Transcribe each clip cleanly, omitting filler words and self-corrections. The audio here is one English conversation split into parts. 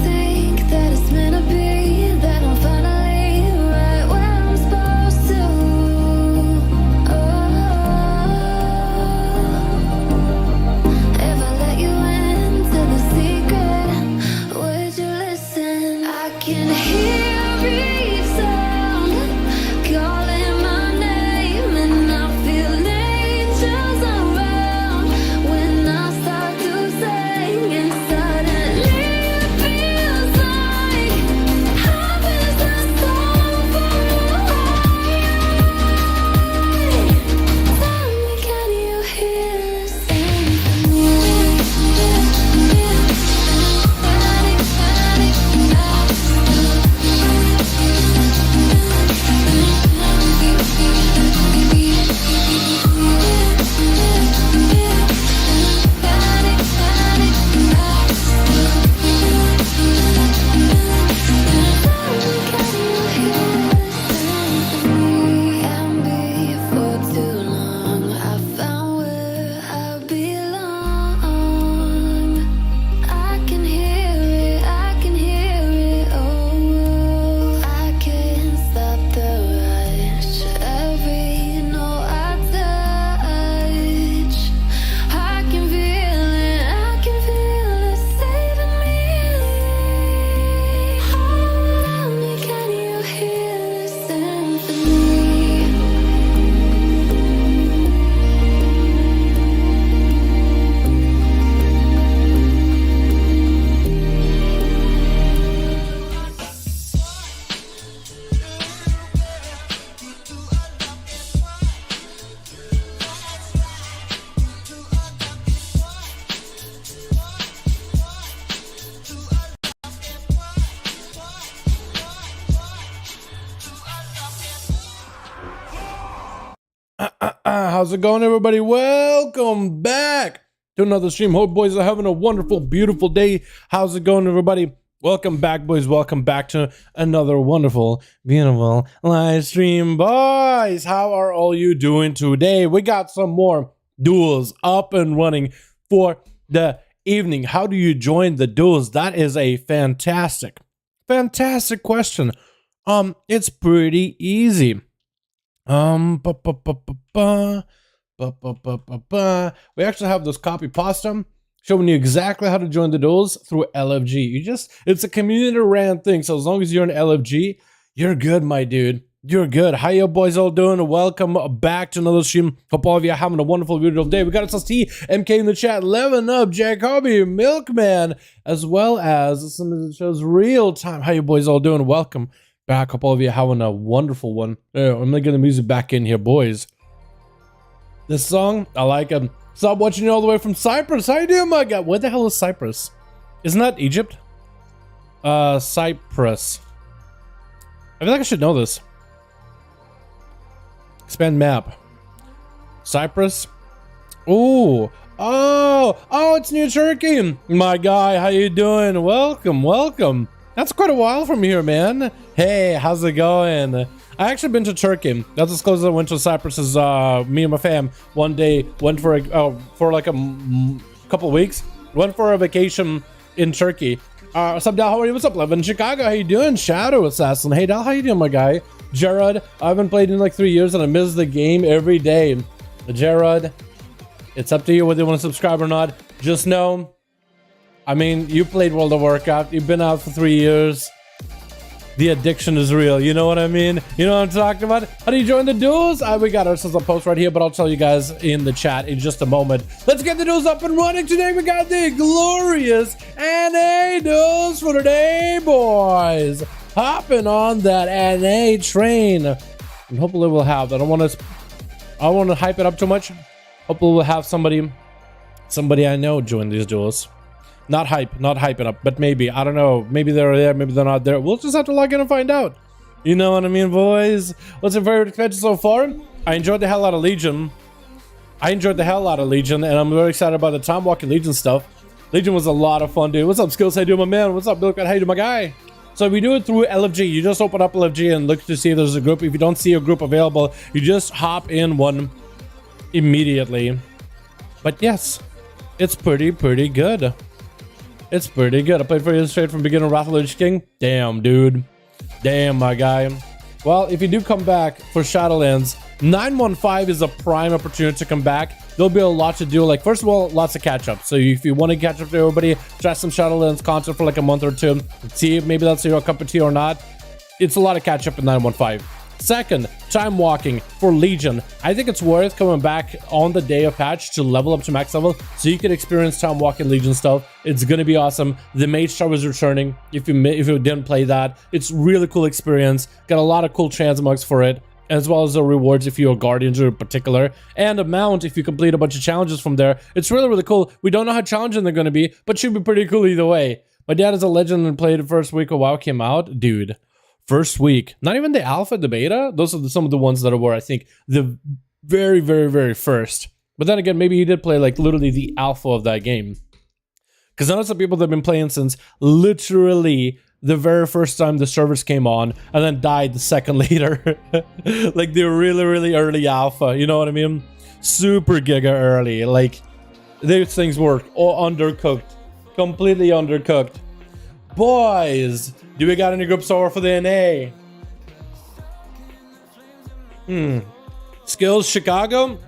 think that it's meant to be, that I'm finally right where I'm supposed to. If I let you into the secret, would you listen? I can hear each sound calling my name, and I feel angels around when I start to sing, and suddenly it feels like heaven's not so far away. Tell me, can you hear the symphony? And before too long, I found where I belong. I can hear it, oh, I can't stop the rush. Every note I touch, I can feel it saving me. Tell me, can you hear the symphony? How's it going, everybody? Welcome back to another stream. Hope boys are having a wonderful, beautiful day. How's it going, everybody? Welcome back, boys. Welcome back to another wonderful, beautiful live stream, boys. How are all you doing today? We got some more duels up and running for the evening. How do you join the duels? That is a fantastic question. It's pretty easy. We actually have this copy pasta showing you exactly how to join the duels through LFG. It's a community ran thing, so as long as you're in LFG, you're good, my dude. You're good. How you boys all doing? Welcome back to another stream. Hope all of you are having a wonderful, beautiful day. We got SST, MK in the chat, Levin Up, Jacoby, Milkman, as well as some of the show's real time. How you boys all doing? Welcome back. Hope all of you are having a wonderful one. I'm gonna get the music back in here, boys. This song, I like it. Stop watching you all the way from Cyprus. How you doing, my guy? Where the hell is Cyprus? Isn't that Egypt? Cyprus. I feel like I should know this. Expand map. Cyprus. Oh, it's New Turkey. My guy, how you doing? Welcome. That's quite a while from here, man. Hey, how's it going? I actually been to Turkey. That's as close as I went to Cyprus as me and my fam. One day went for like a couple weeks. Went for a vacation in Turkey. What's up, Dal? How are you? What's up, Levin? Chicago, how you doing? Shadow Assassin. Hey, Dal, how you doing, my guy? Jared, I haven't played in like 3 years and I miss the game every day. Jared, it's up to you whether you want to subscribe or not. Just know, I mean, you played World of Warcraft. You've been out for 3 years. The addiction is real. You know what I mean? You know what I'm talking about? How do you join the duels? We got ourselves a post right here, but I'll tell you guys in the chat in just a moment. Let's get the duels up and running. Today we got the glorious NA duels for today, boys. Hopping on that NA train. And hopefully we'll have, I don't want to hype it up too much. Hopefully we'll have somebody I know join these duels. Not hype it up, but maybe, I don't know, maybe they're there, maybe they're not there. We'll just have to log in and find out. You know what I mean, boys? What's your favorite expansion so far? I enjoyed the hell out of Legion. And I'm very excited about the Time Walking Legion stuff. Legion was a lot of fun, dude. What's up, Skills? How you doing, my man? What's up, Bill? How you doing, my guy? So we do it through LFG. You just open up LFG and look to see if there's a group. If you don't see a group available, you just hop in one immediately. But yes, it's pretty good. It's pretty good. I played for you straight from beginner Wrath of the Lich King. Damn, dude. Damn, my guy. Well, if you do come back for Shadowlands, 915 is a prime opportunity to come back. There'll be a lot to do. Like, first of all, lots of catch up. So if you want to catch up to everybody, try some Shadowlands content for like a month or two. See if maybe that's your cup of tea or not. It's a lot of catch up in 915. Second, time walking for Legion. I think it's worth coming back on the day of patch to level up to max level so you can experience time walking Legion stuff. It's gonna be awesome. The Mage Tower is returning. If you didn't play that, it's really cool experience. Got a lot of cool transmogs for it, as well as the rewards if you're Guardians in particular, and a mount if you complete a bunch of challenges from there. It's really, really cool. We don't know how challenging they're gonna be, but should be pretty cool either way. My dad is a legend and played the first week of WoW came out. Dude. First week, not even the alpha, the beta. Those are some of the ones that were, I think, the very, very, very first. But then again, maybe you did play like literally the alpha of that game. Because I know some people that have been playing since literally the very first time the servers came on and then died the second later. Like the really, really early alpha. You know what I mean? Super giga early. Like these things were all undercooked. Completely undercooked. Boys, do we got any groups over for the NA? Skills Chicago.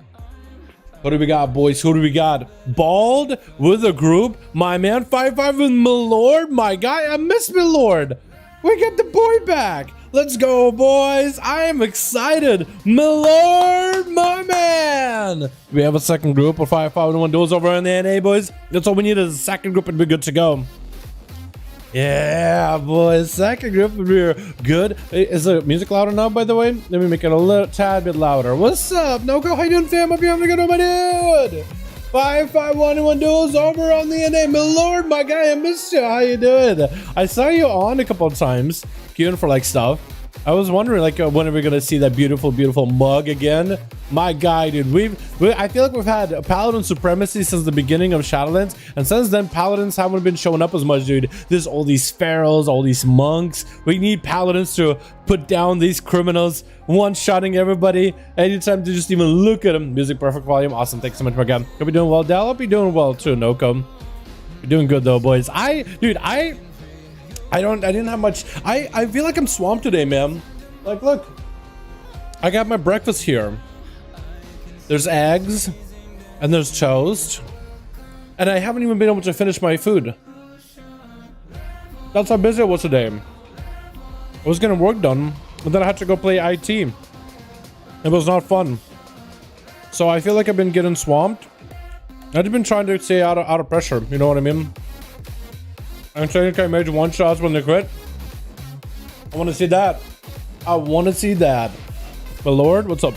What do we got, boys? Who do we got? Bald with a group. My man 5V5 with Milord. My guy, I miss Milord. We got the boy back. Let's go, boys. I am excited. Milord, my man. We have a second group of 5V5 1v1 Duels over in the NA, boys. That's all we need is a second group and be good to go. Yeah, boys, second group would be good. Is the music louder now, by the way? Let me make it a little tad bit louder. What's up, Noko? How you doing, fam? Hope you're having a good one, my dude. 5V5 1v1 Duels over on the NA. My lord, my guy, I missed you. How you doing? I saw you on a couple of times, queuing for like stuff. I was wondering, like, when are we gonna see that beautiful, beautiful mug again? My guy, dude, I feel like we've had Paladin supremacy since the beginning of Shadowlands, and since then, Paladins haven't been showing up as much, dude. There's all these pharaohs, all these monks. We need Paladins to put down these criminals, one-shotting everybody anytime to just even look at them. Music perfect volume, awesome. Thanks so much, my guy. Hope you're doing well, Dal. Hope you're doing well too, Noko. You're doing good though, boys. I didn't have much. I feel like I'm swamped today, man. Like, look, I got my breakfast here. There's eggs and there's toast, and I haven't even been able to finish my food. That's how busy I was today. I was getting work done, but then I had to go play IT. It was not fun. So I feel like I've been getting swamped. I've been trying to stay out of pressure. You know what I mean? I'm saying I made one shots when they quit. I want to see that. I want to see that. But Lord, what's up?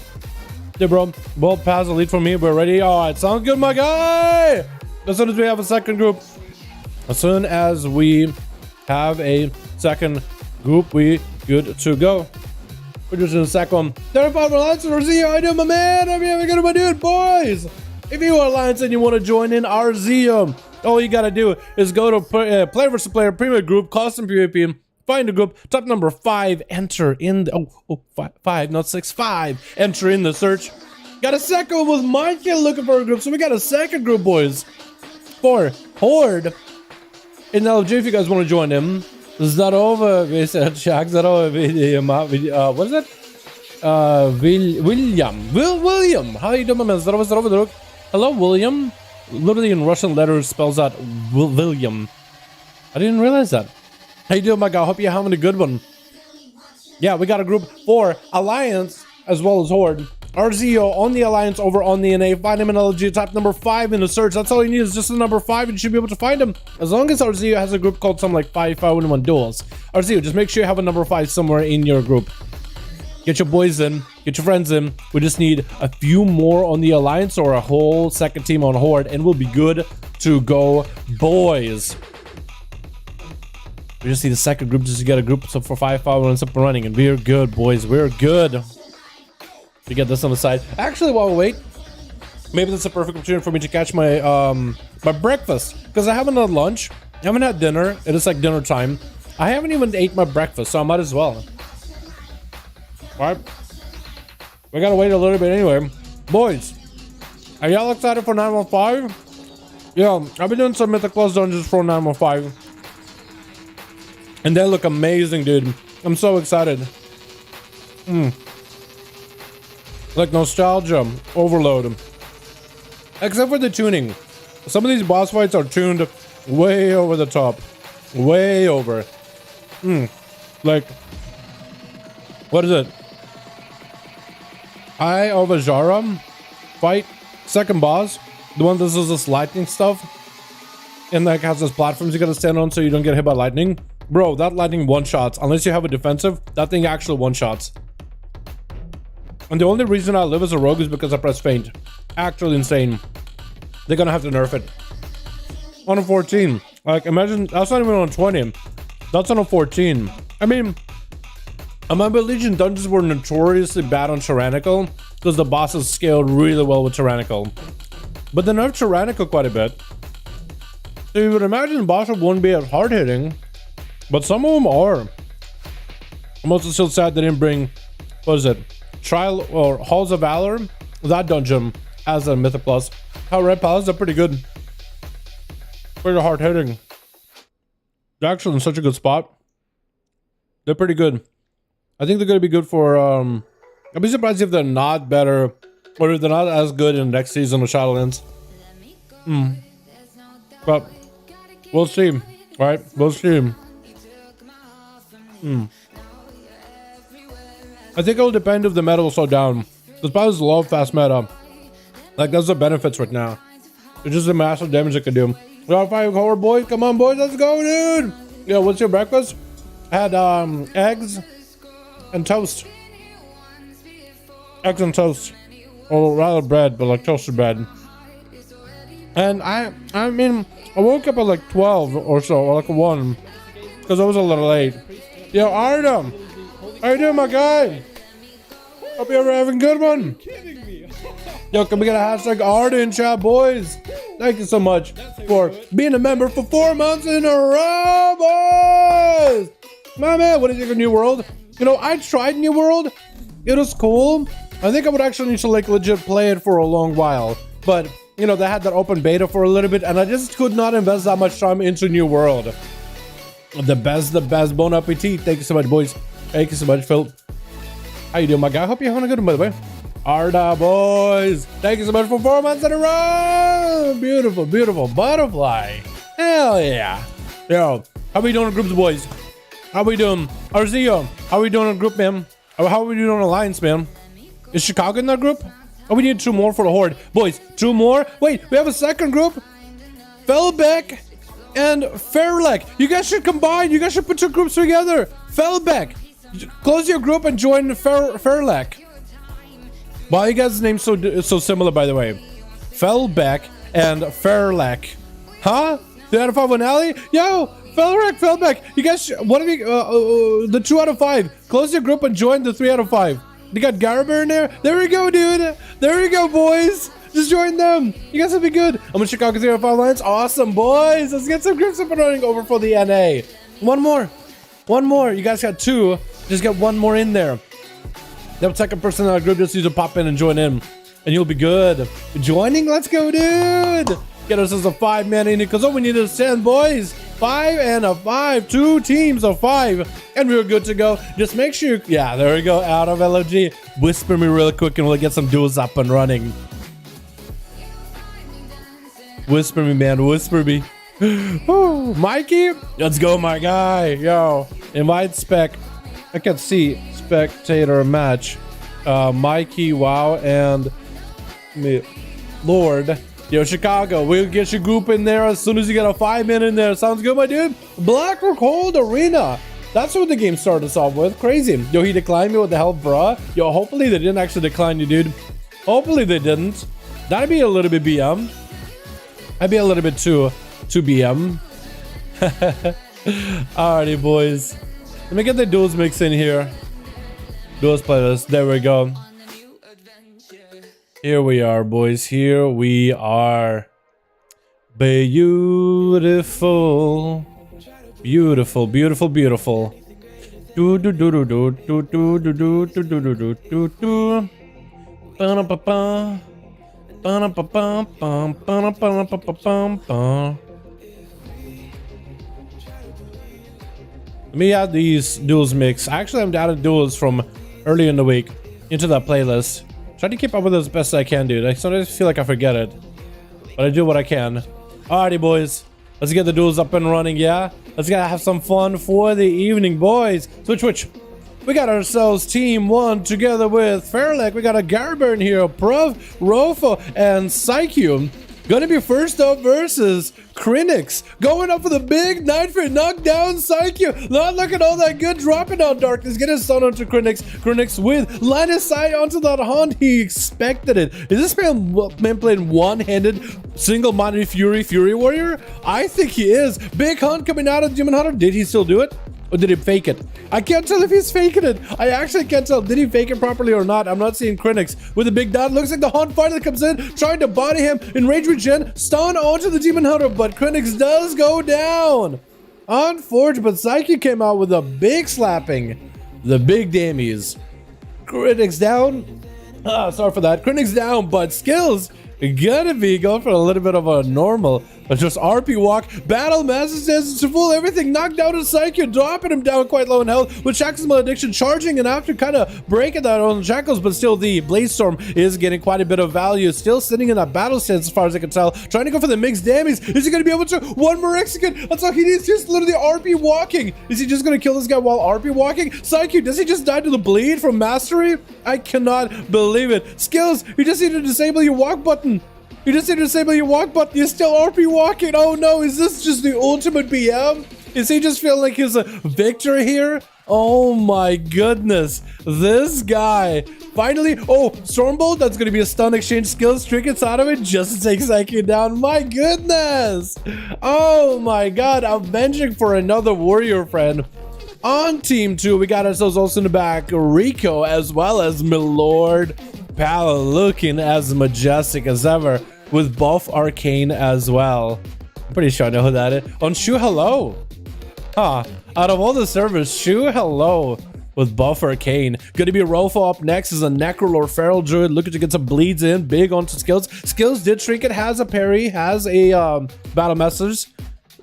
Hey, bro. Well, pass the lead for me. We're ready. All right, sounds good, my guy. As soon as we have a second group, we good to go. We're just in a second. 35 Alliance RZ. I do, my man. I'm having a good one, dude, boys. If you are Alliance and you want to join in RZ, all you gotta do is go to player versus player premium group, custom PvP, find a group, top number 5, enter in the five, not 6, 5. Enter in the search. Got a second with Michael looking for a group, so we got a second group, boys. For Horde in LFG if you guys want to join them. Здорово, what is it? William. How you doing, man? Здорово, друг. Hello, William. Literally in Russian letters spells out William. I didn't realize that. How you doing, my guy? Hope you're having a good one. Yeah, we got a group for Alliance as well as Horde. RZO on the Alliance over on the NA. Find him in LG, top number 5 in the search. That's all you need is just the number 5 and you should be able to find him. As long as RZO has a group called something like 5V5 1v1 Duels. RZO, just make sure you have a number 5 somewhere in your group. Get your boys in, get your friends in. We just need a few more on the Alliance or a whole second team on Horde and we'll be good to go, boys. We just need a second group just to get a group for 5V5 and up and running, and we're good, boys. We're good. We get this on the side. Actually, while we wait, maybe that's a perfect opportunity for me to catch my my breakfast, because I haven't had lunch, I haven't had dinner. It is like dinner time. I haven't even ate my breakfast, so I might as well. All right, we gotta wait a little bit anyway, boys. Are y'all excited for 915? Yeah, I've been doing some Mythic Plus dungeons for 915. And they look amazing, dude. I'm so excited. Like nostalgia overload. Except for the tuning. Some of these boss fights are tuned way over the top. Way over. Like, what is it? Eye of Ajara fight, second boss. The one that does this lightning stuff. And like has those platforms you gotta stand on so you don't get hit by lightning. Bro, that lightning one-shots. Unless you have a defensive, that thing actually one-shots. And the only reason I live as a rogue is because I press feint. Actually insane. They're gonna have to nerf it. On a 14. Like, imagine, that's not even on 20. That's on a 14. I mean, I remember Legion dungeons were notoriously bad on Tyrannical because the bosses scaled really well with Tyrannical. But they nerfed Tyrannical quite a bit. So you would imagine bosses wouldn't be as hard-hitting, but some of them are. I'm also still sad they didn't bring, what is it? Trial or Halls of Valor, that dungeon as a Mythic Plus. How Red Palace are pretty good. Pretty hard hitting. They're actually in such a good spot. They're pretty good. I think they're gonna be good for I'd be surprised if they're not better or if they're not as good in the next season of Shadowlands. But we'll see. Right? We'll see. I think it'll depend if the meta will slow down. The spells love fast meta. Like, that's the benefits right now. It's just the massive damage it can do. We got 5 horror boys. Come on, boys. Let's go, dude. Yeah, what's your breakfast? I had eggs and toast. Eggs and toast. Or rather bread, but like toasted bread. And I mean, I woke up at like 12 or so, or like 1. Because I was a little late. Yo, Artem. How you doing, my guy? Hope you're having a good one. Yo, can we get a hashtag Arden in chat, boys? Thank you so much for being a member for 4 months in a row, boys. My man, what do you think of New World? You know, I tried New World. It was cool. I think I would actually need to like legit play it for a long while. But, you know, they had that open beta for a little bit and I just could not invest that much time into New World. The best. Bon appetit. Thank you so much, boys. Thank you so much, Phil. How you doing, my guy? Hope you're having a good one, by the way. Arda, boys. Thank you so much for 4 months in a row. Beautiful, beautiful butterfly. Hell yeah. Yo, how we doing in groups, boys? How we doing? Arzio, how we doing in group, man? How we doing on Alliance, man? Is Chicago in that group? Oh, we need 2 more for the Horde. Boys, 2 more? Wait, we have a second group? Felbeck and Fairlek. You guys should combine. You guys should put 2 groups together. Felbeck, close your group and join Fairlek. Why are you guys' names so similar, by the way? Felbeck and Fairlek. Huh? 3 out of 5 on Alley? Yo, Felbeck. You guys, what are we, the 2 out of 5. Close your group and join the 3 out of 5. You got Garaber in there? There we go, dude. There we go, boys. Just join them. You guys will be good. I'm in Chicago 3 out of 5 Lions. Awesome, boys. Let's get some groups up and running over for the NA. One more. You guys got 2. Just get 1 more in there. The second person in our group just needs to pop in and join in. And you'll be good. Joining? Let's go, dude. Get us as a 5-man in because all we need is 10, boys. 5 and a 5. 2 teams of 5. And we're good to go. Just make sure. Yeah, there we go. Out of LOG. Whisper me real quick and we'll get some duels up and running. Whisper me, man. Whisper me. Ooh, Mikey. Let's go, my guy. Yo. Invite spec. I can see spectator match. Mikey, WoW, and me. Lord. Yo, Chicago, we'll get your group in there as soon as you get a 5-man in there. Sounds good, my dude? Black or Cold Arena. That's what the game started us off with. Crazy. Yo, he declined me. What the hell, bruh? Yo, hopefully they didn't actually decline you, dude. Hopefully they didn't. That'd be a little bit BM. I'd be a little bit too BM. Alrighty, boys. Let me get the duels mix in here. Duels playlist. There we go. Here we are, boys. Here we are. Beautiful. Beautiful, beautiful, beautiful. Do do do do do do do do do do do do do do. Let me add these duels mix. Actually, I'm down to duels from early in the week into that playlist. Try to keep up with it as best I can, dude. I sometimes feel like I forget it, but I do what I can. Alrighty, boys. Let's get the duels up and running, yeah? Let's gotta have some fun for the evening, boys. Switch. We got ourselves Team 1 together with Fairlek. We got a Garber in here, Prov, Rofo, and Psychium. Gonna be first up versus Krinix. Going up for the big Night Fit knockdown. Psychium not looking all that good. Dropping out Darkness. Get his stun onto Krinix. Krinix with line of sight onto that Hunt. He expected it. Is this man playing one-handed single-minded Fury Warrior? I think he is. Big Hunt coming out of Demon Hunter. Did he still do it? Or did he fake it? I can't tell if he's faking it. I actually can't tell. Did he fake it properly or not? I'm not seeing Krinix with a big dot. Looks like the Hunt finally comes in, trying to body him in rage regen. Stun onto the Demon Hunter, but Krinix does go down. Unfortunate, but Psyche came out with a big slapping. The big dammies. Krinix down. Sorry for that. Krinix down, but skills gonna be going for a little bit of a normal, but just RP walk, battle, master says to full everything, knocked down to Psyche, dropping him down quite low in health with Shackles Malediction charging, and after kind of breaking that on Shackles, but still the Blaze Storm is getting quite a bit of value, still sitting in that battle stance as far as I can tell, trying to go for the mixed damage. Is he gonna be able to? One more execute. That's all he needs, just literally RP walking. Is he just gonna kill this guy while RP walking? Psyche, does he just die to the bleed from mastery? I cannot believe it. Skills, you just need to disable your walk button. You just need to disable your walk button. You're still RP walking. Oh no, is this just the ultimate BM? Is he just feeling like he's a victor here? Oh my goodness. This guy. Finally, oh, Stormbolt, that's going to be a stun exchange skills. Trinkets out of it just to take Psyche down. My goodness. Oh my god, avenging for another warrior friend. On Team 2, we got ourselves also in the back, Rico, as well as Milord Pal, looking as majestic as ever, with buff arcane as well. I'm pretty sure I know who that is. On Shu Hello. Huh. Out of all the servers, Shu Hello with buff arcane. Gonna be Rofo up next is a Necrolord Feral Druid looking to get some bleeds in. Big onto skills. Skills did shrink it, has a parry, has a battle message.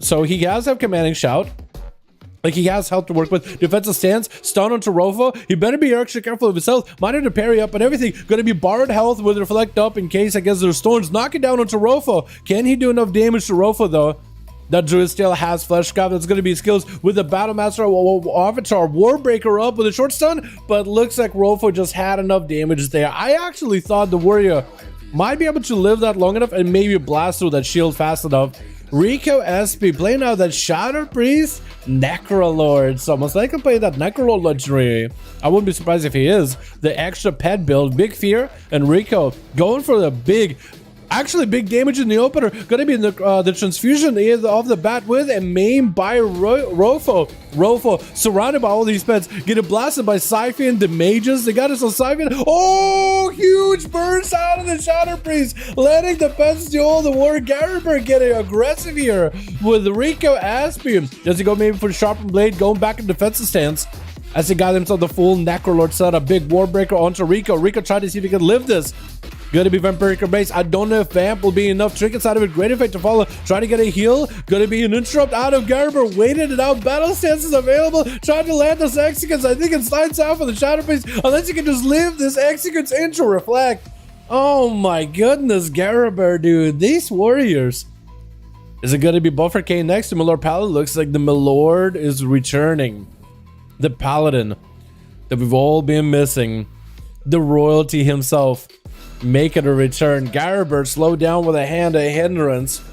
So he has a commanding shout. Like, he has help to work with. Defensive stance, stun onto Rofo. He better be extra careful of his health. Minor to parry up and everything. Gonna be borrowed health with reflect up in case, I guess, there's storms. Knocking down onto Rofo. Can he do enough damage to Rofo, though? That Druid still has Flesh Scarf. That's gonna be skills with the Battle Master Avatar Warbreaker up with a short stun. But looks like Rofo just had enough damage there. I actually thought the warrior might be able to live that long enough and maybe blast through that shield fast enough. Rico SP playing out that Shadow Priest Necrolord, so most likely play that Necrolord legendary. I wouldn't be surprised if he is. The extra pet build, Big Fear, and Rico going for the big, actually big damage in the opener. Gonna be in the transfusion off the bat with and main by Rofo. Rofo surrounded by all these pets, getting blasted by Siphon, the mages. They got us on Siphon. Oh, huge burst out of the Shadow Priest, letting the pets do all the work. Garber getting aggressive here with Rico Aspium. Does he go maybe for the sharpened blade, going back in defensive stance? As he got himself the full Necrolord set, a big Warbreaker onto Rico. Rico tried to see if he could live this. Gonna be Vampiric base. I don't know if Vamp will be enough. Trinkets out of it. Great effect to follow. Trying to get a heal. Gonna be an interrupt out of Garber. Waited it out. Battle stance is available. Trying to land this Executes. I think it slides out for the Shadow Priest. Unless you can just live this Executes into Reflect. Oh my goodness, Garber, dude. These warriors. Is it gonna be Buffer K next to Milord Paladin? Looks like the Milord is returning. The Paladin that we've all been missing. The royalty himself. Making a return. Garber slowed down with a hand, a hindrance.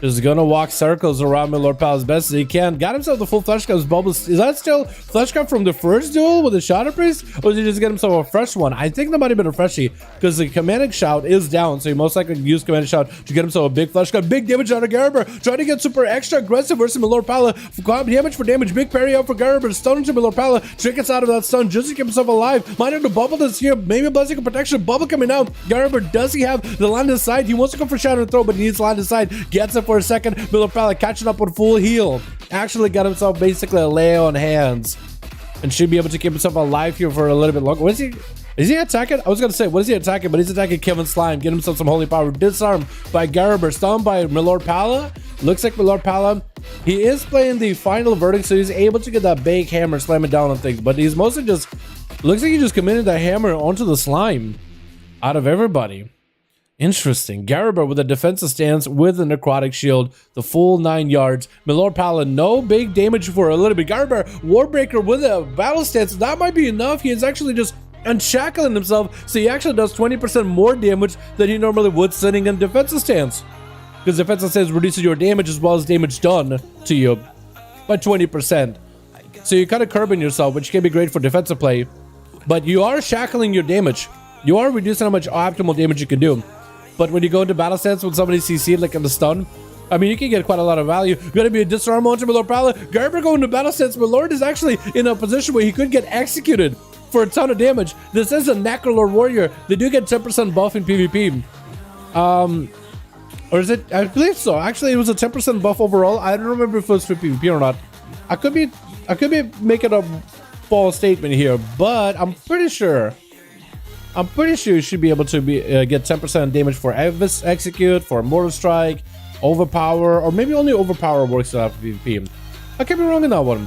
Just gonna walk circles around Milord Pal as best as he can. Got himself the full Flesh Cup bubbles. Is that still Flesh Cup from the first duel with the Shadow Priest? Or did he just get himself a fresh one? I think that might have been a freshie because the Commanding Shout is down. So he most likely used Commanding Shout to get himself a big Flesh Cup. Big damage out of Garber. Trying to get super extra aggressive versus Milord Pala. Damage for damage. Big parry out for Garber. Stun into Milord Pala. Trinkets out of that stun just to keep himself alive. Minor to bubble this here. Maybe a Blessing of Protection. Bubble coming out. Garber, does he have the line of sight? He wants to go for Shadow and Throw, but he needs line of sight. Gets it for a second. Milord Pala catching up with full heal. Actually got himself basically a lay on hands and should be able to keep himself alive here for a little bit longer. Is Is he attacking? I was gonna say, what is he attacking? But he's attacking Kevin Slime. Get himself some holy power. Disarm by Garber. Stunned by Milord Pala. Looks like Milord Pala. He is playing the final verdict, so he's able to get that big hammer slamming down on things. But he's mostly just, looks like he just committed that hammer onto the slime out of everybody. Interesting. Garber with a defensive stance with a necrotic shield, the full 9 yards. Milord Pala, no big damage for a little bit. Garber, Warbreaker with a battle stance. That might be enough. He is actually just unshackling himself, so he actually does 20% more damage than he normally would sitting in defensive stance, because defensive stance reduces your damage as well as damage done to you by 20%. So you're kind of curbing yourself, which can be great for defensive play, but you are shackling your damage. You are reducing how much optimal damage you can do. But when you go into battle stance when somebody CC'd like in the stun, I mean, you can get quite a lot of value. Gonna be a disarm onto Milord Pala. Garber going to battle stance. Milord is actually in a position where he could get executed for a ton of damage. This is a Necrolord warrior. They do get 10% buff in PvP. Or is it? I believe so. Actually, it was a 10% buff overall. I don't remember if it was for PvP or not. I could be making a false statement here, but I'm pretty sure you should be able to get 10% damage for Avis Execute, for Mortal Strike, Overpower, or maybe only Overpower works out for PvP. I could be wrong in that one.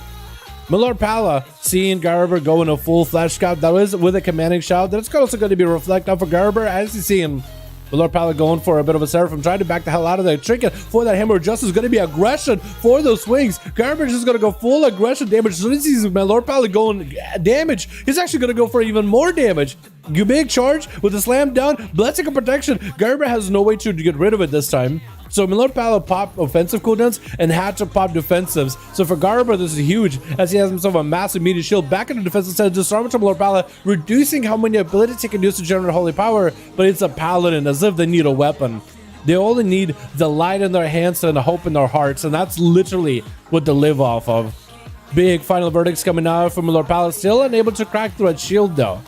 Milord Pala seeing Garber go in a full flash scout. That was with a commanding shout. That's also going to be reflected for Garber as he's seeing Milord Pala going for a bit of a Seraphim, trying to back the hell out of the trinket for that hammer. Justice is going to be aggression for those swings. Garber is just going to go full aggression damage. As soon as he sees Milord Pala going damage, he's actually going to go for even more damage. Big charge with a slam down, blessing of protection. Garber has no way to get rid of it this time. So Milord Pala popped offensive cooldowns and had to pop defensives. So for Garber, this is huge, as he has himself a massive meaty shield back in the defensive set, disarm to Milord Pala, reducing how many abilities he can use to generate holy power. But it's a paladin, as if they need a weapon. They only need the light in their hands and the hope in their hearts, and that's literally what they live off of. Big final verdicts coming out from Milord Pala, still unable to crack through that shield though.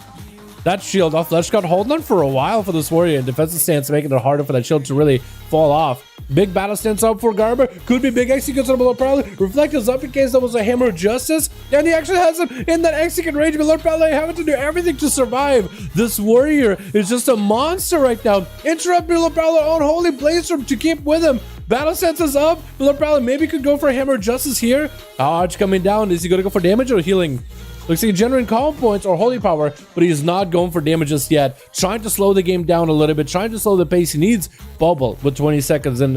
That shield off Flesh got holding on for a while for this warrior in defensive stance, making it harder for that shield to really fall off. Big battle stance up for Garber. Could be big executes on Milord Pala. Reflect is up in case that was a hammer of justice. And he actually has him in that execute range. Milord Pala having to do everything to survive. This warrior is just a monster right now. Interrupt Milord Pala on Holy Blaze to keep with him. Battle stance is up. Milord Pala maybe could go for a hammer of justice here. Dodge coming down. Is he going to go for damage or healing? Looks like he's generating calm points or holy power, but he's not going for damage just yet. Trying to slow the game down a little bit, trying to slow the pace. He needs bubble with 20 seconds in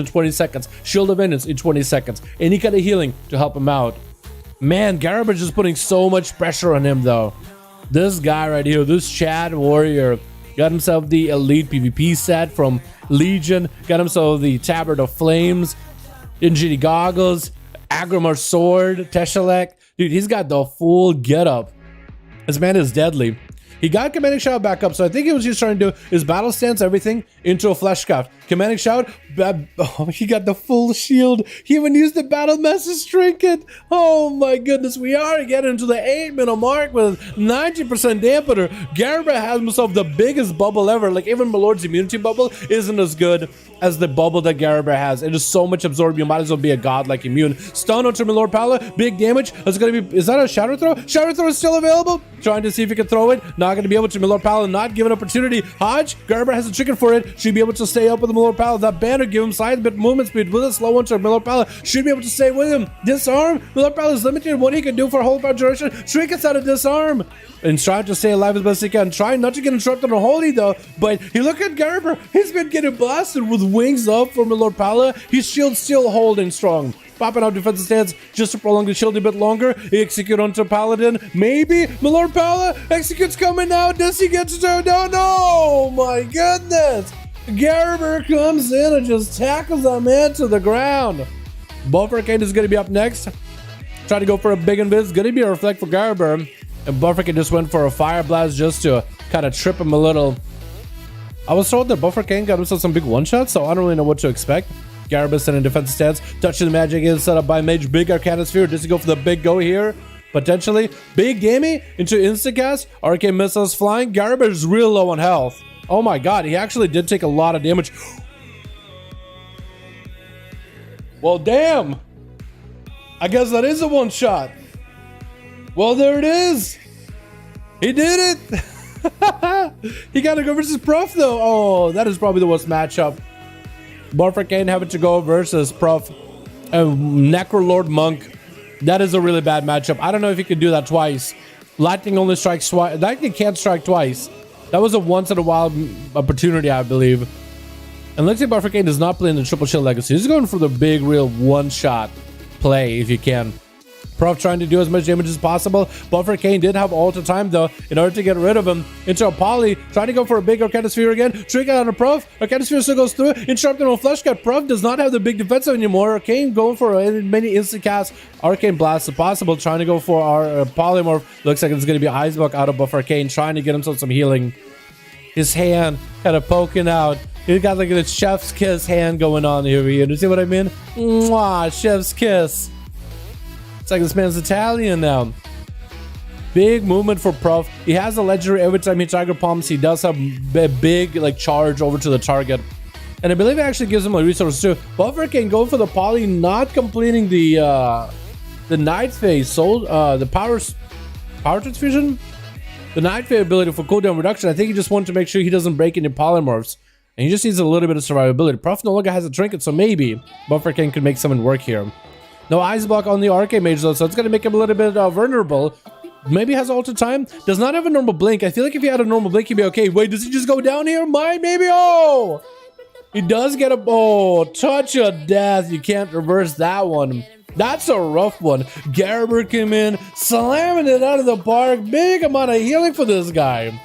20 seconds. Shield of Vengeance in 20 seconds. Any kind of healing to help him out. Man, Garber is just putting so much pressure on him though. This guy right here, this Chad warrior, got himself the elite PvP set from Legion, got himself the Tabard of Flames, Injity Goggles, Agrimar Sword, Teshalek. Dude, he's got the full getup. This man is deadly. He got Commanding Shout back up, so I think he was just trying to do is battle stance everything into a flesh scaft. Commanding Shout, oh, he got the full shield. He even used the battle message trinket. Oh my goodness, we are getting into the 8-minute mark with 90% dampener. Garber has himself the biggest bubble ever. Like even Milord's immunity bubble isn't as good as the bubble that Garber has. It is so much absorb. You might as well be a god like immune. Stun onto Milord Pala, big damage. It's gonna be. Is that a shadow throw? Shadow throw is still available. Trying to see if he can throw it. Not going to be able to. Milord Pala not given opportunity. Hodge, Garber has a chicken for it. Should be able to stay up with the Milord Pala. That banner give him side bit movement speed with a slow one to Milord Pala. Should be able to stay with him. Disarm. Milord Pala is limited in what he can do for a whole power duration. Trinkets out of disarm. And trying to stay alive as best he can. Trying not to get interrupted on Holy though. But he look at Garber. He's been getting blasted with wings up from Milord Pala. His shield still holding strong. Popping out defensive stance just to prolong the shield a bit longer. Execute onto Paladin. Maybe Milord Pala. Execute's coming out. Does he get to no? Oh my goodness. Garber comes in and just tackles that man to the ground. Buffercane is going to be up next. Try to go for a big invis. Going to be a reflect for Garber. And Buffercane just went for a fire blast just to kind of trip him a little. I was told that Buffercane got himself some big one-shots, so I don't really know what to expect. Garabus in a defensive stance. Touching the magic is set up by Mage. Big Arcana Sphere. Does he go for the big go here? Potentially. Big Gamey into Instacast. Arcane Missiles flying. Garabus is real low on health. Oh my god, he actually did take a lot of damage. Well, damn. I guess that is a one shot. Well, there it is. He did it. He gotta go versus Prof though. Oh, that is probably the worst matchup. Borfricane having to go versus Prof. Necrolord Monk. That is a really bad matchup. I don't know if he can do that twice. Lightning only strikes twice. Lightning can't strike twice. That was a once in a while opportunity, I believe. And looks like Borfricane does not play in the Triple Shield Legacy. He's going for the big, real one-shot play if you can. Prof trying to do as much damage as possible. Borfricane did have ult time though in order to get rid of him. Into a poly, trying to go for a big Arcana Sphere again. Trigger on a Prof. Arcana Sphere still goes through. Interrupted on Flesh Cut. Prof does not have the big defensive anymore. Arcane going for many instant casts. Arcane Blast if possible. Trying to go for our Polymorph. Looks like it's going to be Icebox out of Borfricane. Trying to get himself some healing. His hand kind of poking out. He's got like a chef's kiss hand going on here. You see what I mean? Mwah, chef's kiss. It's like this man's Italian now. Big movement for Prof. He has a legendary every time he Tiger Palms. He does have a big like charge over to the target. And I believe it actually gives him a resource too. Borfricane going for the poly, not completing the Night Phase soul, the power transfusion? The Night Phase ability for cooldown reduction. I think he just wanted to make sure he doesn't break any polymorphs. And he just needs a little bit of survivability. Prof no longer has a trinket, so maybe Borfricane could make something work here. No ice block on the Arcane Mage though, so it's going to make him a little bit vulnerable. Maybe has ulti time. Does not have a normal blink. I feel like if he had a normal blink, he'd be okay. Wait, does he just go down here? Maybe. Oh! He does get a... Oh, touch of death. You can't reverse that one. That's a rough one. Garber came in, slamming it out of the park. Big amount of healing for this guy.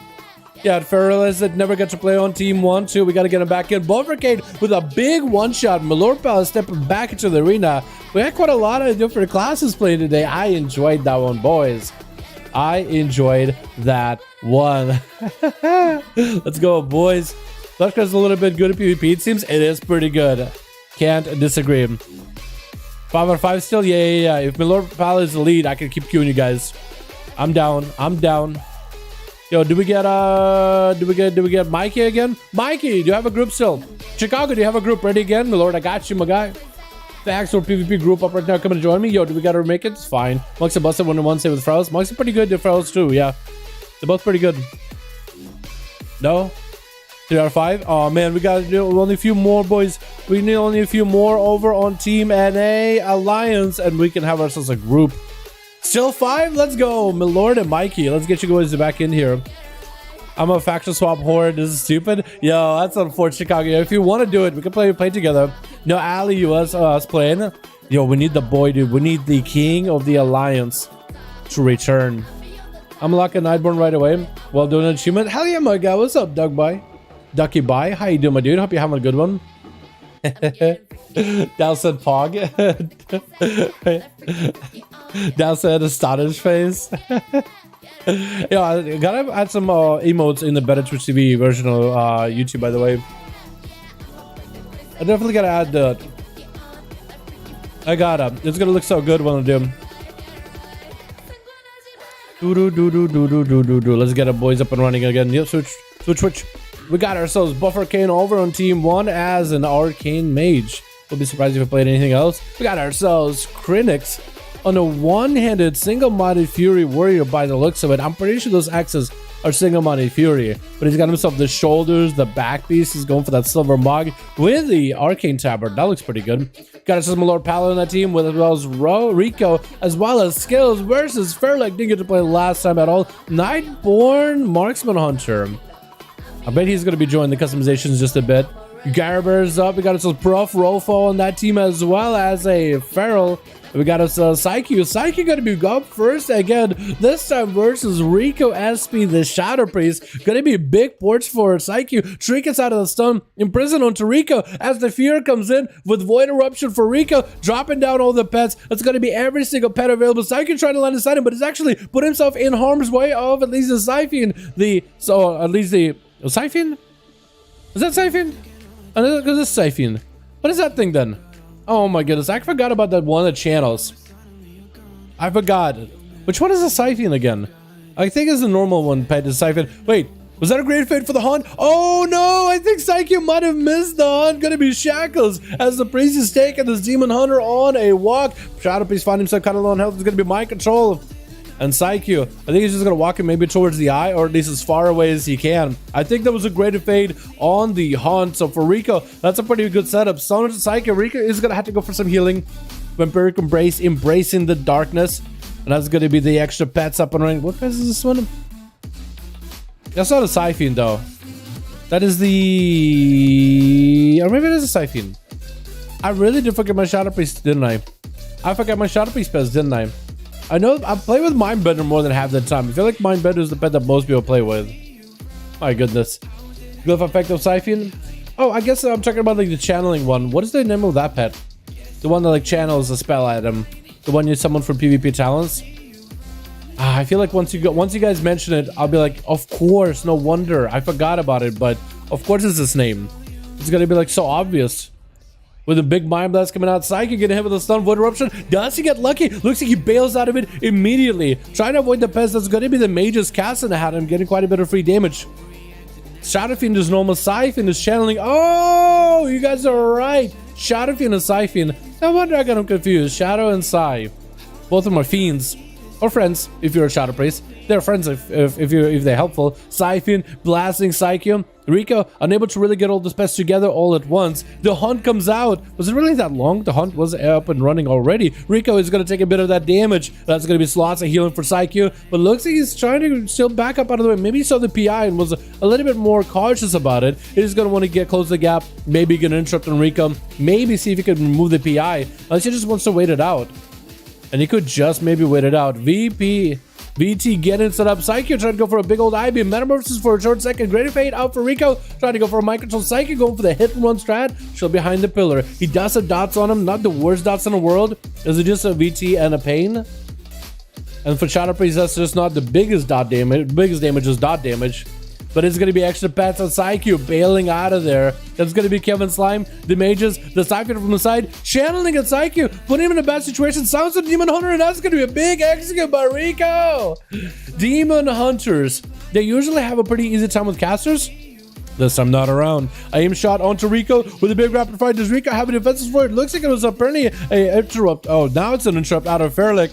Yeah, Feralist that never got to play on Team 1-2. We got to get him back in. Borfricane with a big one-shot. Malord Palace stepping back into the arena. We had quite a lot of different classes playing today. I enjoyed that one, boys. I enjoyed that one. Let's go, boys. Lushkar's a little bit good at PvP. It seems it is pretty good. Can't disagree. 5v5 still? Yeah. If Malord Palace is the lead, I can keep queuing you guys. I'm down. Yo, do we get Mikey again? Mikey, do you have a group still? Chicago, do you have a group ready again? My lord, I got you, my guy. The actual PvP group up right now coming to join me. Yo, do we gotta make it? It's fine. Monk's a busted 1-1 save with Frowls. Monk's pretty good to Frowls too, yeah. They're both pretty good. No? 3 out of 5? Oh man, we gotta do only a few more, boys. We need only a few more over on Team NA Alliance, and we can have ourselves a group. Still 5? Let's go, Milord and Mikey. Let's get you guys back in here. I'm a faction swap horde. This is stupid. Yo, that's unfortunate, Chicago. If you want to do it, we can play together. No, Ali, us playing. Yo, we need the boy, dude. We need the king of the alliance to return. I'm locking Nightborn right away. Well, doing an achievement. Hell yeah, my guy. What's up, Doug Bye? Ducky Bye. How you doing, my dude? Hope you're having a good one. Dal said Pog. Dal said astonished face. Yeah, I gotta add some emotes in the better Twitch TV version of YouTube, by the way. I definitely gotta add that. I gotta. It's gonna look so good when I do. Let's get our boys up and running again. Yep, switch. We got ourselves Borfricane over on Team 1 as an Arcane Mage. We'll be surprised if we played anything else. We got ourselves Crinix on a one-handed single-minded Fury Warrior by the looks of it. I'm pretty sure those axes are single-minded Fury. But he's got himself the shoulders, the back piece. He's going for that silver mug with the Arcane Tabard. That looks pretty good. Got ourselves Malord Paladin on that team with as well as Rico, as well as Skills versus Fairlight. Didn't get to play last time at all. Nightborn Marksman Hunter. I bet he's going to be joining the customizations just a bit. Garber's up. We got ourselves Prof Rolfo on that team as well as a Feral. We got ourselves Psyche. Psyche going to be up first again. This time versus Rico SP, the Shadow Priest. Going to be big ports for Psyche. Trinkets out of the stun. Imprison onto Rico as the Fear comes in with Void Eruption for Rico. Dropping down all the pets. It's going to be every single pet available. Psyche trying to land inside him, but he's actually put himself in harm's way of at least the Siphon. Siphon? Is that Siphon? Because it's Siphon. What is that thing then? Oh my goodness, I forgot about that one of the channels. I forgot. Which one is a Siphon again? I think it's the normal one, pet is Siphon. Wait, was that a great fate for the Hunt? Oh no, I think Psyche might have missed the Hunt. Gonna be Shackles as the priest is taking this Demon Hunter on a walk. Shadow Priest finding himself kind of low on health. It's gonna be mind control. and Psyche. I think he's just gonna walk him maybe towards the eye, or at least as far away as he can. I think that was a great fade on the hunt. So for Rico, that's a pretty good setup. Someone to Psyche. Rico is gonna have to go for some healing. Vampiric Embrace, embracing the darkness, and that's gonna be the extra pets up and running. What pets is this one? That's not a Siphon though. That is the, or maybe it is a Siphon. I really did forget my Shadow Priest, didn't I? I forgot my Shadow Priest pets, didn't I? I know I play with Mindbender more than half the time. I feel like Mindbender is the pet that most people play with. My goodness. Glyph effect of Siphon. Oh, I guess I'm talking about like the channeling one. What is the name of that pet? The one that like channels a spell at him. The one you summon for PvP talents. I feel like once you guys mention it, I'll be like, of course, no wonder. I forgot about it, but of course it's his name. It's gonna be like so obvious. With a big Mind Blast coming out, Psyche getting hit with a Stun Void Eruption. Does he get lucky? Looks like he bails out of it immediately. Trying to avoid the pest. That's going to be the Mage's casting at him, getting quite a bit of free damage. Shadow Fiend is normal. Siphon is channeling. Oh, you guys are right. Shadow Fiend and Siphon. No wonder I got him confused. Shadow and Psy. Both of them are fiends. Or friends, if you're a Shadow Priest. They're friends if they're helpful. Siphon, blasting Psyche. Rico, unable to really get all the pests together all at once. The hunt comes out. Was it really that long? The hunt was up and running already. Rico is going to take a bit of that damage. That's going to be slots of healing for Psyche. But looks like he's trying to still back up out of the way. Maybe he saw the PI and was a little bit more cautious about it. He's going to want to get close to the gap. Maybe get an interrupt on Rico. Maybe see if he can remove the PI. Unless he just wants to wait it out. And he could just maybe wait it out. VT getting set up. Psyche trying to go for a big old IB. Metamorphosis for a short second. Greater Fate out for Rico. Trying to go for a mind control. Psyche going for the hit and run strat. She'll behind the pillar. He does have dots on him. Not the worst dots in the world. Is it just a VT and a pain? And for Shadow Priest, that's just not the biggest dot damage. Biggest damage is dot damage. But it's going to be extra pets on Psyche bailing out of there. That's going to be Kevin Slime, the mages, the Siphon from the side, channeling at Psyche, putting him in a bad situation. Sounds of Demon Hunter, and that's going to be a big execute by Rico. Demon Hunters. They usually have a pretty easy time with casters. This time not around. Aim shot onto Rico with a big rapid fire. Does Rico have a defensive for it? Looks like it was apparently an interrupt. Oh, now it's an interrupt out of Fairlick.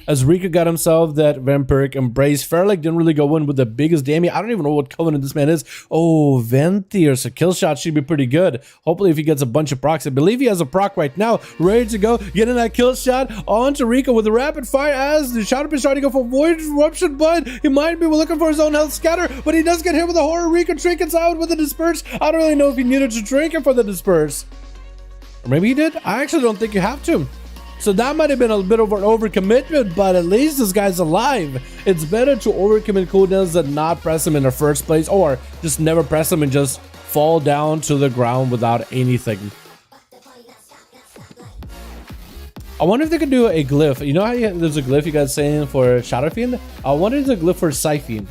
As Rico got himself that Vampiric Embrace. Fairlick didn't really go in with the biggest damage. I don't even know what covenant this man is. Oh, Ventier. So kill shot should be pretty good. Hopefully if he gets a bunch of procs. I believe he has a proc right now. Ready to go. Getting that kill shot onto Rico with a rapid fire as the Shadow is trying to go for Void Eruption, but he might be looking for his own health scatter, but he does get hit with a horror. Rico trinkets out with the disperse. I don't really know if he needed to trinket for the disperse. Or maybe he did. I actually don't think you have to. So that might have been a bit of an overcommitment, but at least this guy's alive. It's better to overcommit cooldowns than not press him in the first place, or just never press him and just fall down to the ground without anything. I wonder if they could do a glyph. You know how there's a glyph you guys saying for Shadow Fiend? I wonder if there's a glyph for Siphon.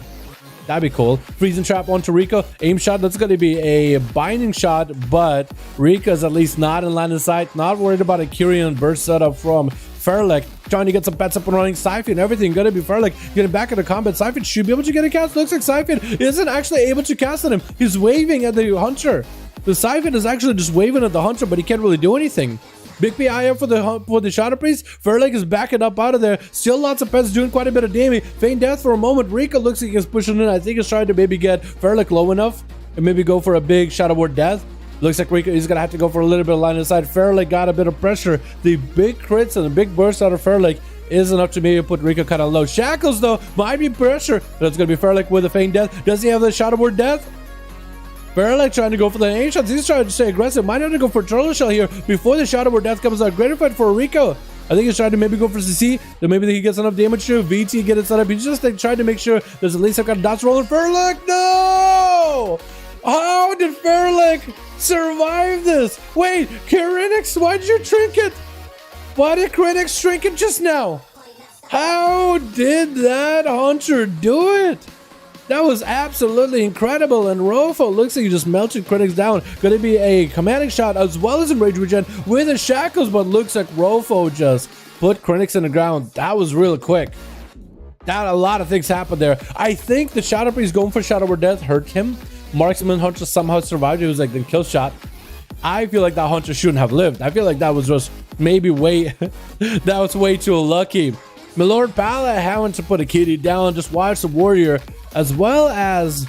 That'd be cool. Freezing trap onto Rico. Aim shot. That's going to be a binding shot, but Rico's at least not in line of sight. Not worried about a Kyrian burst setup from Fairlick. Trying to get some pets up and running. Siphon, everything going to be Fairlick. Getting back into combat. Siphon should be able to get a cast. Looks like Siphon isn't actually able to cast on him. He's waving at the Hunter. The Siphon is actually just waving at the Hunter, but he can't really do anything. Big PI up for the Shadow Priest. Fairlick is backing up out of there. Still lots of pets doing quite a bit of damage. Feign death for a moment. Rico looks like he's pushing in. I think he's trying to maybe get Fairlick low enough and maybe go for a big Shadow Ward death. Looks like Rico is going to have to go for a little bit of line of sight. Fairlick got a bit of pressure. The big crits and the big burst out of Fairlick is enough to maybe put Rico kind of low. Shackles though might be pressure. But it's going to be Fairlick with a Feign death. Does he have the Shadow Ward death? Fairlick trying to go for the ancients. He's trying to stay aggressive. Might have to go for Turtle Shell here before the Shadow Ward death comes out. Greater fight for Rico. I think he's trying to maybe go for CC. Then maybe he gets enough damage to VT get it set up. He's just like trying to make sure there's at least some kind of dots rolling. Fairlick, no! How did Fairlick survive this? Wait, Kyrinix, why did you trinket? Why did Kyrinix trinket just now? How did that Hunter do it? That was absolutely incredible, and Rofo looks like he just melted critics down. Gonna be a commanding shot as well as a rage regen with the shackles, but looks like Rofo just put critics in the ground. That was really quick. That a lot of things happened there. I think the Shadow Priest going for Shadow Ward death hurt him. Marksman Hunter somehow survived. It was like the kill shot. I feel like that Hunter shouldn't have lived. I feel like that was just maybe that was way too lucky. Milord Pala having to put a kitty down, just watch the warrior as well as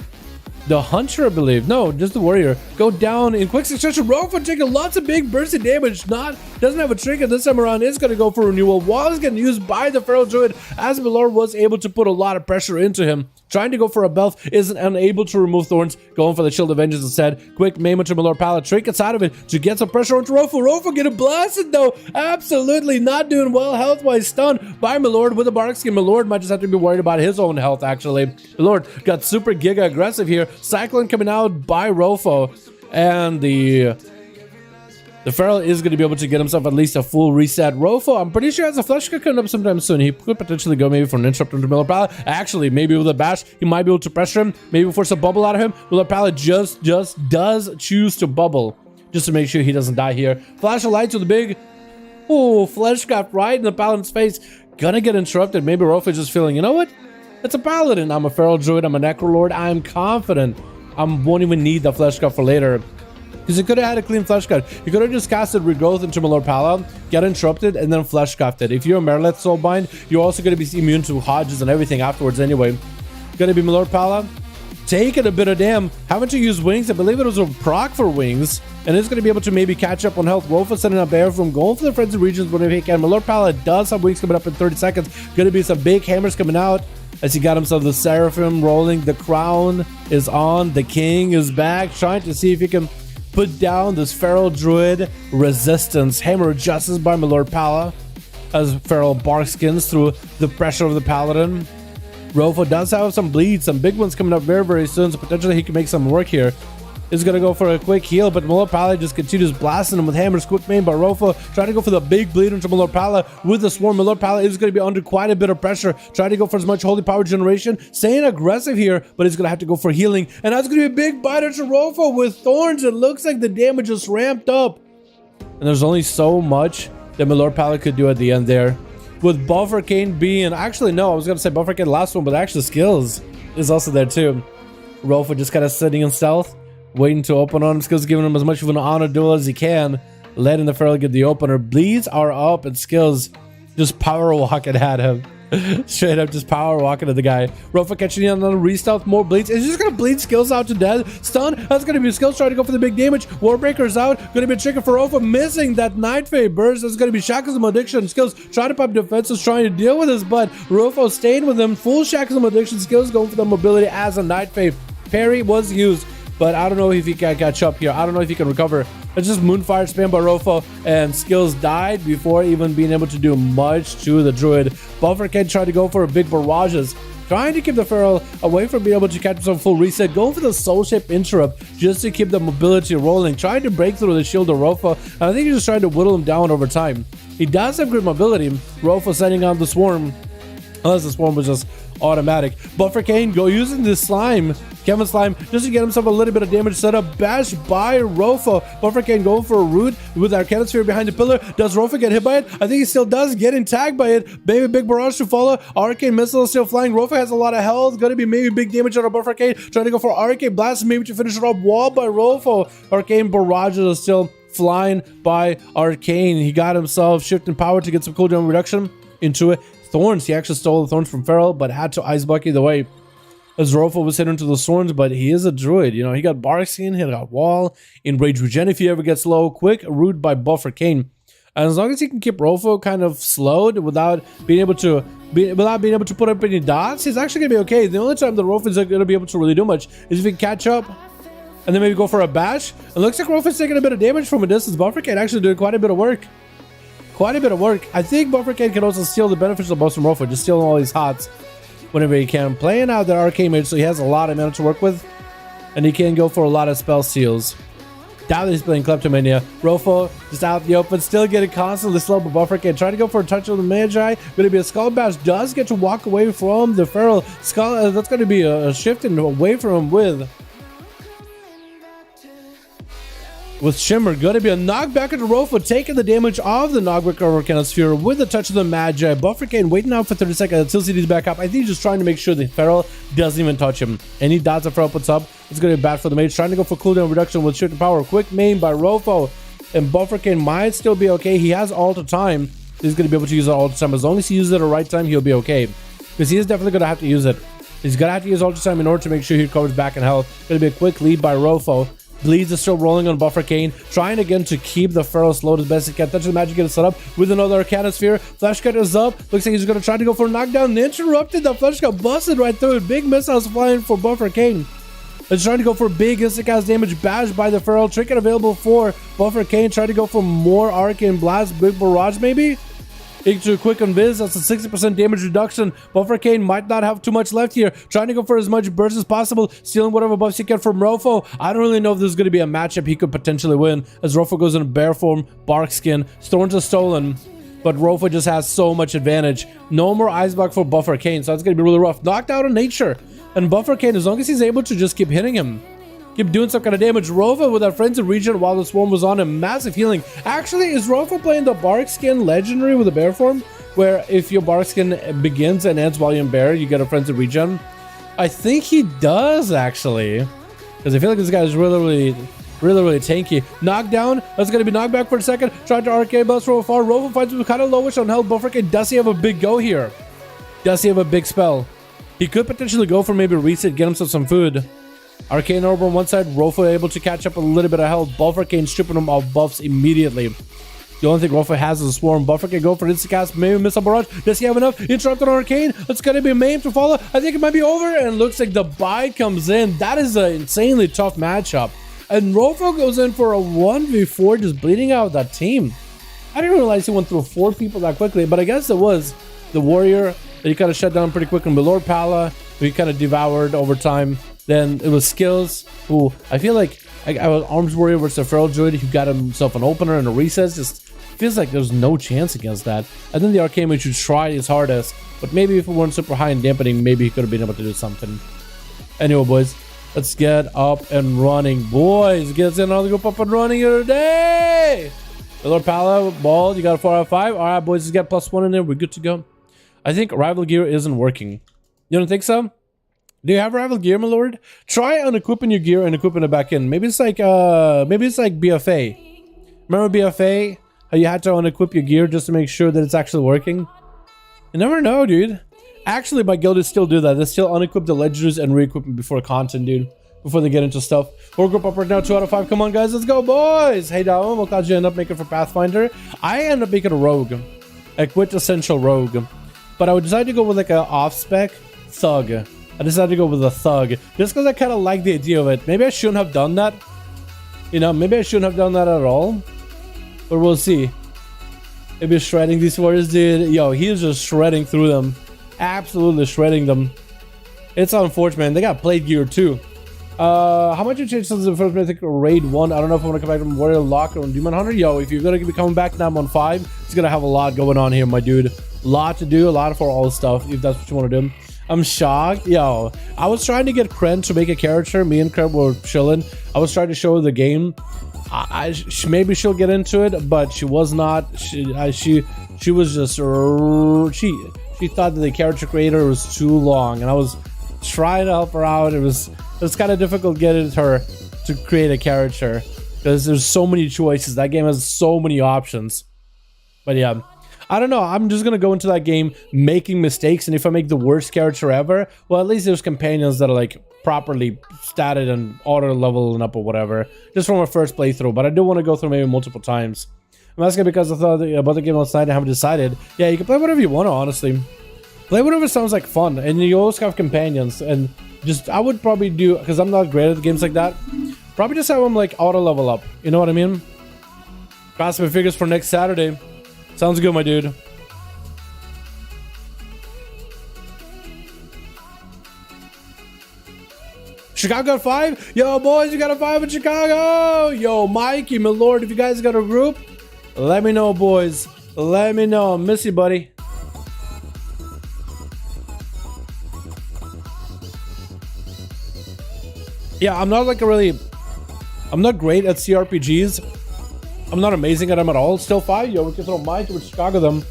the hunter, I believe. No, just the warrior go down in quick succession. Rofa taking lots of big bursty damage. Doesn't have a trinket this time around. Is going to go for renewal. Wall is getting used by the Feral Druid as Milord was able to put a lot of pressure into him. Trying to go for a belt, isn't unable to remove Thorns, going for the Shield of Vengeance instead. Quick maim into Milord Pala, trinkets out of it to get some pressure onto Rofa. Rofa getting blasted though, absolutely not doing well health-wise, stunned by Milord with a bark skin. Milord might just have to be worried about his own health actually. Milord got super giga aggressive here. Cyclone coming out by Rofa, and the Feral is going to be able to get himself at least a full reset. Rofa, I'm pretty sure has a flesh cut coming up sometime soon. He could potentially go maybe for an interrupt into Milord Pala. Actually, maybe with a bash, he might be able to pressure him. Maybe force a bubble out of him. Milord Pala just does choose to bubble, just to make sure he doesn't die here. Flash of lights with a big, flesh cut right in the Paladin's face. Gonna get interrupted. Maybe Rofa is just feeling, you know what? It's a Paladin. I'm a Feral Druid. I'm a Necrolord. I'm confident. I won't even need the flesh cut for later. Because he could have had a clean flesh cut. He could have just casted Regrowth into Milord Pala, get interrupted, and then flesh cuffed it. If you're a Merileth Soulbind, you're also going to be immune to Hodges and everything afterwards anyway. Going to be Milord Pala taking a bit of damn. Having to use wings. I believe it was a proc for wings. And it's going to be able to maybe catch up on health. Rofa setting up air from going for the frenzy regions whenever he can. Milord Pala does have wings coming up in 30 seconds. Going to be some big hammers coming out as he got himself the Seraphim rolling. The crown is on. The king is back. Trying to see if he can put down this Feral Druid resistance. Hammer justice by Milord Pala as Feral barkskins through the pressure of the Paladin. Rofa does have some bleeds, some big ones coming up very, very soon, so potentially he can make some work here. Is going to go for a quick heal, but Milord Pala just continues blasting him with hammers. Quick main by Rofa, trying to go for the big bleed into Milord Pala with the swarm. Milord Pala is going to be under quite a bit of pressure, trying to go for as much holy power generation, staying aggressive here, but he's going to have to go for healing, and that's going to be a big bite into Rofa with Thorns. It looks like the damage is ramped up, and there's only so much that Milord Pala could do at the end there. With Buff Arcane being, actually no, I was going to say Buff Arcane last one, but actually Skills is also there too. Rofa just kind of sitting in stealth, waiting to open on him. Skills giving him as much of an honor duel as he can, letting the Feral get the opener. Bleeds are up, and Skills just power walking at him. Straight up just power walking at the guy. Rofa catching in on a re-stealth, more bleeds. It's just gonna bleed Skills out to death. Stun, that's gonna be Skills trying to go for the big damage. Warbreaker's out, gonna be a trigger for Rofa, missing that Night Fae burst. That's gonna be Shackles of Addiction. Skills trying to pop defenses, trying to deal with this, but Rofa stayed with him. Full Shackles of Addiction. Skills going for the mobility as a Night Fae. Parry was used, but I don't know if he can catch up here. I don't know if he can recover. It's just Moonfire spam by Rofa, and Skills died before even being able to do much to the Druid. Buffer Kid tried to go for big barrages, trying to keep the Feral away from being able to catch some full reset. Going for the Soul Shape interrupt just to keep the mobility rolling. Trying to break through the shield of Rofa, and I think he's just trying to whittle him down over time. He does have good mobility. Rofa sending on the Swarm, unless the Swarm was just automatic. Buffer Kane go using this slime, Kevin Slime, just to get himself a little bit of damage set up. Bash by Rofa. Buffer Kane going for a root with Arcana Sphere behind the pillar. Does Rofa get hit by it? I think he still does, getting tagged by it. Maybe big barrage to follow. Arcane Missile is still flying. Rofa has a lot of health. Gonna be maybe big damage on a Buffer Kane. Trying to go for Arcane Blast, maybe to finish it off. Wall by Rofa. Arcane barrages are still flying by Arcane. He got himself shifting power to get some cooldown reduction into it. Thorns, he actually stole the Thorns from Feral, but had to Ice Bucket the way as Rofa was hit into the Thorns, but he is a Druid. You know, he got Barkskin, he got Wall, Enrage Regen if he ever gets low, quick root by Buffer Kane. And as long as he can keep Rofa kind of slowed without being able to put up any dots, he's actually gonna be okay. The only time the Rofa is gonna be able to really do much is if he can catch up and then maybe go for a bash. It looks like Rofa's taking a bit of damage from a distance. Buffer Kane actually doing quite a bit of work. I think Buffer Kane can also steal the beneficial buffs from Rofa, just stealing all these hots whenever he can. Playing out that Arcane Mage, so he has a lot of mana to work with, and he can go for a lot of spell seals. Now that he's playing Kleptomania, Rofa just out in the open, still getting constantly slow, but Buffer Kane trying to go for a touch of the Magi. Going to be a Skull Bash, does get to walk away from the Feral Skull. That's going to be a shifting away from him with Shimmer. Going to be a knockback into Rofa, taking the damage of the knockback over Arcana Sphere with the touch of the Magi. Buffer Kane waiting out for 30 seconds until CD's back up. I think he's just trying to make sure the Feral doesn't even touch him. Any dots that Feral puts up, it's going to be bad for the Mage. Trying to go for cooldown reduction with shifting power. Quick main by Rofa, and Buffer Kane might still be okay. He has all the time. he's going to be able to use it all the time. As long as he uses it at the right time, he'll be okay. Because he is definitely going to have to use it. He's going to have to use Ultra Time in order to make sure he recovers back in health. Going to be a quick lead by Rofo. Bleeds is still rolling on Buffer Kane. Trying again to keep the Feral slowed as best he can. Touch the magic, get it set up with another Arcana Sphere. Flash cut is up. Looks like he's going to try to go for a knockdown. Interrupted. The flash got busted right through it. Big missiles flying for Buffer Kane. It's trying to go for big instant cast damage. Bashed by the Feral. Trinket available for Buffer Kane. Trying to go for more Arcane Blast. Big Barrage maybe? Into a quick invis, that's a 60% damage reduction. Buffer Kane might not have too much left here. Trying to go for as much burst as possible, stealing whatever buffs he can from Rofo. I don't really know if this is going to be a matchup he could potentially win, as Rofo goes in bear form, bark skin, thorns are stolen, but Rofo just has so much advantage. No more ice block for Buffer Kane, so that's going to be really rough. Knocked out on nature, and Buffer Kane, as long as he's able to just keep hitting him, keep doing some kind of damage. Rofo with our friends in region while the swarm was on him. Massive healing. Actually, is Rofo playing the Bark Skin legendary with a bear form? Where if your Bark Skin begins and ends while you're in bear, you get a friends in region? I think he does, actually. Because I feel like this guy is really tanky. Knockdown. That's going to be knocked back for a second. Trying to arcade blast from afar. Rofo fights with kind of lowish on health. Buffer Kane, does he have a big go here? Does he have a big spell? He could potentially go for maybe reset, get himself some food. Arcane Orb on one side, Rofo able to catch up a little bit of health. Buffer Kane stripping him of buffs immediately. The only thing Rofo has is a swarm. Buffer can go for instant cast, maybe miss a barrage. Does he have enough? Interrupted on Arcane. It's gonna be a maim to follow. I think it might be over, and looks like the buy comes in. That is an insanely tough matchup. And Rofo goes in for a 1v4, just bleeding out that team. I didn't realize he went through 4 people that quickly, but I guess it was the warrior that he kind of shut down pretty quick, and Lord Pala, who he kind of devoured over time. Then it was Skills, who I feel like I was Arms Warrior versus a Feral Druid who got himself an opener and a recess. Just feels like there's no chance against that. I think the Arcane Mage should try his hardest, but maybe if it weren't super high in dampening, maybe he could have been able to do something. Anyway, boys, let's get up and running. Boys, get another group up and running here today. Lord Pala, ball, you got a 4 out of 5. All right, boys, let's get +1 in there. We're good to go. I think Rival Gear isn't working. You don't think so? Do you have rival gear, my lord? Try unequipping your gear and equipping it back in. Maybe it's like BFA. Remember BFA? How you had to unequip your gear just to make sure that it's actually working? You never know, dude. Actually, my guildies still do that. They still unequip the legendaries and re-equip them before content, dude. Before they get into stuff. We're group up right now, 2 out of 5. Come on, guys, let's go, boys. Hey, Dalaran, what class you end up making for Pathfinder? I end up making a rogue, a quintessential rogue. But I would decide to go with like a off-spec thug. I decided to go with a thug just because I kind of like the idea of it. Maybe I shouldn't have done that. You know, maybe I shouldn't have done that at all. But we'll see. Maybe shredding these warriors, dude. Yo, he's just shredding through them. Absolutely shredding them. It's unfortunate, man. They got plate gear too. How much you changed since the first mythic raid 1? I don't know if I want to come back from Warrior Locker or Demon Hunter. Yo, if you're going to be coming back now, I'm on 5. It's going to have a lot going on here, my dude. A lot to do, a lot for all stuff, if that's what you want to do. I'm shocked. Yo, I was trying to get Kren to make a character. Me and Kren were chilling. I was trying to show her the game. Maybe she'll get into it, but she was not. She was just she thought that the character creator was too long, and I was trying to help her out. It was kind of difficult getting her to create a character because there's so many choices. That game has so many options. But yeah, I don't know. I'm just gonna go into that game making mistakes, and if I make the worst character ever, well, at least there's companions that are like properly statted and auto leveling up or whatever, just from a first playthrough. But I do want to go through maybe multiple times. I'm asking because I thought about the game last night and haven't decided. Yeah, you can play whatever you want to, honestly. Play whatever sounds like fun, and you always have companions. And just I would probably do, because I'm not great at games like that, probably just have them like auto level up. You know what I mean? Cross my fingers for next Saturday. Sounds good, my dude. Chicago got 5? Yo, boys, you got a 5 in Chicago. Yo, Mikey, my lord, if you guys got a group, let me know, boys. Let me know. Miss you, buddy. Yeah, I'm not like I'm not great at CRPGs. I'm not amazing at them at all. Still 5. Yo, we can throw Mike with Chicago them.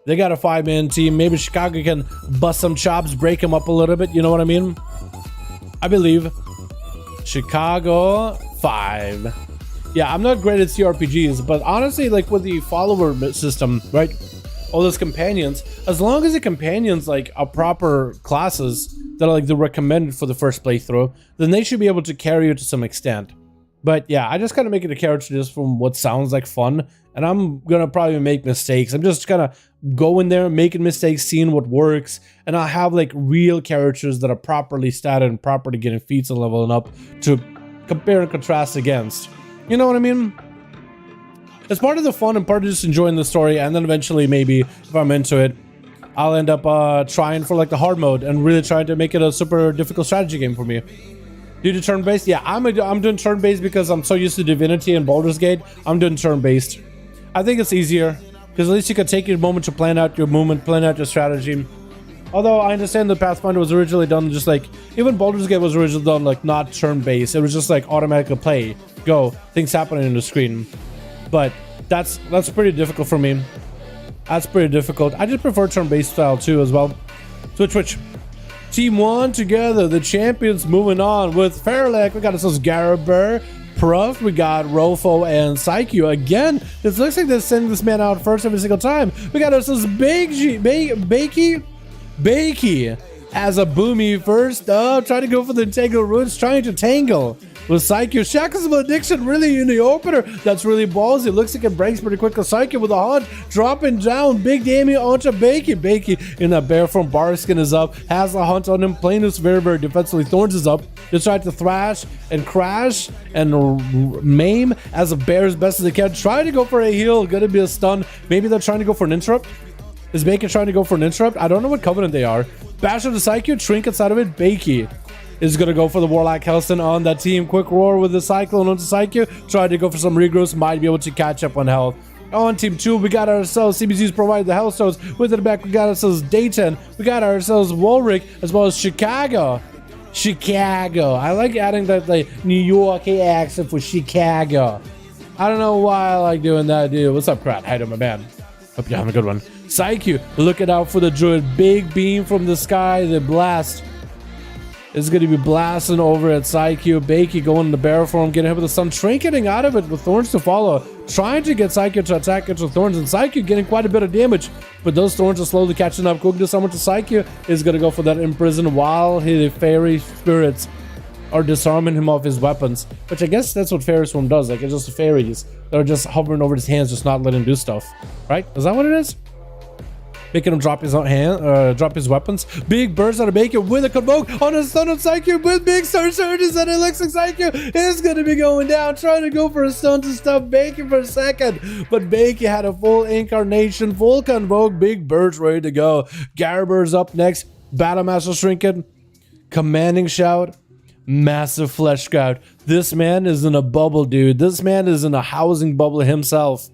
They got a 5-man team. Maybe Chicago can bust some chops, break them up a little bit. You know what I mean? I believe. Chicago 5. Yeah, I'm not great at CRPGs, but honestly, like with the follower system, right? all those companions, as long as the companions like are proper classes that are like the recommended for the first playthrough, then they should be able to carry you to some extent. But yeah, I just kind of make it a character just from what sounds like fun, and I'm gonna probably make mistakes. I'm just kind of going there, making mistakes, seeing what works, and I'll have like real characters that are properly statted and properly getting feats and leveling up to compare and contrast against. You know what I mean? It's part of the fun and part of just enjoying the story, and then eventually maybe if I'm into it, I'll end up trying for like the hard mode and really trying to make it a super difficult strategy game for me. Do the turn-based? Yeah, I'm doing turn-based because I'm so used to Divinity and Baldur's Gate. I'm doing turn-based. I think it's easier because at least you can take your moment to plan out your movement, plan out your strategy. Although I understand the Pathfinder was originally done just like, even Baldur's Gate was originally done like not turn-based. It was just like automatically play, go, things happening on the screen. But that's pretty difficult for me. That's pretty difficult. I just prefer turn-based style too as well. Switch. Team 1 together, the champions moving on with Fairlek. We got ourselves Garber, Pruff, we got Rofo and Psyche. Again, it looks like they're sending this man out first every single time. We got ourselves Bakey as a Boomy first up, trying to go for the Tangle Roots, trying to tangle with Psyche. Shackles of Addiction really in the opener. That's really ballsy. It looks like it breaks pretty quick. Psyche with a hunt, dropping down. Big Damien onto Bakey in that bear form. Barskin is up, has a hunt on him. Planus very, very defensively. Thorns is up. They try to thrash and crash and maim as a bear as best as they can. Try to go for a heal. Gonna be a stun. Maybe they're trying to go for an interrupt. Is Bakey trying to go for an interrupt? I don't know what covenant they are. Bash of the Psyche, trinkets out of it. Bakey is going to go for the Warlock Helston on that team. Quick roar with the Cyclone onto Psyche. Tried to go for some regrowths. Might be able to catch up on health. On team 2, we got ourselves CBC's provided the Hellstones. With it back, we got ourselves Dayton. We got ourselves Walrick as well as Chicago. I like adding that like New York accent for Chicago. I don't know why I like doing that, dude. What's up, Pratt? How you doing, my man? Hope you're having a good one. Psyche, looking out for the druid. Big beam from the sky. The blast is going to be blasting over at Psyche. Bakey going in the barrel form, getting hit with the sun, trinketing out of it with thorns to follow. Trying to get Psyche to attack into thorns, and Psyche getting quite a bit of damage. But those thorns are slowly catching up. Cooking to someone to Psyche is going to go for that imprison while the fairy spirits are disarming him of his weapons. Which I guess that's what fairy swarm does. Like, it's just the fairies that are just hovering over his hands, just not letting him do stuff. Right? Is that what it is? Making him drop his drop his weapons. Big burst out of Bacon with a convoke on a stun of Psyche with big star surges, and it looks like Psyche is going to be going down, trying to go for a stun to stop Bacon for a second. But Bacon had a full incarnation, full convoke, big burst ready to go. Garber's up next. Battlemaster Shrinking, commanding shout, massive flesh scout. This man is in a bubble, dude. This man is in a housing bubble himself.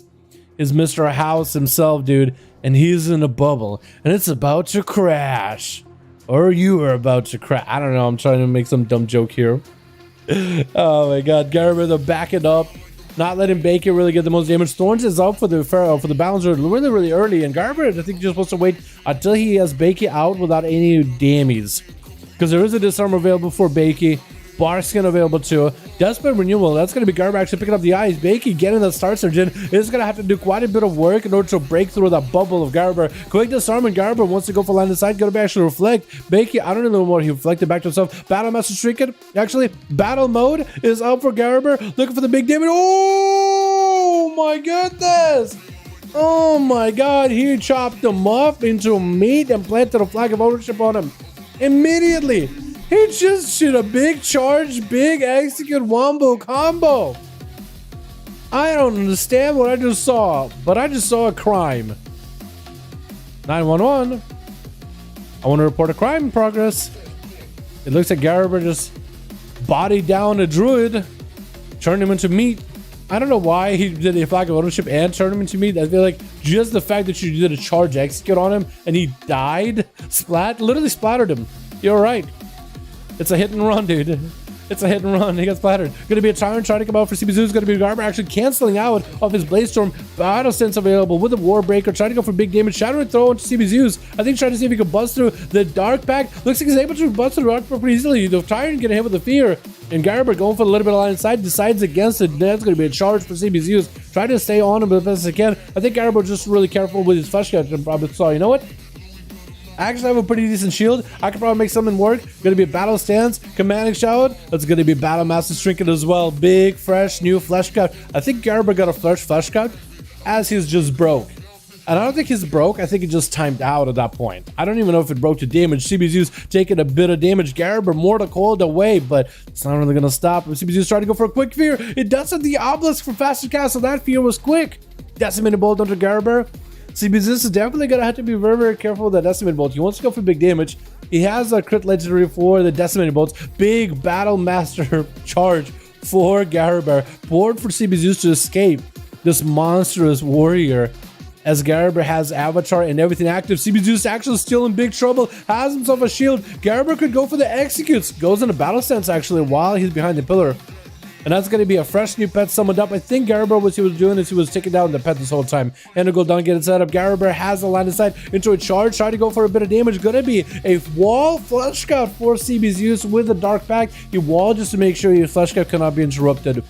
Is Mr. House himself, dude. And he's in a bubble, and it's about to crash. Or you are about to crash. I don't know, I'm trying to make some dumb joke here. Oh my god, Garber, they're backing up. Not letting Baker really get the most damage. Thorns is up for the Balancer really early, and Garber, I think you're supposed to wait until he has Baker out without any damage. Because there is a disarm available for Baker. Barskin available too. Desperate Renewal. That's going to be Garber actually picking up the eyes. Bakey getting the Star Surgeon is going to have to do quite a bit of work in order to break through that bubble of Garber. Quick disarm, and Garber wants to go for line of sight. Going to be actually reflect. Bakey, I don't know what he reflected back to himself. Battlemaster Shrinking. Actually, battle mode is up for Garber. Looking for the big damage. Oh my goodness. Oh my god. He chopped him up into meat and planted a flag of ownership on him. Immediately. He just shoot a big charge, big execute wombo combo. I don't understand what I just saw, but I just saw a crime. 911. I want to report a crime in progress. It looks like Garber just bodied down a druid, turned him into meat. I don't know why he did a flag of ownership and turned him into meat. I feel like just the fact that you did a charge execute on him and he died, literally splattered him. You're right. It's a hit and run, dude. It's a hit and run. He got splattered. Gonna be a Tyrant trying to come out for CBZoo's. Gonna be Garber actually canceling out of his Blaze Storm. Battle Sense available with a Warbreaker. Trying to go for big damage. Shattering throw into CBZoo's. I think trying to see if he can bust through the Dark Pack. Looks like he's able to bust through the Dark Pack pretty easily. The Tyrant getting hit with the Fear. And Garber going for a little bit of line of sight, decides against it. That's going to be a charge for CBZUs. Try to stay on him as best as they can. I think Garber just really careful with his flash cut and probably saw, you know what? I actually have a pretty decent shield. I can probably make something work. Gonna be a battle stance, commanding shout. That's gonna be battle master trinket as well. Big, fresh, new flesh cut. I think Garber got a flesh cut as he's just broke. And I don't think he's broke. I think he just timed out at that point. I don't even know if it broke to damage. CBZU's taking a bit of damage. Garber more to cold away, but it's not really gonna stop him. CBZU's trying to go for a quick fear. It does have the obelisk for faster cast, so that fear was quick. Decimated bolt onto Garber. CBZ is definitely gonna have to be very, very careful with that decimated bolt. He wants to go for big damage. He has a crit legendary for the decimated bolts. Big battle master charge for Garber. Board for CBZ to escape this monstrous warrior. As Garber has avatar and everything active, CBZ actually still in big trouble. Has himself a shield. Garber could go for the executes. Goes in a battle stance actually while he's behind the pillar. And that's going to be a fresh new pet summoned up. I think Garber, what he was doing is he was taking down the pet this whole time. And to go down, get it set up. Garber has a line of sight into a charge. Try to go for a bit of damage. Going to be a wall flesh cut for CBZU's with a dark pack. He wall just to make sure your flesh cut cannot be interrupted.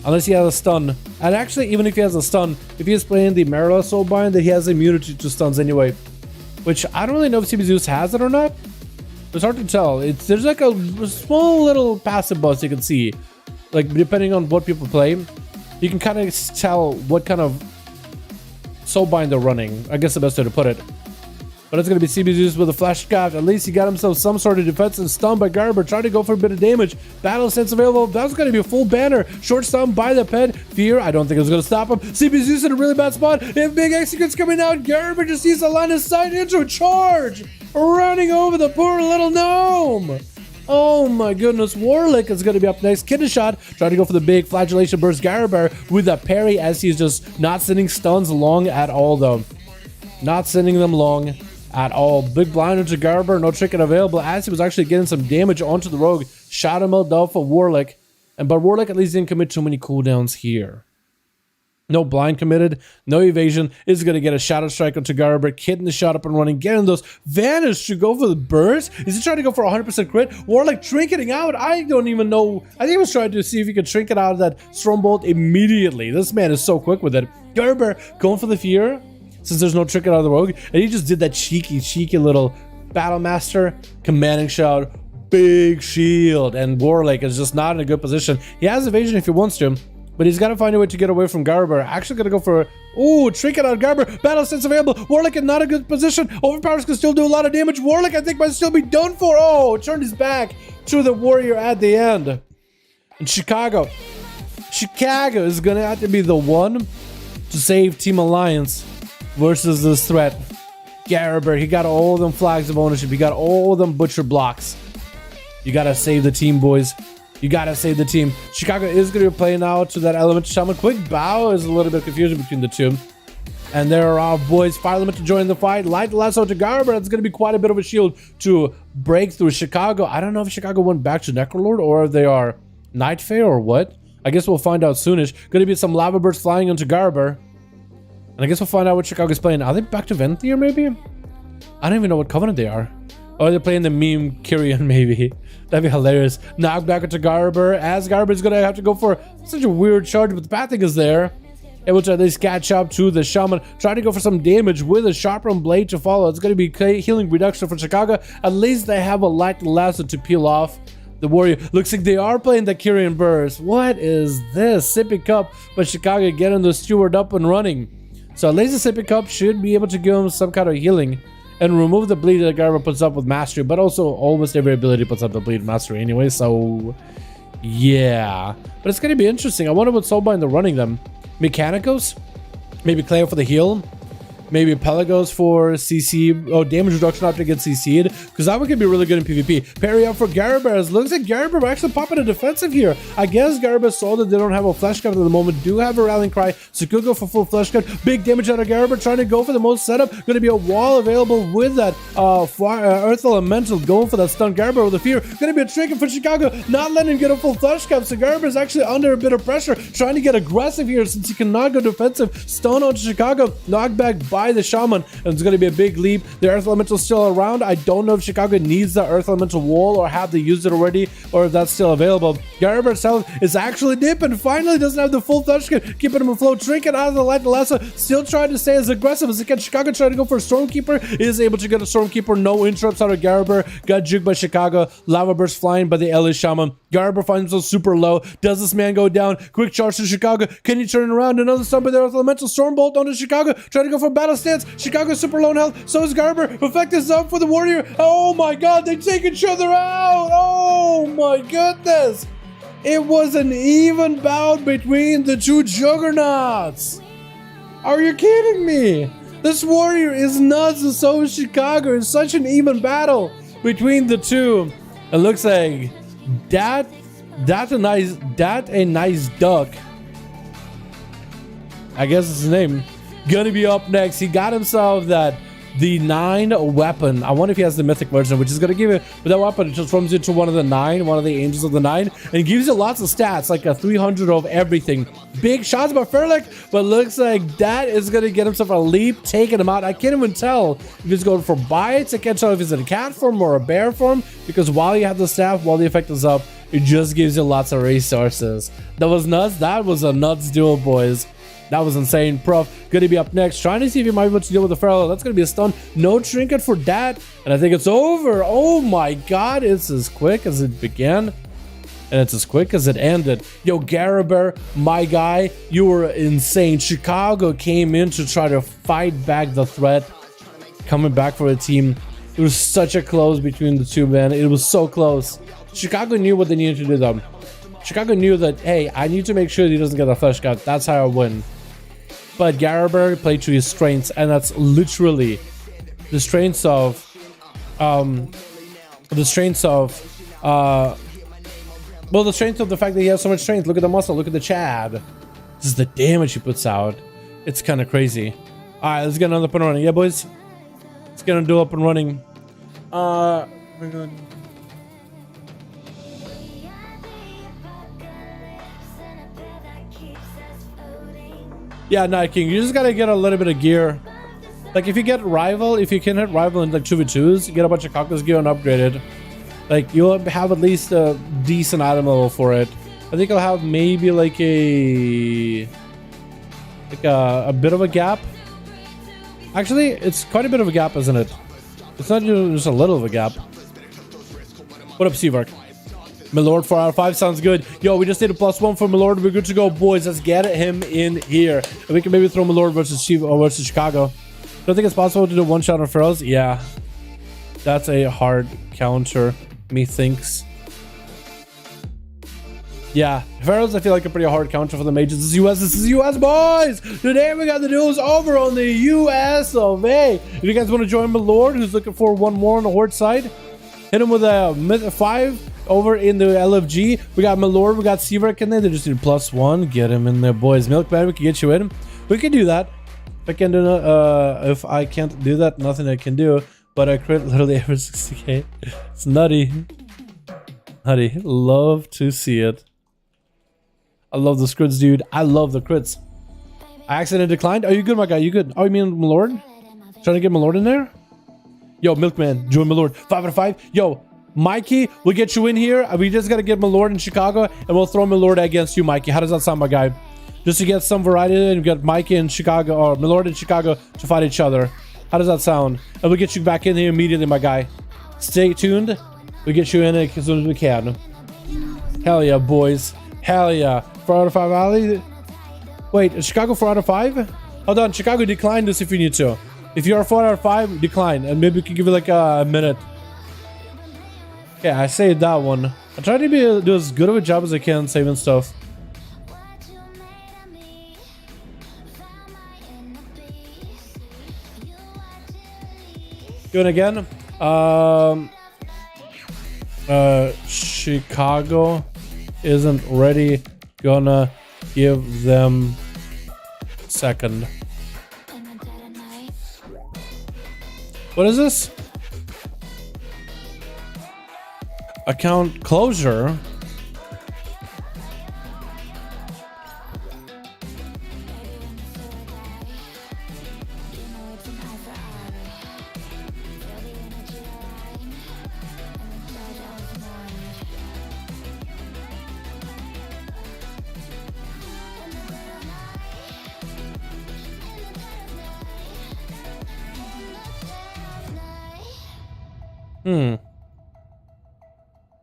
Unless he has a stun. And actually, even if he has a stun, if he is playing the Marilla Soulbind, then he has immunity to stuns anyway. Which I don't really know if CBZU's has it or not. It's hard to tell. There's like a small little passive buff you can see. Like, depending on what people play, you can kind of tell what kind of soulbind they're running. I guess the best way to put it. But it's going to be CBZU's with a flash cut. At least he got himself some sort of defense and stun by Garber. Trying to go for a bit of damage. Battle sense available. That's going to be a full banner. Short stun by the pet. Fear. I don't think it's going to stop him. CBZU's in a really bad spot. If big executes coming out, Garber just sees a line of sight into a charge. Running over the poor little gnome. Oh my goodness, Warlick is going to be up next. Kidney shot, trying to go for the big flagellation burst. Garber with a parry as he's just not sending stuns long at all though. Not sending them long at all. Big blind into Garber, no trinket available as he was actually getting some damage onto the rogue. Shadow melt down for Warlick. But Warlick at least didn't commit too many cooldowns here. No blind committed, no evasion. Is going to get a shadow strike onto Garber, getting the shot up and running, getting those vanish to go for the burst. Is he trying to go for 100% crit? Warlick trinketing out. I don't even know. I think he was trying to see if he could trinket out of that strong bolt immediately. This man is so quick with it. Garber going for the fear since there's no trinket out of the rogue, and he just did that cheeky little battle master commanding shout. Big shield, and Warlick is just not in a good position. He has evasion if he wants to. But he's got to find a way to get away from Garber. Actually going to go for... Ooh, trinket on Garber. Battle sense available. Warlick in not a good position. Overpowers can still do a lot of damage. Warlick, I think, might still be done for. Oh, turned his back to the warrior at the end. And Chicago is going to have to be the one to save Team Alliance versus this threat. Garber, he got all them flags of ownership. He got all them butcher blocks. You got to save the team, boys. You gotta save the team. Chicago is going to be playing now to that element shaman. Quick bow is a little bit of confusion between the two. And there are our boys. Fire element to join the fight. Light lasso to Garber. That's going to be quite a bit of a shield to break through Chicago. I don't know if Chicago went back to Necrolord or if they are Night Fae or what. I guess we'll find out soonish. Going to be some lava birds flying onto Garber. And I guess we'll find out what Chicago's playing. Are they back to Venthyr maybe? I don't even know what Covenant they are. Oh, they're playing the meme Kyrian maybe. That'd be hilarious. Knock back into Garber as Garber's gonna have to go for such a weird charge, but the bad thing is there. Able to at least catch up to the shaman. Trying to go for some damage with a sharpened blade to follow. It's gonna be healing reduction for Chicago. At least they have a light lasso to peel off the warrior. Looks like they are playing the Kyrian burst. What is this? Sippy Cup, but Chicago getting the steward up and running. So at least the Sippy Cup should be able to give him some kind of healing. And remove the bleed that Garber puts up with mastery, but also almost every ability puts up the bleed mastery anyway, so yeah. But it's gonna be interesting. I wonder what soulbind they're running them. Mechanicos? Maybe Claire for the heal? Maybe Pelagos for CC. Oh, damage reduction after it gets CC'd. Because that one could be really good in PvP. Parry up for Garber. It looks like Garber actually popping a defensive here. I guess Garber saw that they don't have a flesh cut at the moment. Do have a rallying cry. So could go for full flesh cut. Big damage out of Garber. Trying to go for the most setup. Going to be a wall available with that Earth Elemental. Going for that stun. Garber with a fear. Going to be a trinket for Chicago. Not letting him get a full flesh cut. So Garber is actually under a bit of pressure. Trying to get aggressive here since he cannot go defensive. Stun on Chicago. Knockback by the Shaman, and it's going to be a big leap. The Earth Elemental is still around. I don't know if Chicago needs the Earth Elemental wall or have they used it already, or if that's still available. Garber's health is actually dipping. Finally doesn't have the full touch skin, keeping him afloat. Trinket out of the light. Lessa still trying to stay as aggressive as he can. Chicago trying to go for a Stormkeeper, is able to get a Stormkeeper. No interrupts out of Garber. Got juked by Chicago. Lava burst flying by the LA Shaman. Garber finds himself super low. Does this man go down? Quick charge to Chicago. Can he turn around? Another stun by the Earth Elemental. Stormbolt onto Chicago. Trying to go for battle stance. Chicago's super low in health. So is Garber. Effect is up for the Warrior. Oh my god, they take each other out. Oh my goodness. It was an even bout between the two juggernauts. Are you kidding me? This Warrior is nuts, and so is Chicago. It's such an even battle between the two. It looks like that a nice duck, I guess it's his name, gonna be up next. He got himself the 9 weapon. I wonder if he has the mythic version, which is gonna give it, with that weapon, it transforms you into one of the 9, one of the angels of the 9, and gives you lots of stats, like a 300 of everything. Big shots by Ferlick, but looks like that is gonna get himself a leap, taking him out. I can't even tell if he's going for bites. I can't tell if he's in a cat form or a bear form, because while you have the staff, while the effect is up, it just gives you lots of resources. That was nuts. That was a nuts duel, boys. That was insane. Prof gonna be up next, trying to see if he might be able to deal with the Feral. That's gonna be a stun. No trinket for that, and I think it's over. Oh my god, it's as quick as it began, and it's as quick as it ended. Yo, Garaber, my guy, you were insane. Chicago came in to try to fight back the threat, coming back for the team. It was such a close between the two, man. It was so close. Chicago knew what they needed to do, though. Chicago knew that, hey, I need to make sure he doesn't get a flesh cut. That's how I win. But Garaber played to his strengths, and that's literally the strengths of well, the strength of the fact that he has so much strength. Look at the muscle, look at the Chad. This is the damage he puts out. It's kind of crazy. All right, let's get another up and running. Yeah, boys, let's get a duel up and running. We're going. Yeah, Night King, you just gotta get a little bit of gear. Like, if you get Rival, if you can hit Rival in like 2v2s, you get a bunch of Caucus gear and upgrade it. Like, you'll have at least a decent item level for it. I think I'll have maybe like a bit of a gap. Actually, it's quite a bit of a gap, isn't it? It's not just a little of a gap. What up, Seavark? Milord 4 out of 5 sounds good. Yo, we just did a +1 for Milord. We're good to go, boys. Let's get him in here. And we can maybe throw Milord versus Chicago. Don't think it's possible to do one shot on Ferals. Yeah, that's a hard counter, methinks. Yeah, Ferals, I feel like a pretty hard counter for the mages. This is US. This is US, boys. Today we got the duels over on the US of A. If you guys want to join Milord, who's looking for one more on the Horde side, hit him with a 5 over in the LFG. We got Milord, we got Seavark in there. They just need +1. Get him in there, boys. Milkman, we can get you in. We can do that. If I can't do that, nothing I can do. But I crit literally every 60k. It's nutty. Nutty. Love to see it. I love the crits, dude. I love the crits. I accidentally declined. Are you good, my guy? You good? Oh, you mean Milord? Trying to get Milord in there? Yo, Milkman, join Milord. 5 out of 5. Yo, Mikey, we'll get you in here. We just got to get Milord in Chicago, and we'll throw Milord against you, Mikey. How does that sound, my guy? Just to get some variety and get Mikey in Chicago, or Milord in Chicago, to fight each other. How does that sound? And we'll get you back in here immediately, my guy. Stay tuned. We'll get you in as soon as we can. Hell yeah, boys. Hell yeah. 4 out of 5 alley. Wait, is Chicago 4 out of 5? Hold on, Chicago, decline this if you need to. If you are 4 out of 5, decline. And maybe we can give it like a minute. Okay, I saved that one. I try to do as good of a job as I can saving stuff. Doing again. Chicago isn't ready. Gonna give them second. What is this? Account closure.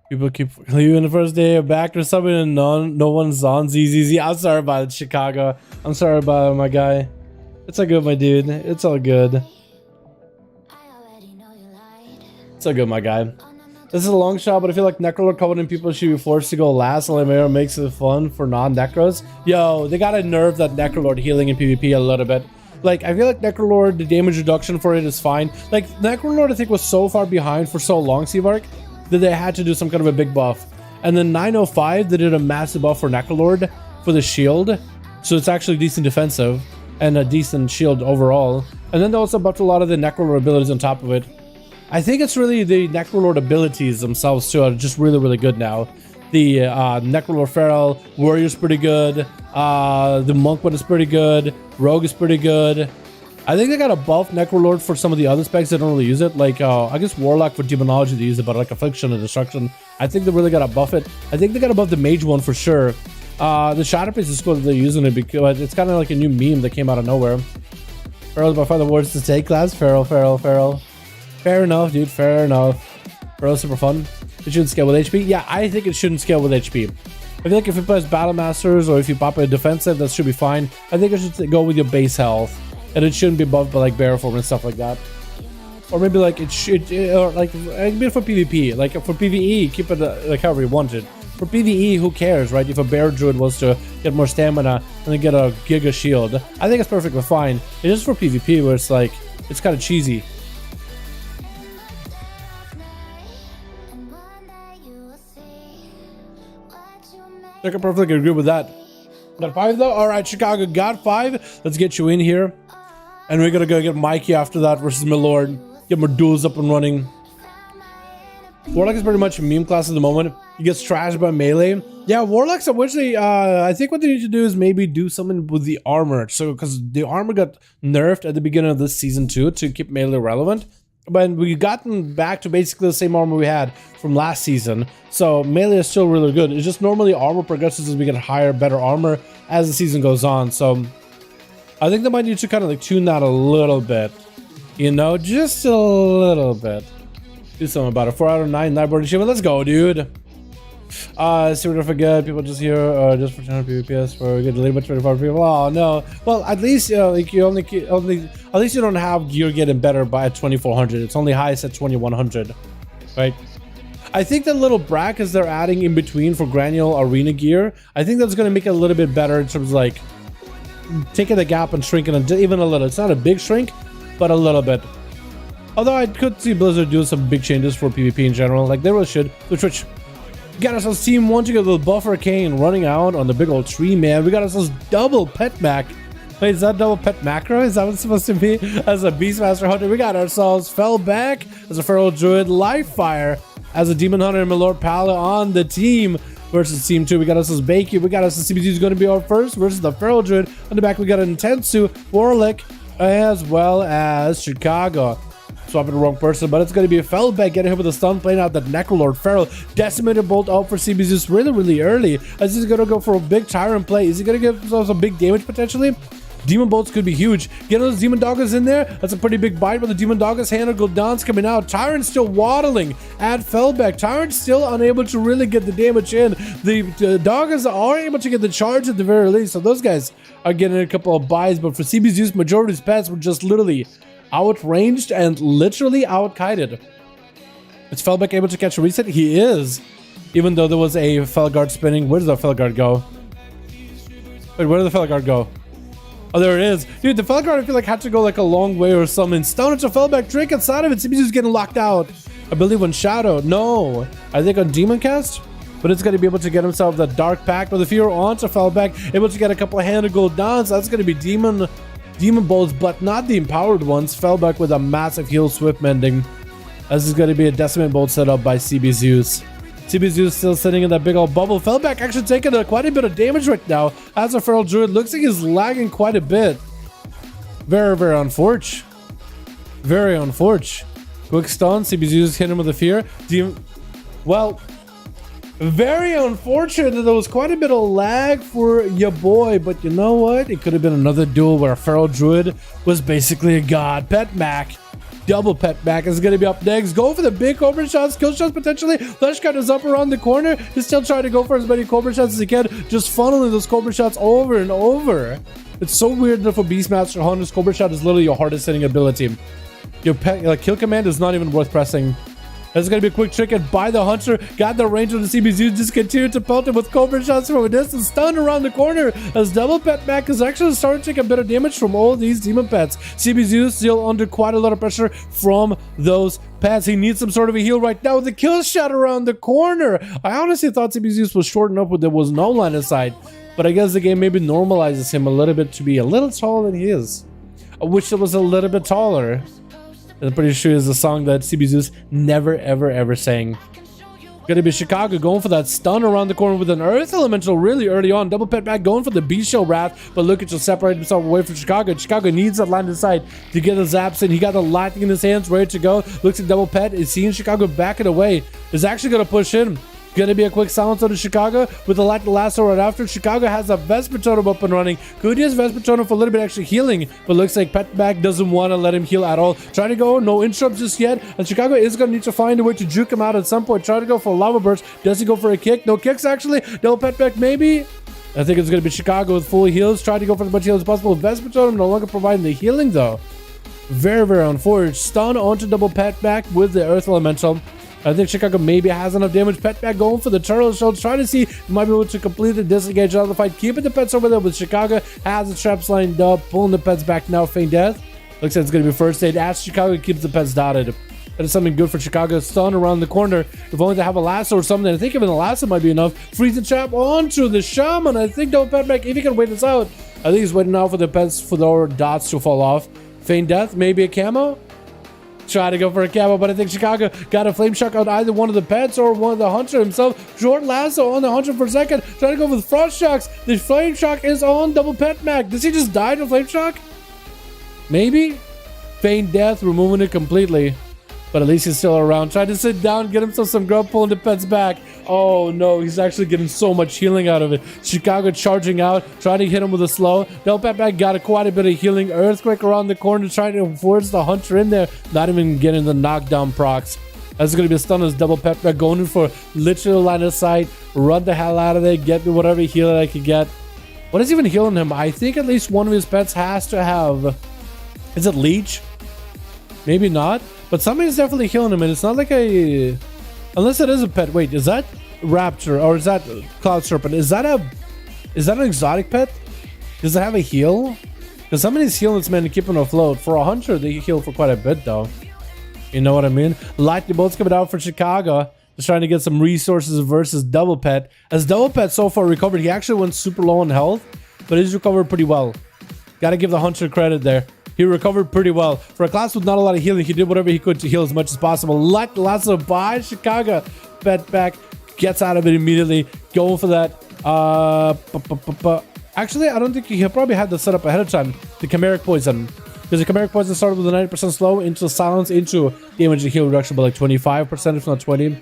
People keep leaving the first day back or something and no one's on ZZZ. I'm sorry about it, Chicago. I'm sorry about it, my guy. It's all good, my dude. It's all good. It's all good, my guy. This is a long shot, but I feel like Necrolord Covenant people should be forced to go last. Limero makes it fun for non-Necros. Yo, they gotta nerf that Necrolord healing in PvP a little bit. Like, I feel like Necrolord, the damage reduction for it is fine. Like, Necrolord, I think, was so far behind for so long, Seabark, that they had to do some kind of a big buff. And then 905, they did a massive buff for Necrolord for the shield. So it's actually decent defensive and a decent shield overall. And then they also buffed a lot of the Necrolord abilities on top of it. I think it's really the Necrolord abilities themselves too are just really, really good now. The Necrolord Feral Warrior's pretty good. The Monk one is pretty good. Rogue is pretty good. I think they got a buff Necrolord for some of the other specs that don't really use it. Like, I guess Warlock for Demonology they use it, but like Affliction and Destruction, I think they really got to buff it. I think they got to buff the Mage one for sure. The Shadow Priest is cool that they're using it because it's kind of like a new meme that came out of nowhere. Feral by far the worst to take class. Feral. Fair enough, dude. Fair enough. Feral super fun. It shouldn't scale with HP. Yeah, I think it shouldn't scale with HP. I feel like if you play as Battle Masters or if you pop a defensive, that should be fine. I think it should go with your base health. And it shouldn't be buffed by like Bear Form and stuff like that. Or maybe like it should, or like maybe for PvP. Like for PvE, keep it like however you want it. For PvE, who cares, right? If a Bear Druid was to get more stamina and then get a Giga Shield, I think it's perfectly fine. It's just for PvP where it's like, it's kind of cheesy. I can perfectly agree with that. Got 5 though? Alright, Chicago got 5. Let's get you in here. And we're gonna go get Mikey after that versus Milord. Get more duels up and running. Warlock is pretty much a meme class at the moment. He gets trashed by melee. Yeah, Warlocks originally, I think what they need to do is maybe do something with the armor. So, because the armor got nerfed at the beginning of this season too to keep melee relevant. But we've gotten back to basically the same armor we had from last season. So melee is still really good. It's just normally armor progresses as we get higher, better armor as the season goes on. So I think they might need to kind of like tune that a little bit. You know, just a little bit. Do something about it. 4 out of 9 Nightboard achievement. Let's go, dude. See what I forget. People just here just for 200 PPS for a good delay by 24 people. Oh no. Well, at least like you only at least you don't have gear getting better by 2400. It's only highest at 2100, right? I think the little brackets they're adding in between for Granule Arena gear, I think that's going to make it a little bit better in terms of like taking the gap and shrinking it even a little. It's not a big shrink, but a little bit. Although I could see Blizzard do some big changes for PvP in general, like they really should. Which got ourselves Team 1 to get a little Buffer Cane running out on the big old tree, man. We got ourselves double Pet Mac. Wait, is that double Pet Macro? Is that what it's supposed to be? As a Beastmaster Hunter, we got ourselves Fellback as a Feral Druid, Livefire as a Demon Hunter, and Milord Pala on the team. Versus Team 2, we got ourselves Bakey. We got ourselves CBZ is going to be our first versus the Feral Druid. On the back, we got an Intensu, Warlick, as well as Chicago. Swapping the wrong person, but it's going to be a Fellback getting hit with a stun, playing out that Necrolord Feral. Decimated Bolt out for CBZ really, really early. As he's going to go for a big Tyrant play. Is he going to give himself some big damage potentially? Demon Bolts could be huge. Get those Demon Doggers in there. That's a pretty big bite, but the Demon Doggers hand go dance coming out. Tyrant still waddling at Fellback. Tyrant still unable to really get the damage in. The Doggers are able to get the charge at the very least, so those guys are getting a couple of buys, but for CBZ's majority of his pets were just literally outranged and literally out-kited. Is Fellback able to catch a reset? He is. Even though there was a Felguard spinning. Where does the Felguard go? Wait, where did the Felguard go? Oh, there it is. Dude, the Felguard I feel like had to go like a long way or something. Stone into Fellback, drink inside of it. CBZ's getting locked out. I believe on Shadow. No. I think on Demon Cast. But it's going to be able to get himself that Dark Pact with the Fear onto Fellback. Able to get a couple of hand of gold downs. That's going to be Demon Bolts, but not the empowered ones. Fellback with a massive heal swift mending. This is going to be a Decimate Bolt set up by CB Zeus. CB Zeus still sitting in that big old bubble. Fellback actually taking quite a bit of damage right now. As a Feral Druid, looks like he's lagging quite a bit. Very, very unfortunate. Very unfortunate. Quick stun. CB Zeus hit him with the Fear. Well, very unfortunate that there was quite a bit of lag for your boy, but you know what? It could have been another duel where a Feral Druid was basically a god. Pet Mac Double pet back is going to be up next. Go for the big cobra shots, kill shots potentially. Fleshcat is up around the corner. He's still trying to go for as many cobra shots as he can, just funneling those cobra shots over and over. It's so weird that for Beastmaster Hunter's cobra shot is literally your hardest hitting ability. Your kill command is not even worth pressing. That's going to be a quick trick and by the Hunter. Got the range of the CBZ. Just continue to pelt him with cobra shots from a distance. Stunned around the corner as double pet back is actually starting to take a bit of damage from all these demon pets. CBZ is still under quite a lot of pressure from those pets. He needs some sort of a heal right now with the kill shot around the corner. I honestly thought CBZ was short enough when there was no line of sight. But I guess the game maybe normalizes him a little bit to be a little taller than he is. I wish it was a little bit taller. I'm pretty sure it's a song that CB never, ever sang. Gonna be Chicago going for that stun around the corner with an Earth Elemental really early on. Double pet back going for the Beast Shell Wrath, but look at just separate himself away from Chicago. Chicago needs that line of sight to get the zaps in. He got the lightning in his hands, ready to go. Looks at double pet, is seeing Chicago backing away. Is actually gonna push in. Gonna be a quick silence on the Chicago with the light lasso right after. Chicago has a Vesper Totem up and running. Could use Vesper Totem for a little bit extra healing, but looks like Petback doesn't want to let him heal at all. Trying to go, no interrupts just yet, and Chicago is gonna need to find a way to juke him out at some point. Try to go for a lava burst. Does he go for a kick? No kicks actually. Double Petback maybe. I think it's gonna be Chicago with full heals. Try to go for as much heal as possible. Vesper Totem no longer providing the healing though. Very, very unfortunate. Stun onto double Petback with the Earth Elemental. I think Chicago maybe has enough damage. Petback going for the turtle shells, trying to see if he might be able to completely disengage out of the fight. Keeping the pets over there, but Chicago has the traps lined up, pulling the pets back now. Feign death. Looks like it's going to be first aid as Chicago keeps the pets dotted. That is something good for Chicago. Stun around the corner. If only to have a lasso or something. I think even a lasso might be enough. Freezing trap onto the shaman. I think double Petback, if he can wait this out. I think he's waiting out for the pets for the dots to fall off. Feign death, maybe a camo. Try to go for a camo, but I think Chicago got a flame shock on either one of the pets or one of the hunter himself. Short lasso on the hunter for a second. Trying to go with frost shocks. The flame shock is on double Petback. Does he just die to flame shock? Maybe. Feign death, removing it completely. But at least he's still around. Trying to sit down, get himself some grub, pulling the pets back. Oh no, he's actually getting so much healing out of it. Chicago charging out, trying to hit him with a slow. Double Petback got quite a bit of healing. Earthquake around the corner, trying to force the hunter in there. Not even getting the knockdown procs. That's going to be a stun as double Petback going in for literal line of sight. Run the hell out of there. Get me whatever heal that I can get. What is even healing him? I think at least one of his pets has to have... Is it Leech? Maybe not. But somebody's definitely healing him, and it's not like a... Unless it is a pet. Wait, is that Raptor or is that Cloud Serpent? Is that an exotic pet? Does it have a heal? Because somebody's healing this man to keep him afloat. For a hunter, they heal for quite a bit, though. You know what I mean? Lightning bolts coming out for Chicago. Just trying to get some resources versus Double Pet. As Double Pet so far recovered, he actually went super low on health, but he's recovered pretty well. Gotta give the hunter credit there. He recovered pretty well. For a class with not a lot of healing, he did whatever he could to heal as much as possible. Light lasso by Chicago. Petback gets out of it immediately. Going for that. Actually, I don't think he probably had the setup ahead of time. The Chimeric Poison. Because the Chimeric Poison started with a 90% slow into silence into damage and heal reduction by like 25%, if not 20%.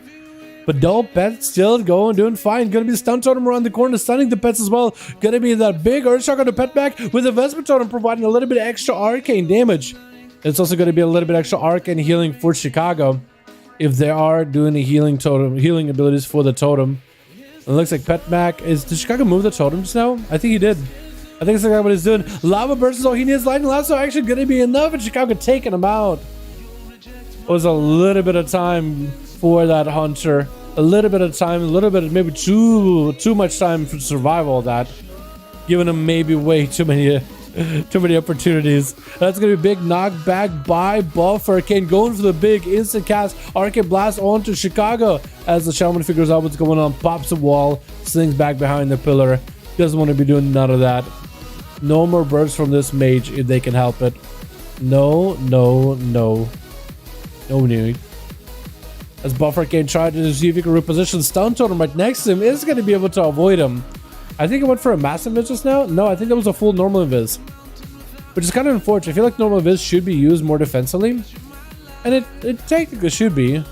But Double Pet still doing fine. Gonna be stun totem around the corner, stunning the pets as well. Gonna be that big Earth Shock on the Petback with the Vesper Totem providing a little bit of extra arcane damage. It's also gonna be a little bit extra arcane healing for Chicago if they are doing the healing abilities for the totem. It looks like Petback did Chicago move the totem just now? I think he did. I think it's like what he's doing. Lava burst is all he needs. Lightning lasso actually gonna be enough, and Chicago taking him out. It was a little bit of time for that hunter. A little bit of time, a little bit, maybe too much time for survival of that. Giving him maybe way too many opportunities. That's gonna be a big knockback by Buff Arcane, going for the big instant cast Arcane Blast onto Chicago as the shaman figures out what's going on, pops a wall, slings back behind the pillar. Doesn't want to be doing none of that. No more bursts from this mage if they can help it. No need. As Buffer Arcane tried to see if he can reposition Stun Totem right next to him, is going to be able to avoid him. I think it went for a massive invis just now. No, I think that was a full normal invis, which is kind of unfortunate. I feel like normal invis should be used more defensively, and it technically should be.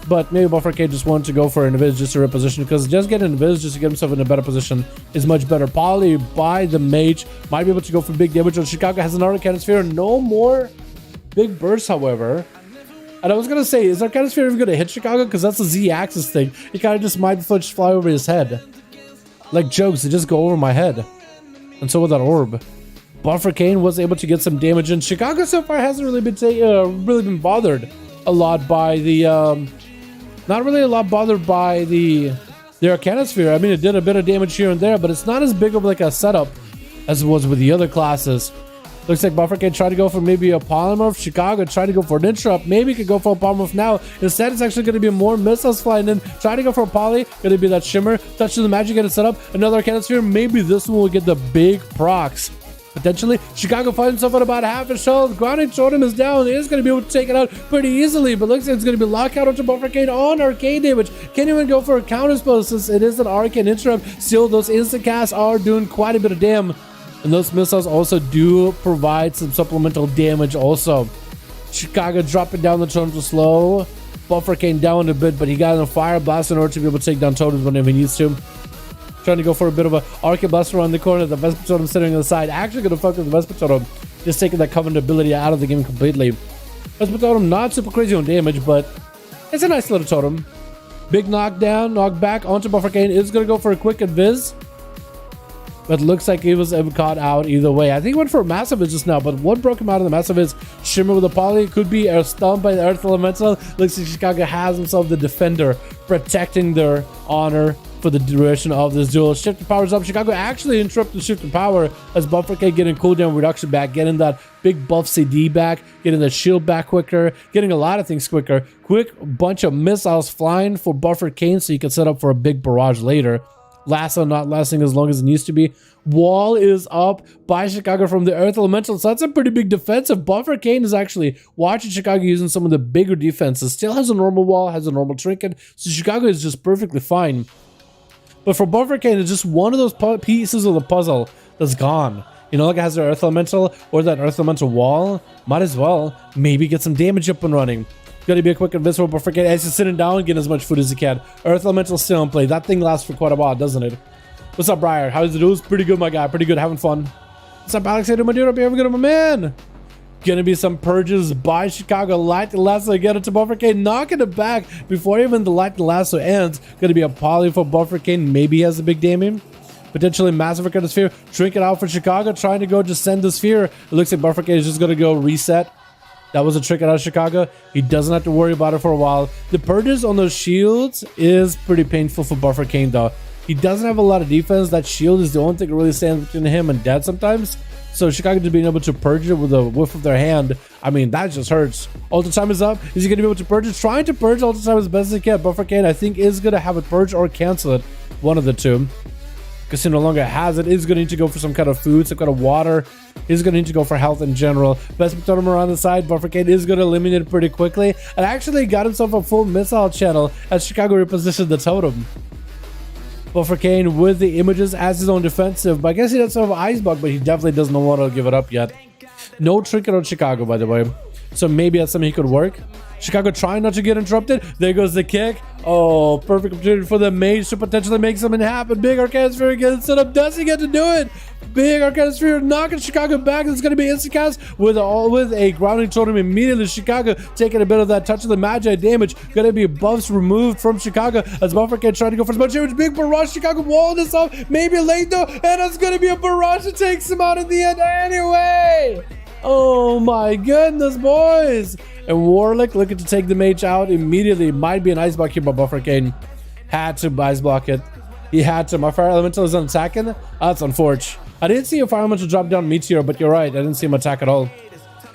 But maybe Buffer Arcane just wanted to go for an invis just to reposition, because just getting an invis just to get himself in a better position is much better. Poly by the mage might be able to go for big damage. Chicago has an Arcane Sphere. No more big burst, however. And I was going to say, is Arcanosphere even going to hit Chicago? Because that's a Z-axis thing. He kind of just might fly over his head. Like jokes, they just go over my head. And so with that orb. Buffer Kane was able to get some damage in. Chicago so far hasn't really been bothered a lot by the... not really a lot bothered by the Arcanosphere. I mean, it did a bit of damage here and there, but it's not as big of like a setup as it was with the other classes. Looks like Buffer Kane tried to go for maybe a polymorph. Chicago tried to go for an interrupt. Maybe could go for a polymorph now. Instead, it's actually going to be more missiles flying in. Trying to go for a poly. Going to be that shimmer. Touch of the magic, get it set up. Another Arcanosphere. Maybe this one will get the big procs. Potentially, Chicago finds himself at about half his health. Grounding Totem is down. He is going to be able to take it out pretty easily, but looks like it's going to be lockout onto Buffer Kane on arcane damage. Can't even go for a counter spell since it is an arcane interrupt. Still, those instant casts are doing quite a bit of damage. And those missiles also do provide some supplemental damage also. Chicago dropping down the totem to slow. Buffer Kane down a bit, but he got in a fire blast in order to be able to take down totems whenever he needs to. Trying to go for a bit of a arcane blast around the corner. The Vesper Totem sitting on the side. Actually going to fuck with the Vesper Totem. Just taking that Covenant ability out of the game completely. Vesper Totem not super crazy on damage, but it's a nice little totem. Big knockdown, knockback onto Buffer Kane. Is going to go for a quick invis. But looks like he was caught out either way. I think he went for a massive just now, but what broke him out of the massive is Shimmer with a poly. Could be a stomp by the Earth Elemental. Looks like Chicago has himself the defender, protecting their honor for the duration of this duel. Shift powers up. Chicago actually interrupted shift to power as Buffer Kane getting cooldown reduction back, getting that big buff CD back, getting the shield back quicker, getting a lot of things quicker. Quick bunch of missiles flying for Buffer Kane so you can set up for a big barrage later. Lasso not lasting as long as it needs to be. Wall is up by Chicago from the Earth Elemental, so that's a pretty big defensive. Buffer Kane is actually watching Chicago using some of the bigger defenses. Still has a normal wall, has a normal trinket, so Chicago is just perfectly fine. But for Buffer Kane, it's just one of those pieces of the puzzle that's gone. You know, like it has the Earth Elemental or that Earth Elemental wall. Might as well maybe get some damage up and running. Gonna be a quick invisible Buffer Kane as he's sitting down, getting as much food as he can. Earth Elemental still in play. That thing lasts for quite a while, doesn't it? What's up, Briar? How's it doing? Pretty good, my guy. Pretty good, having fun. What's up, Alex? How you doing, my dude? Hope you're having good, my man. Gonna be some purges by Chicago. Light the lasso, get it to Buffer Kane, knocking it back before even the light the lasso ends. Gonna be a poly for Buffer Kane. Maybe he has a big damage. Potentially massive Arcanosphere. Trinket out for Chicago, trying to go just send the sphere. It looks like Buffer Kane is just gonna go reset. That was a trick out of Chicago. He doesn't have to worry about it for a while. The purges on those shields is pretty painful for Buffer Kane though. He doesn't have a lot of defense. That shield is the only thing that really stands between him and death sometimes. So Chicago just being able to purge it with a whiff of their hand, I mean, that just hurts. Ultra time is up. Is he going to be able to purge it? Trying to purge Ultra time as best as he can. Buffer Kane, I think, is going to have it purge or cancel it. One of the two. Because he no longer has it. Is going to need to go for some kind of food, some kind of water. He's going to need to go for health in general. Best totem around the side. Buffer Kane is going to eliminate it pretty quickly. And actually got himself a full missile channel as Chicago repositioned the totem. Buffer Kane with the images as his own defensive. But I guess he does have an ice bug, but he definitely doesn't want to give it up yet. No trinket on Chicago, by the way. So maybe that's something he could work. Chicago trying not to get interrupted. There goes the kick. Oh, perfect opportunity for the mage to potentially make something happen. Big Arcanosphere gets set up. Does he get to do it? Big Arcanosphere knocking Chicago back. It's going to be instant cast with a grounding totem immediately. Chicago taking a bit of that touch of the magi damage. Going to be buffs removed from Chicago as Buffer Kane trying to go for as much damage. Big barrage. Chicago walling this off. Maybe late though. And it's going to be a barrage that takes him out in the end anyway. Oh my goodness, boys. And Warlick looking to take the mage out immediately. Might be an ice block here by Buffer Kane. Had to ice block it. He had to. My fire elemental is attacking. That's unfortunate. I didn't see a fire elemental drop down meteor, but you're right. I didn't see him attack at all.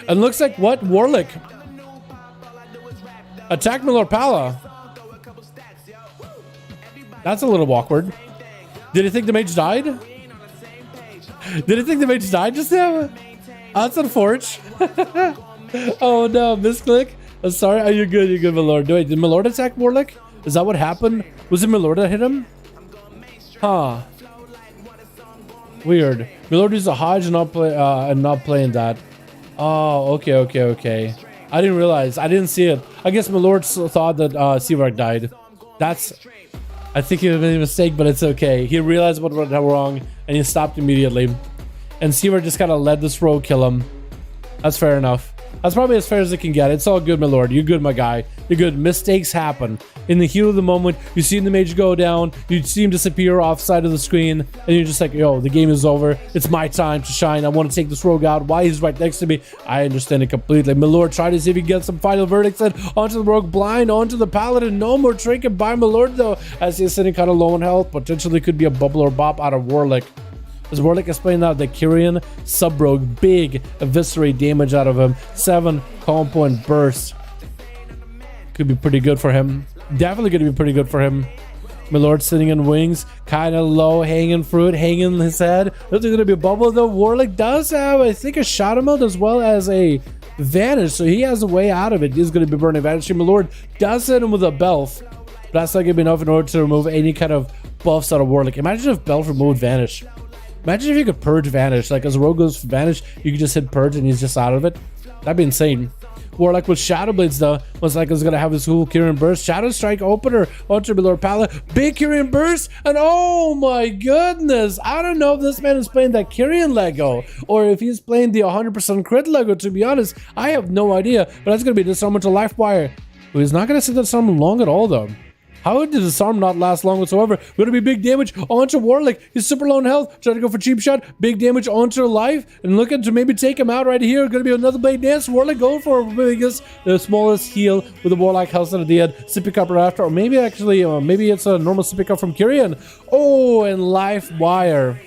And looks like what? Warlick attacked Milord Pala. That's a little awkward. Did he think the mage died? Did he think the mage died just now? That's unfortunate. Oh no, misclick. I'm sorry. Oh, you're good. You're good, Milord. Wait, did Milord attack Warlick? Is that what happened? Was it Milord that hit him? Huh. Weird. Milord used a Hodge and not playing that. Oh, okay. I didn't realize. I didn't see it. I guess Milord thought that Seavark died. I think he made a mistake, but it's okay. He realized what went wrong and he stopped immediately. And Seavark just kind of let this rogue kill him. That's fair enough. That's probably as fair as it can get. It's all good, my lord. You're good, my guy. You're good. Mistakes happen. In the heat of the moment, you see the mage go down, you see him disappear off side of the screen, and you're just like, yo, the game is over. It's my time to shine. I want to take this rogue out. Why he's right next to me? I understand it completely. My lord, try to see if he can get some final verdicts in. Onto the rogue, blind, onto the paladin. No more trinket by my lord, though, as he's sitting kind of low on health. Potentially could be a bubble or bop out of Warlick. As Warlick is playing out the Kyrian sub-rogue, big eviscerate damage out of him. 7 combo and burst. Could be pretty good for him. Definitely going to be pretty good for him. My lord sitting in wings, kind of low, hanging fruit, hanging his head. There's going to be a bubble though. Warlick does have, I think, a shadow meld as well as a vanish, so he has a way out of it. He's going to be burning vanish. My lord does hit him with a belf, but that's not going to be enough in order to remove any kind of buffs out of Warlick. Imagine if belf removed vanish. Imagine if you could purge vanish. Like as a rogue goes for vanish, you could just hit purge and he's just out of it. That'd be insane. Warlock with Shadow Blades though, most likely is gonna have his cool Kyrian Burst, Shadow Strike opener, onto Lord Pala, big Kyrian Burst, and oh my goodness, I don't know if this man is playing that Kyrian Lego or if he's playing the 100% crit Lego. To be honest, I have no idea, but that's gonna be disarm to Life Wire. Well, he's not gonna sit that disarm long at all though. How did the disarm not last long whatsoever? Going to be big damage onto Warlick. He's super low in health. Trying to go for cheap shot. Big damage onto life. And looking to maybe take him out right here. Going to be another blade dance. Warlick going for the smallest heal with the Warlock health at the end. Sippy cup right after. Or maybe actually, maybe it's a normal sippy cup from Kyrian. Oh, and Life Wire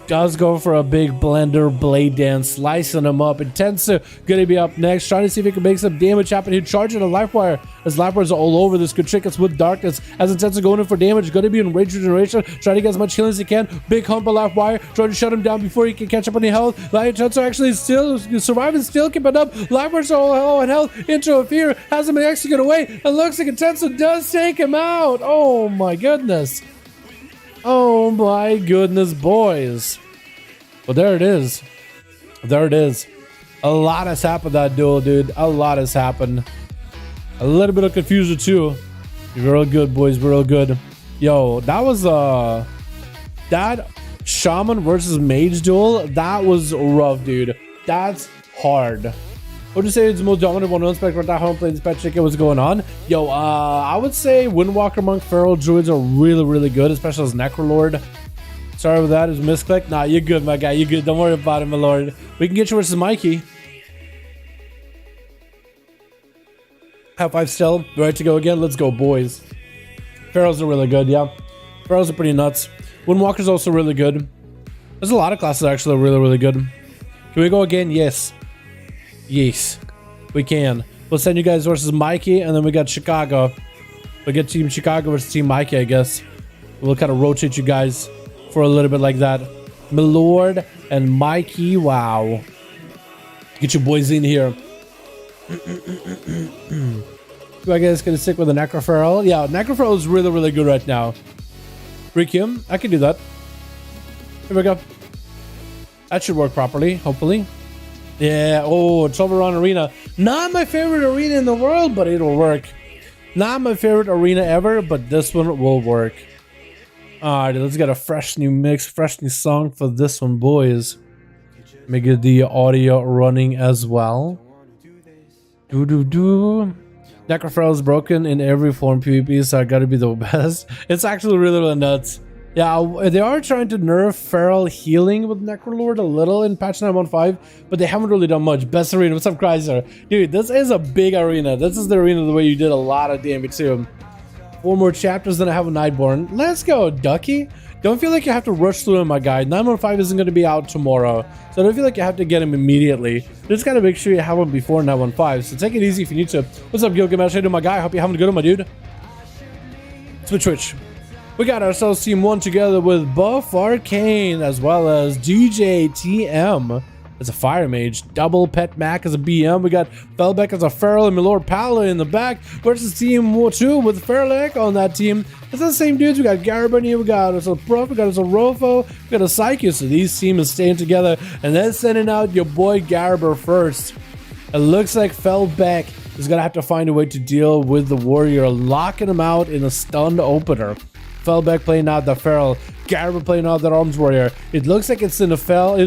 does go for a big blender blade dance, slicing him up. Intensa gonna be up next, trying to see if he can make some damage happen here, charging a Livewire as Livewire's all over this. Good trick. It's with darkness as Intensa going in for damage, gonna be in rage regeneration, trying to get as much healing as he can. Big hump of Livewire, trying to shut him down before he can catch up on the health. Intensa actually still surviving, still keeping up. Livewire's all low on health, into a fear, has him execute away, and looks like Intensa does take him out. Oh my goodness. Oh my goodness, boys. Well, there it is. There it is. A lot has happened that duel, dude. A lot has happened. A little bit of confusion too. Real good, boys. Real good. Yo, that was that Shaman versus Mage duel. That was rough, dude. That's hard. Would you say it's the most dominant one spec right now? Home playing this patch ticket? What's going on? Yo, I would say Windwalker, Monk, Feral, Druids are really, really good, especially as Necrolord. Sorry with that, it was a misclick. Nah, you're good, my guy. You're good. Don't worry about it, my lord. We can get you versus Mikey. Have 5 still. Ready to go again? Let's go, boys. Ferals are really good, yeah. Ferals are pretty nuts. Windwalker's also really good. There's a lot of classes actually really, really good. Can we go again? Yes. Yes. We can. We'll send you guys versus Mikey, and then we got Chicago. We'll get Team Chicago versus Team Mikey, I guess. We'll kind of rotate you guys for a little bit like that. Milord and Mikey, wow. Get your boys in here. I guess gonna stick with the Necroferal. Yeah, Necroferal is really, really good right now. Requiem, I can do that. Here we go. That should work properly, hopefully. Yeah, oh, Troveron Arena. Not my favorite arena in the world, but it'll work. Not my favorite arena ever, but this one will work. Alright, let's get a fresh new mix, fresh new song for this one, boys. Let me get the audio running as well. Necroferal is broken in every form PvP, so I gotta be the best. It's actually really, really nuts. Yeah, they are trying to nerf Feral healing with Necrolord a little in patch 9.15, but they haven't really done much. Best arena, what's up, Chrysler? Dude, this is a big arena. This is the arena the way you did a lot of damage too. 4 more chapters, then I have a Nightborn. Let's go, Ducky. Don't feel like you have to rush through him, my guy. 9.15 isn't going to be out tomorrow, so I don't feel like you have to get him immediately. Just gotta make sure you have him before 9.15, so take it easy if you need to. What's up, Gilgamesh? How you doing, my guy? Hope you're having a good one, my dude. Twitch. We got ourselves Team 1 together with Buff Arcane, as well as DJ TM as a Fire Mage, Double Pet Mac as a BM. We got Felbeck as a Feral and Milord Pala in the back versus Team 2 with Feralek on that team. It's the same dudes. We got Garabin here, we got us a Prof, we got us a Rofo, we got a Psyche. So these teams are staying together and then sending out your boy Garaber first. It looks like Felbeck is gonna have to find a way to deal with the warrior, locking him out in a stunned opener. Felbeck playing out the Feral. Garber playing out that Arms Warrior. It looks like it's in the Feral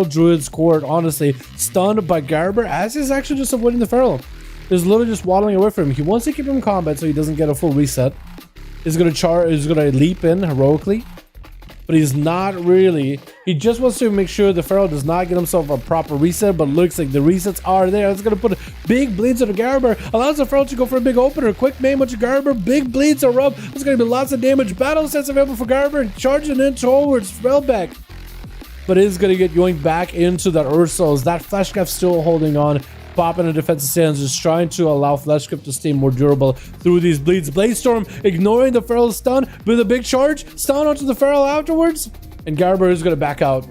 Druid's court, honestly. Stunned by Garber, as he's actually just avoiding the Feral. He's literally just waddling away from him. He wants to keep him in combat so he doesn't get a full reset. He's gonna leap in heroically. But he's not really. He just wants to make sure the Feral does not get himself a proper reset, but looks like the resets are there. It's going to put big bleeds on the Garber. Allows the Feral to go for a big opener. Quick main with the Garber. Big bleeds are up. There's going to be lots of damage. Battle sets available for Garber. Charging in towards Felbeck. But it is going to get yoinked back into that Ursos. That Flesh Graph still holding on. Popping a defensive stance, just trying to allow Flesh Grip to stay more durable through these bleeds. Blaze Storm ignoring the Feral's stun with a big charge. Stun onto the Feral afterwards. And Garber is going to back out.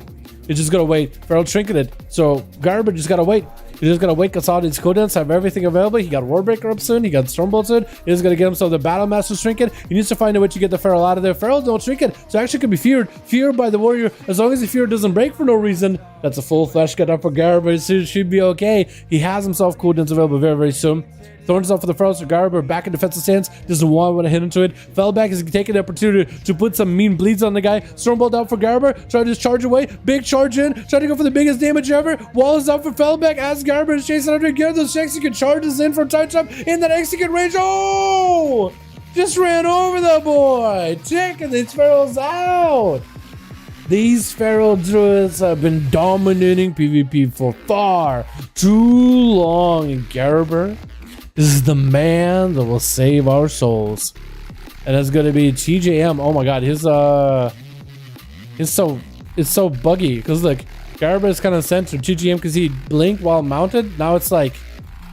He's just going to wait. Feral trinketed. So Garber just got to wait. He's just going to wait because all these cooldowns have everything available. He got Warbreaker up soon. He got Stormbolt soon. He's going to get himself the Battle Master's trinket. He needs to find a way to get the Feral out of there. Feral don't trinket. So actually could be feared. Feared by the Warrior. As long as the fear doesn't break for no reason. That's a full Flesh Cut up for Garber. It should be okay. He has himself cooldowns available very, very soon. Thorns up for the Feral, so Garber back in defensive stance. Doesn't want to hit into it. Felbeck is taking the opportunity to put some mean bleeds on the guy. Stormbolt out for Garber. Try to just charge away. Big charge in. Try to go for the biggest damage ever. Wall is out for Felbeck as Garber is chasing after Garber. Those execute charges in from time jump in that execute range. Oh! Just ran over the boy. Taking these Ferals out. These Feral Druids have been dominating PvP for far too long. And Garber is the man that will save our souls. And it's gonna be TJM. Oh my god, it's so buggy because like Garber is kind of centered. TJM because he blinked while mounted. Now it's like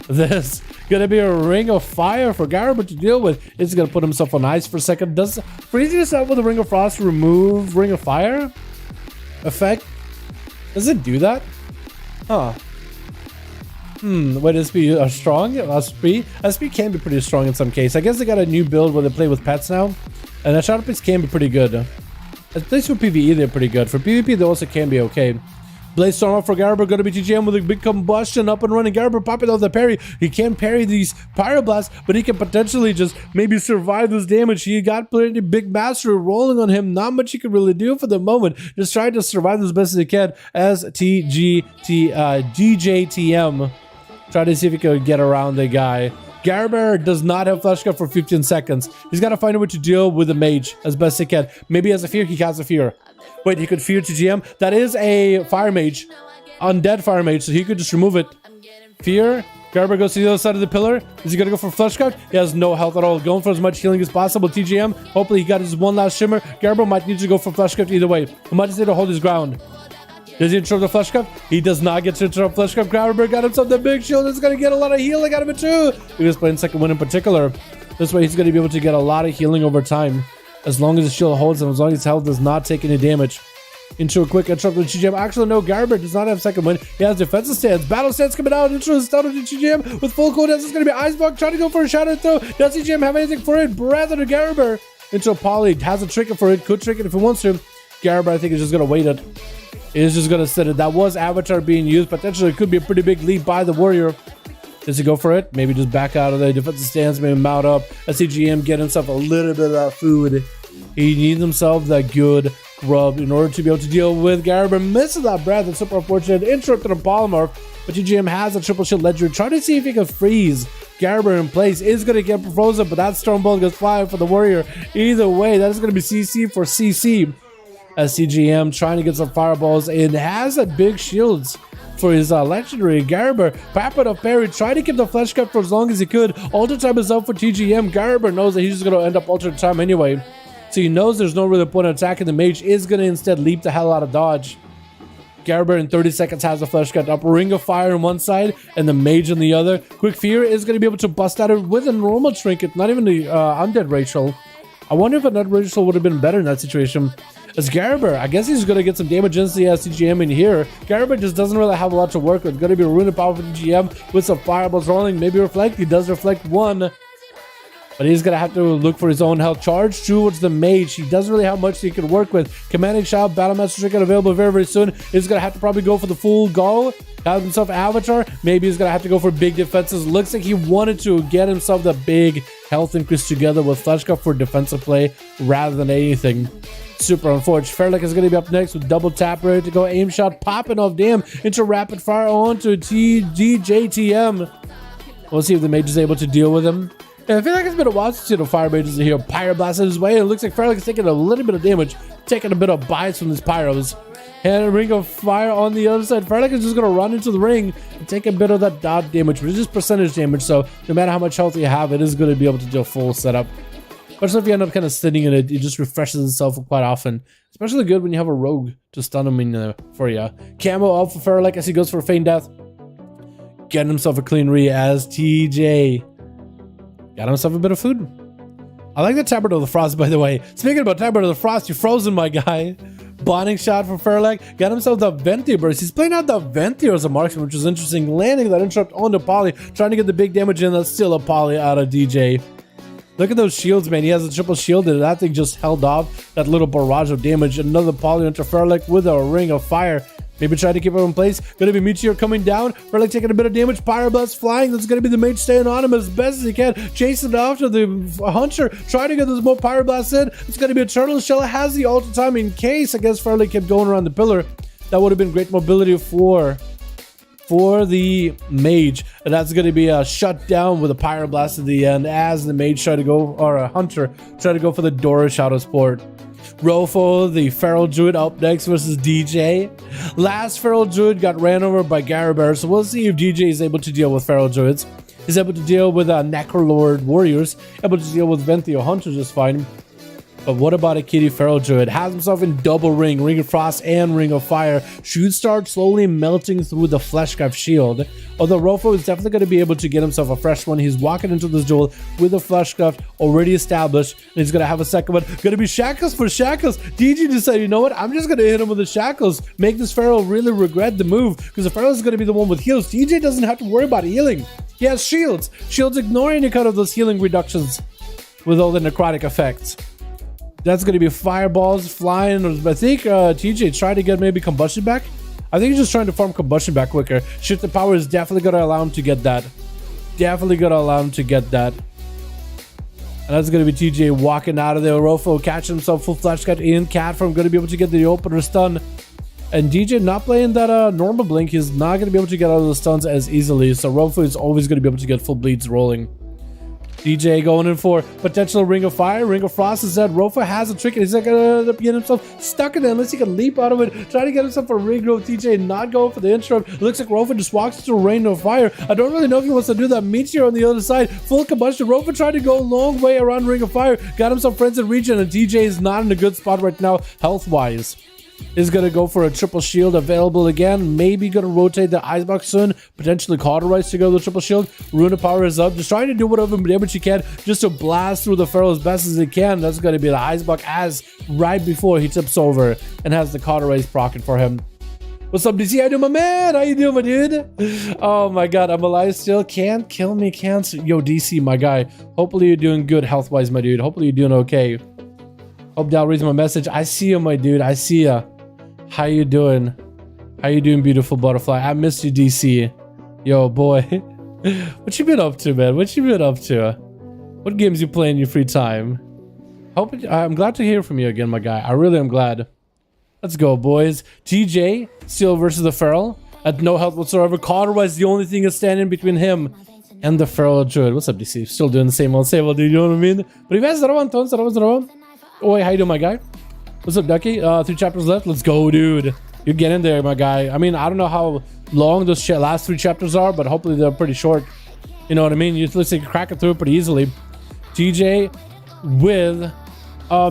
this. Gonna be a ring of fire for Garber to deal with. It's gonna put himself on ice for a second. Does freezing yourself with a ring of frost remove ring of fire effect? Does it do that? Huh. Wait, SP are strong? SP can be pretty strong in some case. I guess they got a new build where they play with pets now. And the Shadow Pits can be pretty good. At least for PvE, they're pretty good. For PvP, they also can be okay. Blaze Storm up for Garber, gonna be TGM with a big combustion up and running. Garber popping off the parry. He can't parry these Pyroblasts, but he can potentially just maybe survive this damage. He got pretty big mastery rolling on him. Not much he can really do for the moment. Just trying to survive as best as he can as DJTM. Try to see if he can get around the guy. Garber does not have Flesh Cut for 15 seconds. He's got to find a way to deal with the mage as best he can. Maybe as a fear, he casts a fear. Wait, he could fear to GM. That is a fire mage. Undead fire mage, so he could just remove it. Fear. Garber goes to the other side of the pillar. Is he going to go for Flesh Cut? He has no health at all. Going for as much healing as possible. TGM. Hopefully he got his one last shimmer. Garber might need to go for Flesh Cut either way. He might just need to hold his ground. Does he interrupt the Flesh Cup? He does not get to interrupt Flesh Cup. Garber got himself the big shield. That's going to get a lot of healing out of it too. He was playing second win in particular. This way he's going to be able to get a lot of healing over time. As long as the shield holds and as long as his health does not take any damage. Into a quick interrupt with TGM. Actually, no, Garber does not have second win. He has defensive stance. Battle stance coming out. Into his stun of the TGM with full cooldowns. It's going to be Iceblock trying to go for a shadow throw. Does TGM have anything for it? Breath of the Garber. Into a poly. Has a trinket for it. Could trick it if he wants to. Garber, I think, is just going to wait it. He's just going to set it. That was Avatar being used. Potentially, it could be a pretty big lead by the Warrior. Does he go for it? Maybe just back out of the defensive stance. Maybe mount up. SCGM get himself a little bit of that food. He needs himself that good grub in order to be able to deal with Garber. Misses that breath. It's super unfortunate. Interrupted a polymorph. But TGM has a triple shield ledger. Try to see if he can freeze Garber in place. Is going to get frozen, but that Stormbolt goes flying for the Warrior. Either way, that is going to be CC for CC. As CGM trying to get some fireballs in. Has a big shields for his legendary Garber. Papping of parry. Try to keep the Flesh Cut for as long as he could. Alter time is up for TGM. Garber knows that he's just going to end up altering time anyway. So he knows there's no really point in attacking. The mage is going to instead leap the hell out of dodge. Garber in 30 seconds has the Flesh Cut up. Ring of Fire on one side and the mage on the other. Quick Fear is going to be able to bust out it with a normal trinket. Not even the undead Rachel. I wonder if a Nut Rachel would have been better in that situation. As Garber, I guess he's going to get some damage into the CGM in here. Garber just doesn't really have a lot to work with. Going to be a Rune of Power for the GM with some fireballs rolling. Maybe reflect. He does reflect one. But he's going to have to look for his own health. Charge towards the mage. He doesn't really have much he can work with. Commanding Shout, Battlemaster Trinket available very, very soon. He's going to have to probably go for the full go. Have himself Avatar. Maybe he's going to have to go for big defenses. Looks like he wanted to get himself the big health increase together with Fleshcuff for defensive play rather than anything. Super unfortunate. Fairlick is going to be up next with double tap, ready to go. Aim shot popping off damn into rapid fire onto DJTM. We'll see if the mage is able to deal with him. Yeah, I feel like it's been a while since the fire mages are here. Pyro blast in his way. It looks like Fairlick is taking a little bit of damage, taking a bit of bites from these pyros. And a ring of fire on the other side. Fairlick is just going to run into the ring and take a bit of that dot damage, but it's just percentage damage. So no matter how much health you have, it is going to be able to do a full setup. Especially if you end up kind of sitting in it, it just refreshes itself quite often. Especially good when you have a rogue to stun him in for you. Camo out for Fairlick as he goes for a feign death. Getting himself a clean re as TJ. Got himself a bit of food. I like the Tabard of the Frost, by the way. Speaking about Tabard of the Frost, you're frozen, my guy. Bonding shot for Fairlick. Got himself the Venti burst. He's playing out the Venti as a marksman, which is interesting. Landing that interrupt on the poly. Trying to get the big damage in. That's still a poly out of DJ. Look at those shields, man. He has a triple shield, and that thing just held off that little barrage of damage. Another poly onto Fairlick with a ring of fire. Maybe try to keep him in place. Gonna be Meteor coming down. Fairlick taking a bit of damage. Pyroblast flying. That's gonna be the mage staying on him as best as he can. Chasing it after the Hunter. Trying to get those more Pyroblast in. It's gonna be a Turtle Shell. It has the ultra time in case, I guess, Fairlick kept going around the pillar. That would have been great mobility for the mage, and that's going to be a shutdown with a pyroblast at the end as the mage try to go, or a hunter try to go for the Dora Shadow Sport. Rofo, the Feral Druid, up next versus DJ. Last Feral Druid got ran over by Garabear, so we'll see if DJ is able to deal with Feral Druids. He's able to deal with Necrolord Warriors, able to deal with Ventio Hunters just fine. But what about a Kitty Feral Druid? Has himself in double ring, Ring of Frost and Ring of Fire. Should start slowly melting through the Fleshcuff shield. Although Rofo is definitely going to be able to get himself a fresh one. He's walking into this duel with a Fleshcuff already established. And he's going to have a second one. Going to be Shackles for Shackles. DG decided, you know what? I'm just going to hit him with the Shackles. Make this Feral really regret the move. Because the Feral is going to be the one with heals. DJ doesn't have to worry about healing. He has shields. Shields ignore any kind of those healing reductions with all the necrotic effects. That's going to be fireballs flying. I think TJ tried to get maybe combustion back. I think he's just trying to farm combustion back quicker. Shift the power is definitely going to allow him to get that. Definitely going to allow him to get that. And that's going to be TJ walking out of there. Rofo catching himself full flash cut in. Catform going to be able to get the opener stun. And DJ not playing that normal blink. He's not going to be able to get out of the stuns as easily. So Rofo is always going to be able to get full bleeds rolling. DJ going in for potential Ring of Fire. Ring of Frost is dead. Rofo has a trick and he's not going to end up getting himself stuck in it unless he can leap out of it. Trying to get himself a regrowth. DJ not going for the interrupt. It looks like Rofo just walks into a Rain of Fire. I don't really know if he wants to do that. Meteor on the other side. Full combustion. Rofo tried to go a long way around Ring of Fire. Got himself friends in region and DJ is not in a good spot right now health-wise. Is going to go for a triple shield available again. Maybe going to rotate the Icebox soon. Potentially cauterize to go with the triple shield. Rune of Power is up. Just trying to do whatever damage you can just to blast through the Feral as best as he can. That's going to be the Icebox as right before he tips over and has the cauterize proccing for him. What's up, DC? How you doing, my man? How you doing, my dude? Oh my god, I'm alive still. Can't kill me, can't. Yo, DC, my guy. Hopefully you're doing good health-wise, my dude. Hopefully you're doing okay. Hope Dal reads my message. I see you, my dude. I see ya. How you doing? How you doing, beautiful butterfly? I missed you, DC. Yo, boy. What you been up to, man? What you been up to? What games you play in your free time? I'm glad to hear from you again, my guy. I really am glad. Let's go, boys. TJ, still versus the Feral. At no health whatsoever. Cauterize the only thing that's standing between him and the Feral Druid. What's up, DC? Still doing the same old, dude. You know what I mean? Привет, здорово, Антон. Здорово. Oi, how you doing, my guy? What's up, Ducky? 3 chapters left. Let's go, dude. You get in there, my guy. I mean, I don't know how long those last 3 chapters are, but hopefully they're pretty short. You know what I mean? You looks like you crack it through pretty easily. TJ with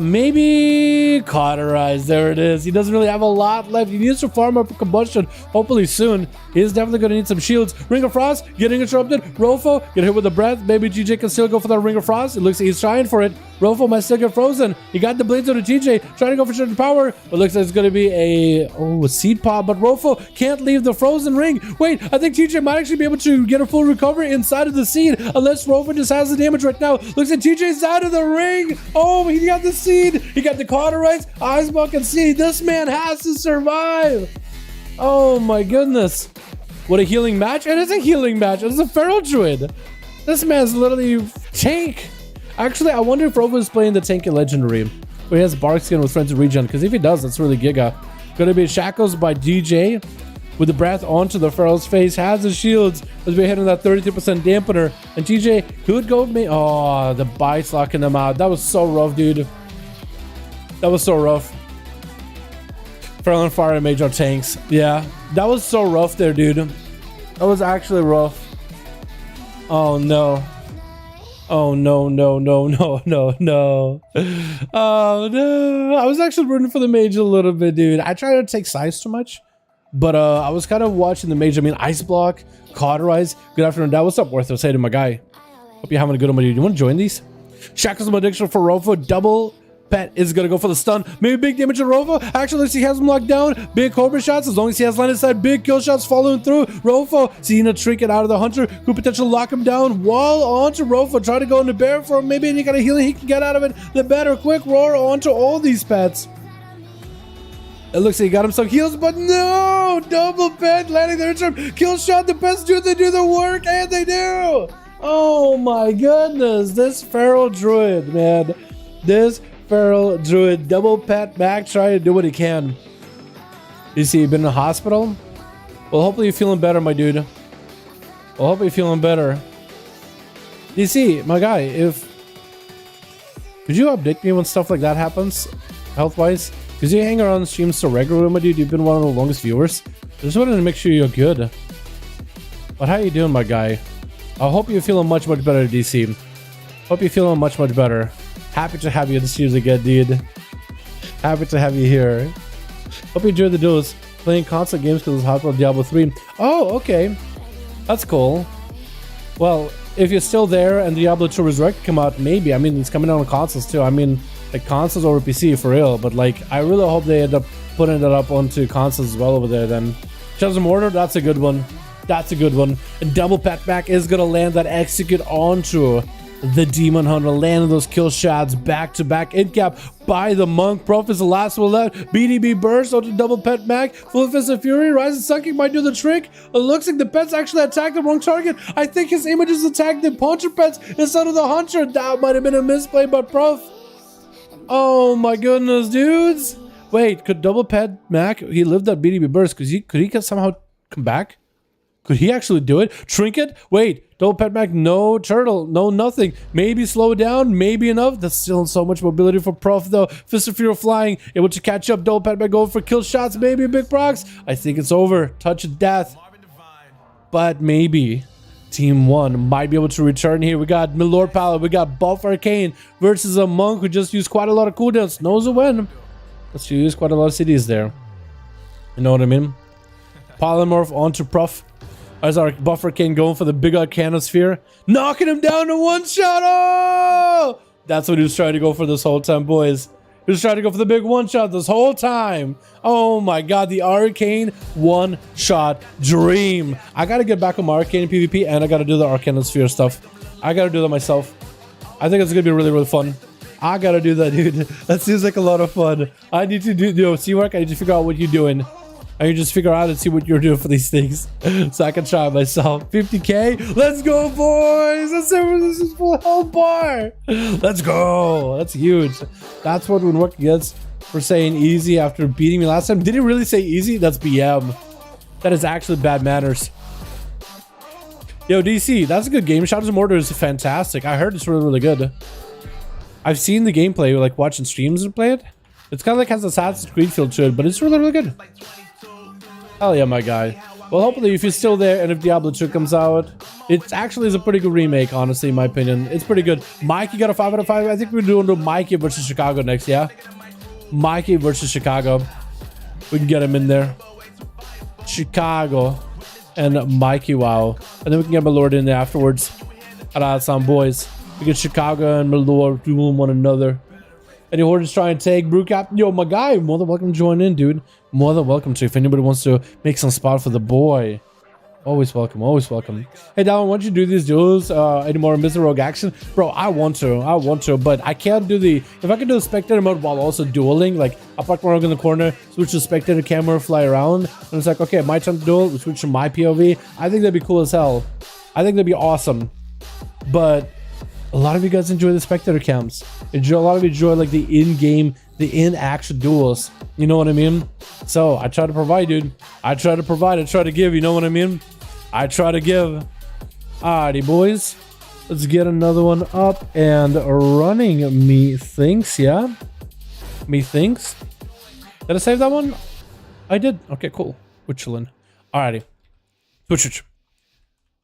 maybe cauterize. There it is. He doesn't really have a lot left. He needs to farm up combustion. Hopefully soon. He's definitely going to need some shields. Ring of Frost getting interrupted. Rofo get hit with the breath. Maybe TJ can still go for that Ring of Frost. It looks like he's trying for it. Rofo might still get frozen. He got the blades on the TJ. Trying to go for certain power. But looks like it's going to be a seed pod. But Rofo can't leave the frozen ring. Wait, I think TJ might actually be able to get a full recovery inside of the seed. Unless Rofo just has the damage right now. Looks like TJ's out of the ring. Oh, he got the seed. He got the cauterize. Icebox and seed. This man has to survive. Oh my goodness. What a healing match. It is a healing match. It is a Feral Druid. This man's literally tank. Actually, I wonder if Rovo is playing the tanky legendary, where he has bark skin with friends in regen, because if he does, that's really giga. Gonna be shackles by DJ with the breath onto the Feral's face, has the shields as we're hitting that 33% dampener, and DJ could go me. Oh, the bites locking them out. That was so rough, dude. That was so rough. Feral and Fire and Mage are tanks. Yeah, that was so rough there, dude. That was actually rough. Oh no. Oh no, no, no, no, no, no. Oh no. I was actually rooting for the mage a little bit, dude. I try to take sides too much, but I was kind of watching the mage. I mean, Ice Block, Cauterize. Good afternoon, Dad. What's up, Worth? Say to my guy. Hope you're having a good one, dude. You want to join these? Shackles of addiction for Rofo. Double pet is gonna go for the stun. Maybe big damage to Rofo. Actually, let's see, he has him locked down. Big Cobra shots, as long as he has line of sight. Big kill shots following through. Rofo seeing a trinket out of the hunter. Could potentially lock him down. Wall onto Rofo. Try to go into bear for him. Maybe any kind of healing he can get out of it. The better. Quick roar onto all these pets. It looks like he got himself heals, but no! Double pet landing the return. Kill shot. The pets do the work, and they do. Oh my goodness. This feral druid, man. This feral druid, double pet back, trying to do what he can. You see, you've been in the hospital? Well, hopefully you're feeling better, my dude. Well, hopefully you're feeling better. You see, my guy, could you update me when stuff like that happens, health-wise? Because you hang around the stream so regularly, my dude. You've been one of the longest viewers. I just wanted to make sure you're good. But how you doing, my guy? I hope you're feeling much, much better, DC. Hope you're feeling much, much better. Happy to have you in the streams again, dude. Happy to have you here. Hope you enjoyed the duels. Playing console games because it's hot for Diablo 3. Oh, okay. That's cool. Well, if you're still there and Diablo 2 Resurrect come out, maybe. I mean, it's coming out on consoles too. I mean, like consoles over PC for real. But like, I really hope they end up putting that up onto consoles as well over there then. Shadows of Mordor, that's a good one. That's a good one. And double pet back is going to land that execute onto the Demon Hunter, landing those kill shots back to back. In cap by the Monk. Prof is the last one left. BDB burst onto double pet back. Full Fist of Fury. Rise and Sucking might do the trick. It looks like the pets actually attacked the wrong target. I think his images attacked the Puncher pets instead of the Hunter. That might have been a misplay by Prof. Oh my goodness, dudes. Wait, could double pet Mac? He lived that BDB burst. Could he somehow come back? Could he actually do it? Trinket? Wait, double pet Mac, no turtle, no nothing. Maybe slow down, maybe enough. That's still so much mobility for Prof though. Fist of Fury flying, able to catch up. Double pet Mac going for kill shots, maybe big procs. I think it's over. Touch of death. But maybe Team 1 might be able to return here. We got Milord Palette, we got Buff Arcane versus a Monk who just used quite a lot of cooldowns. Knows a win. Let's use quite a lot of cities there. You know what I mean? Polymorph onto Prof. As our Buffer King going for the big Arcana Sphere. Knocking him down to one shot. Oh! That's what he was trying to go for this whole time, boys. He was trying to go for the big one shot this whole time. Oh my god, the Arcane one shot dream. I gotta get back on my Arcane PvP and I gotta do the Arcana Sphere stuff. I gotta do that myself. I think it's gonna be really, really fun. I gotta do that, dude. That seems like a lot of fun. I need to do C-work. I need to figure out what you're doing. I can just figure out and see what you're doing for these things so I can try it myself. 50k, let's go, boys. Let's see where this is full health bar. Let's go. That's huge. That's what would work against for saying easy after beating me last time. Did he really say easy? That's BM. That is actually bad manners. Yo, DC, that's a good game. Shadows of Mordor is fantastic. I heard it's really, really good. I've seen the gameplay, like watching streams and play it. It's kind of like has a Assassin's Creed feel to it, but it's really, really good. Hell yeah, my guy. Well, hopefully if you're still there and if Diablo 2 comes out, it actually is a pretty good remake, honestly, in my opinion. It's pretty good. Mikey got a 5 out of 5. I think we're doing Mikey versus Chicago next, yeah? Mikey versus Chicago. We can get him in there. Chicago and Mikey, wow. And then we can get Milord in there afterwards. Alright, some boys. We get Chicago and Milord dueling one another. Any Hordes try and take Brewcap? Yo, my guy, more than welcome to join in, dude. More than welcome to. If anybody wants to make some spot for the boy, always welcome, always welcome. Hey, Dalaran, why don't you do these duels anymore in Mr. Rogue action? Bro, I want to, but I can't do the... If I can do the spectator mode while also dueling, like, I park my Rogue in the corner, switch to spectator camera, fly around, and it's like, okay, my turn to duel, switch to my POV. I think that'd be cool as hell. I think that'd be awesome. But... a lot of you guys enjoy the spectator cams. A lot of you enjoy like the in-game, the in-action duels. You know what I mean? So I try to provide, dude. I try to provide, I try to give, you know what I mean? I try to give. Alrighty, boys. Let's get another one up and running, methinks, yeah? Methinks. Did I save that one? I did. Okay, cool. We're chilling. Alrighty. Switch.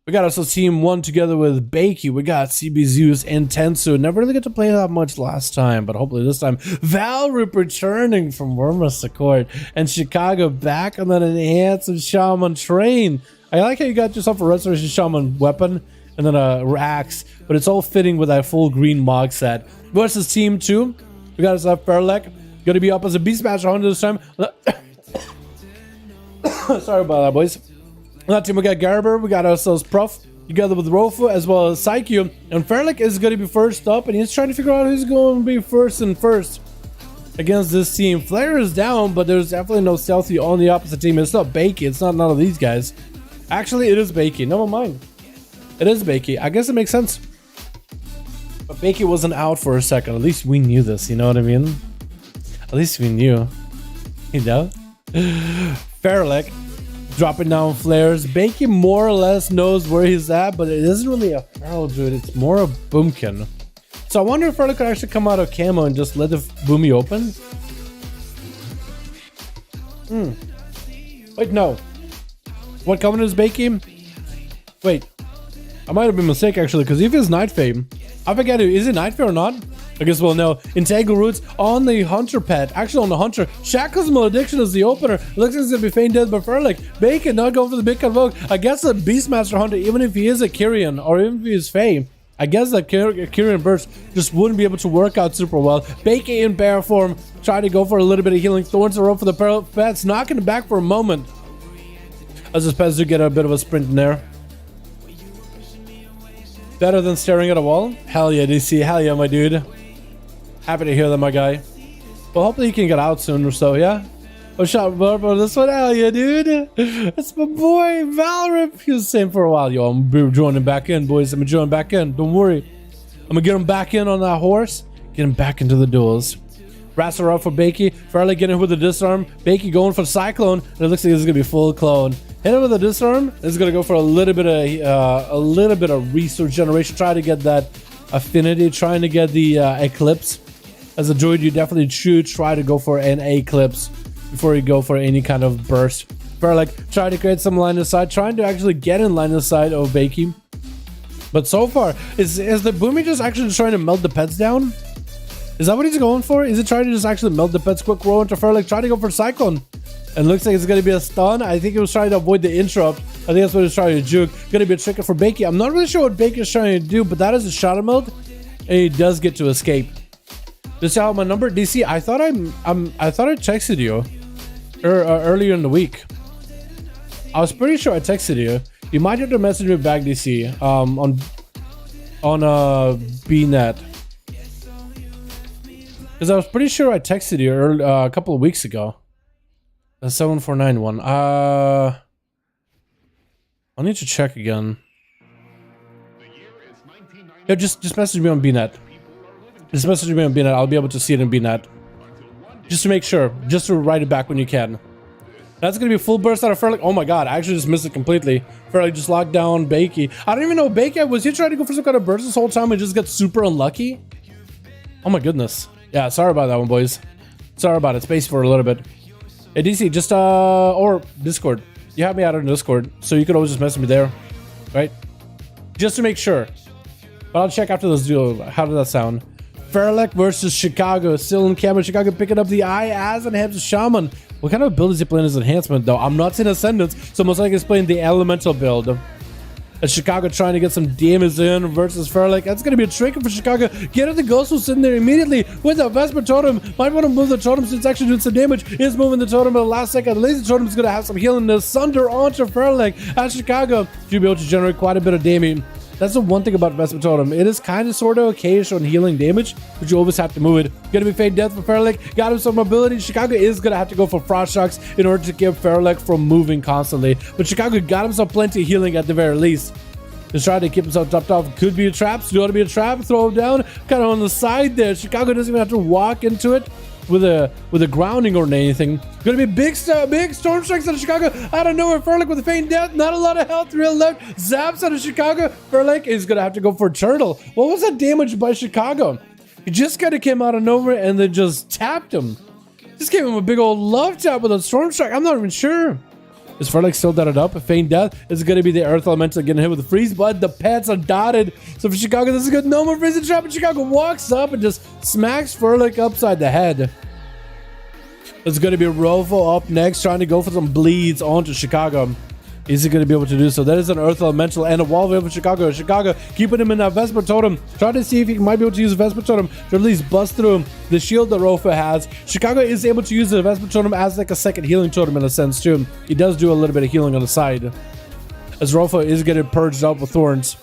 We got also Team 1 together with Bakey. We got CB Zeus and Tensu. Never really got to play that much last time, but hopefully this time. Valrip returning from Wormus Accord. And Chicago back on that enhanced Shaman train. I like how you got yourself a Restoration Shaman weapon and then a axe, but it's all fitting with that full green mog set. Versus Team 2. We got ourselves Fairlek. Gonna be up as a Beastmaster Hunter this time. Sorry about that, boys. On that team, we got Garber, we got ourselves Prof, together with Rofu, as well as Psyche. And Fairlek is going to be first up, and he's trying to figure out who's going to be first against this team. Flare is down, but there's definitely no Stealthy on the opposite team. It's not Bakey, it's not none of these guys. Actually, it is Bakey, never mind. It is Bakey, I guess it makes sense. But Bakey wasn't out for a second, at least we knew this, you know what I mean? At least we knew, you know? Fairlek. Dropping down flares. Bakey more or less knows where he's at, but it isn't really a feral druid, it's more a boomkin. So I wonder if Fairlek could actually come out of camo and just let the boomy open. Wait, no. What covenant is Bakey? Wait. I might have been mistaken actually, because if it's Night Fame, I forget, is it Night Fame or not? I guess we'll know. Integral Roots on the Hunter pet. Actually, on the Hunter. Shackle's Malediction is the opener. Looks like it's going to be Feign Death by Fairlek. Bacon not going for the big convoke. I guess the Beastmaster Hunter, even if he is a Kyrian, or even if he is Fae, I guess that Kyrian burst just wouldn't be able to work out super well. Bacon in bear form. Try to go for a little bit of healing. Thorns are up for the pets. Knocking it back for a moment. As his pets do get a bit of a sprint in there. Better than staring at a wall? Hell yeah, DC. Hell yeah, my dude. Happy to hear that, my guy. Well, hopefully he can get out soon or so, yeah? Oh, shot for this one. Hell yeah, dude. That's my boy, Valrip. He was the same for a while. Yo, I'm joining back in, boys. I'm joining back in. Don't worry. I'm gonna get him back in on that horse. Get him back into the duels. Rasser up for Bakey. Fairlek getting him with the disarm. Bakey going for Cyclone. And it looks like this is gonna be full clone. Hit him with a disarm. This is gonna go for a little bit of resource generation. Try to get that affinity. Trying to get the Eclipse. As a druid, you definitely should try to go for an Eclipse before you go for any kind of burst. Fairlek try to create some line of sight, trying to actually get in line of sight of Bakey. But so far, is the Boomy just actually trying to melt the pets down? Is that what he's going for? Is it trying to just actually melt the pets quick roll into Fairlek? Try to go for Cyclone. And looks like it's going to be a stun. I think he was trying to avoid the interrupt. I think that's what he's trying to juke. Going to be a trigger for Bakey. I'm not really sure what Bakey is trying to do, but that is a shadow melt. And he does get to escape. Just out my number, DC. I thought I texted you earlier in the week. I was pretty sure I texted you. You might have to message me back, DC. On BNet. Because I was pretty sure I texted you a couple of weeks ago. The 7491. I'll need to check again. Yeah, just message me on BNet. Just message me on BNet. I'll be able to see it in BNet. Just to make sure. Just to write it back when you can. That's going to be a full burst out of Fairlek. Oh my god, I actually just missed it completely. Fairlek just locked down Bakey. I don't even know Bakey. Was he trying to go for some kind of burst this whole time and just got super unlucky? Oh my goodness. Yeah, sorry about that one, boys. Sorry about it. Space for a little bit. Hey, DC, just, or Discord. You have me out on Discord, so you could always just message me there. Right? Just to make sure. But I'll check after this duel. How did that sound? Fairlek versus Chicago. Still in camera. Chicago picking up the eye as enhanced Shaman. What kind of build is he playing as enhancement, though? I'm not seeing Ascendance, so most likely he's playing the Elemental build. As Chicago trying to get some damage in versus Fairlek. That's going to be a trick for Chicago. Get at the Ghost who's sitting there immediately with the Vesper Totem. Might want to move the Totem since it's actually doing some damage. Is moving the Totem at the last second. The Lazy Totem is going to have some healing. The Sunder onto Fairlek. As Chicago should be able to generate quite a bit of damage. That's the one thing about Vesper Totem. It is kind of sort of okay on healing damage, but you always have to move it. Gonna be Feign Death for Fairlek. Got him some mobility. Chicago is gonna have to go for Frost Shocks in order to keep Fairlek from moving constantly. But Chicago got himself plenty of healing at the very least. He's trying to keep himself dropped off. Could be a trap. Still to be a trap. Throw him down. Kind of on the side there. Chicago doesn't even have to walk into it with a grounding or anything. Gonna be big storm strikes out of Chicago out of nowhere. Furlick with a faint death. Not a lot of health. Real left. Zaps out of Chicago. Furlick is gonna have to go for a turtle. What was that damage by Chicago? He just kind of came out of nowhere and then just tapped him. Just gave him a big old love tap with a storm strike. I'm not even sure. Is Furlick still dotted up? A faint death is going to be the Earth Elemental getting hit with the freeze blood. The pets are dotted. So for Chicago, this is good. No more freezing trap. And Chicago walks up and just smacks Furlick upside the head. It's going to be Rofo up next, trying to go for some bleeds onto Chicago. Is he going to be able to do so? That is an Earth Elemental and a wall wave for Chicago. Chicago keeping him in that Vesper Totem. Trying to see if he might be able to use a Vesper Totem to at least bust through the shield that Rofo has. Chicago is able to use the Vesper Totem as like a second healing totem in a sense too. He does do a little bit of healing on the side. As Rofo is getting purged up with thorns.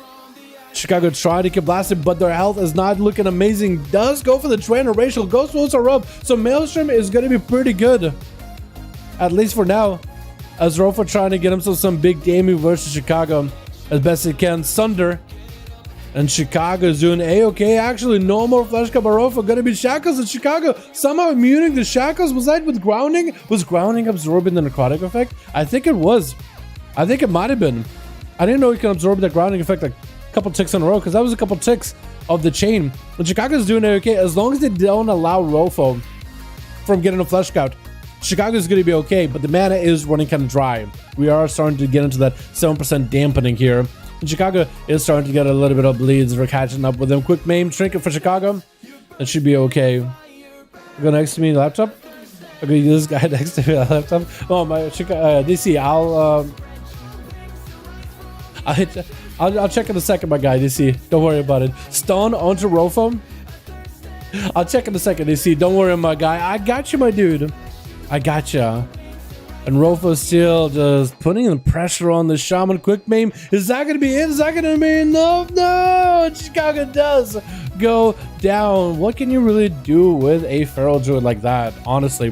Chicago tried to keep blasted, but their health is not looking amazing. Does go for the trainer racial. Ghost wolves are up. So Maelstrom is going to be pretty good. At least for now. As Rofo trying to get himself some big damage versus Chicago as best he can. Sunder. And Chicago is doing A-okay. Actually, no more flesh cut by Rofo. Gonna be Shackles in Chicago. Somehow immuning the Shackles. Was that with grounding? Was grounding absorbing the necrotic effect? I think it was. I think it might have been. I didn't know he can absorb the grounding effect like a couple ticks in a row because that was a couple ticks of the chain. And Chicago's doing A-okay as long as they don't allow Rofo from getting a flesh cut. Chicago's going to be okay, but the mana is running kind of dry. We are starting to get into that 7% dampening here. And Chicago is starting to get a little bit of bleeds. We're catching up with them. Quick maim trinket for Chicago. That should be okay. Go next to me, laptop. Okay, this guy next to me, laptop. Oh, my Chicago. DC, I'll check in a second, my guy. DC, don't worry about it. Stun onto Rofo. I'll check in a second, DC. Don't worry, my guy. I got you, my dude. I gotcha. And Rofo still just putting the pressure on the Shaman. Quick maim. Is that going to be it? Is that going to be enough? No! Chicago does go down. What can you really do with a Feral Druid like that? Honestly,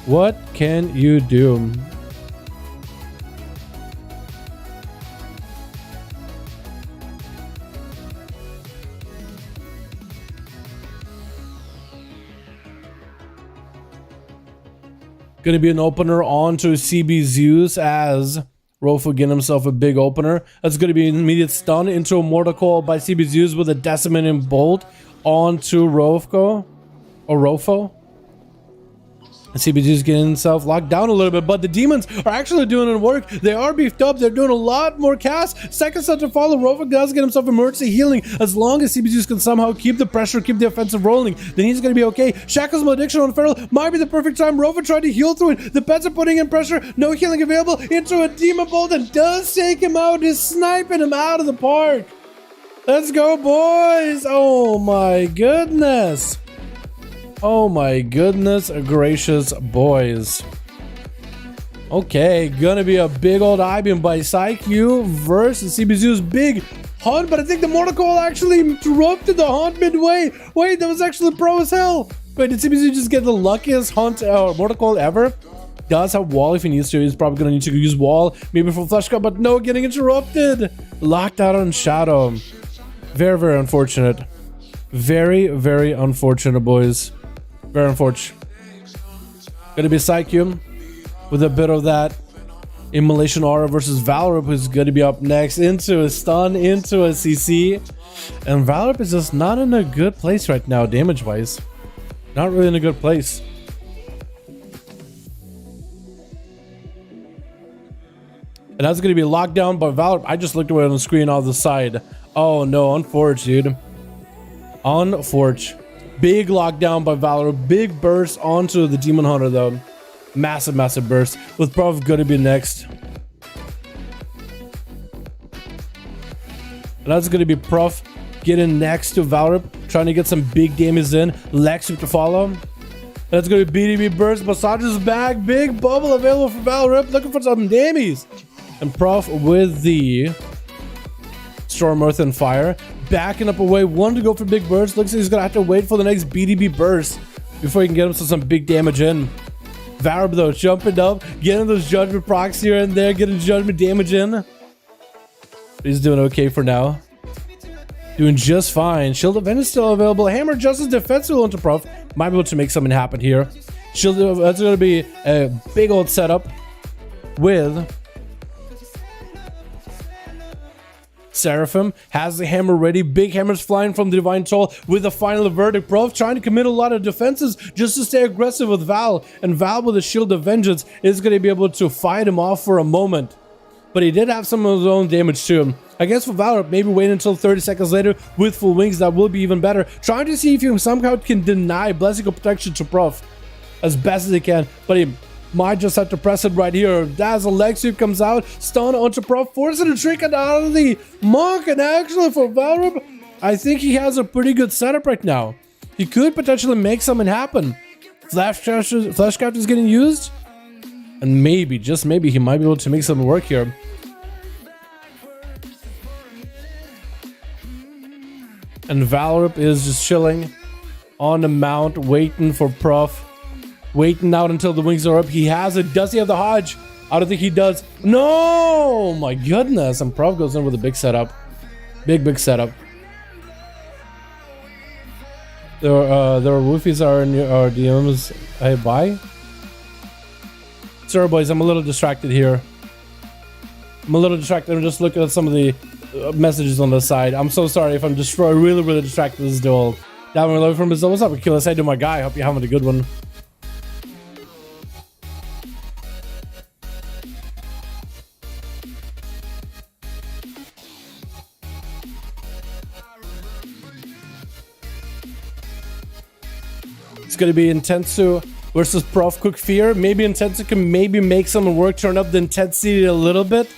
what can you do? Going to be an opener onto CB Zeus as Rofo getting himself a big opener. That's going to be an immediate stun into a Mortal Coil by CB Zeus with a decimating bolt onto Rofo. Or Rofo. And CBG's getting himself locked down a little bit, but the demons are actually doing the work. They are beefed up. They're doing a lot more casts. Second set to follow. Rofo does get himself emergency healing. As long as CBG's can somehow keep the pressure, keep the offensive rolling, then he's going to be okay. Shackles Malediction on Feral might be the perfect time. Rofo tried to heal through it. The pets are putting in pressure. No healing available. Into a demon bolt that does take him out. Is sniping him out of the park. Let's go, boys. Oh my goodness. Oh my goodness gracious, boys. Okay, gonna be a big old IBM by PsyQ versus CBZU's big hunt, but I think the Mortal Coil actually interrupted the hunt midway. Wait, that was actually pro as hell. Wait, did CBZU just get the luckiest hunt Mortal Coil ever? Does have wall if he needs to. He's probably gonna need to use wall, maybe for flash cut, but no, getting interrupted. Locked out on Shadow. Very, very unfortunate. Very, very unfortunate, boys. Very unfortunate. Gonna be PsyQ with a bit of that Immolation Aura versus Valorip, who's gonna be up next into a stun, into a CC. And Valorip is just not in a good place right now, damage-wise. Not really in a good place. And that's gonna be locked down by Valorip. I just looked away on the screen off the side. Oh no, Unforge, dude. Unforge. Big lockdown by Valor. Big burst onto the Demon Hunter though. Massive, massive burst. With Prof gonna be next. And that's gonna be Prof getting next to Valor. Trying to get some big damage in. Lex to follow. That's gonna be BDB burst. Massage is back. Big bubble available for Valor. Looking for some dammies. And Prof with the Storm Earth and Fire. Backing up away, one to go for big burst. Looks like he's gonna have to wait for the next BDB burst before he can get himself some big damage in. Varab though, jumping up, getting those judgment procs here and there, getting judgment damage in. He's doing okay for now. Doing just fine. Shield of Vengeance is still available. Hammer Justice defensive into Prof. Might be able to make something happen here. Shield of, that's going to be a big old setup with Seraphim. Has the hammer ready. Big hammers flying from the Divine Toll with the final verdict. Prof trying to commit a lot of defenses just to stay aggressive with Val. And Val with the Shield of Vengeance is going to be able to fight him off for a moment. But he did have some of his own damage to him. I guess for Valor, maybe wait until 30 seconds later with full wings. That will be even better. Trying to see if he somehow can deny Blessing of Protection to Prof as best as he can. But he might just have to press it right here. As a leg sweep comes out, stun onto Prof, forcing a trinket out of the Monk. And actually for Valor, I think he has a pretty good setup right now. He could potentially make something happen. Flashcraft is getting used. And maybe, just maybe, he might be able to make something work here. And Valorip is just chilling on the mount, waiting for Prof. Waiting out until the wings are up. He has it. Does he have the Hodge? I don't think he does. No! My goodness. And Prof goes in with a big setup. Big setup. There are woofies are in our DMs. Hey, bye. Sorry, boys. I'm a little distracted here. I'm just looking at some of the messages on the side. I'm so sorry if I'm just really distracted this duel. Down below from Brazil. What's up, Achilles? Hey, to my guy. Hope you're having a good one. It's gonna be Intensu versus Prof Cook Fear. Maybe Intensu can maybe make something work, turn up the intensity a little bit,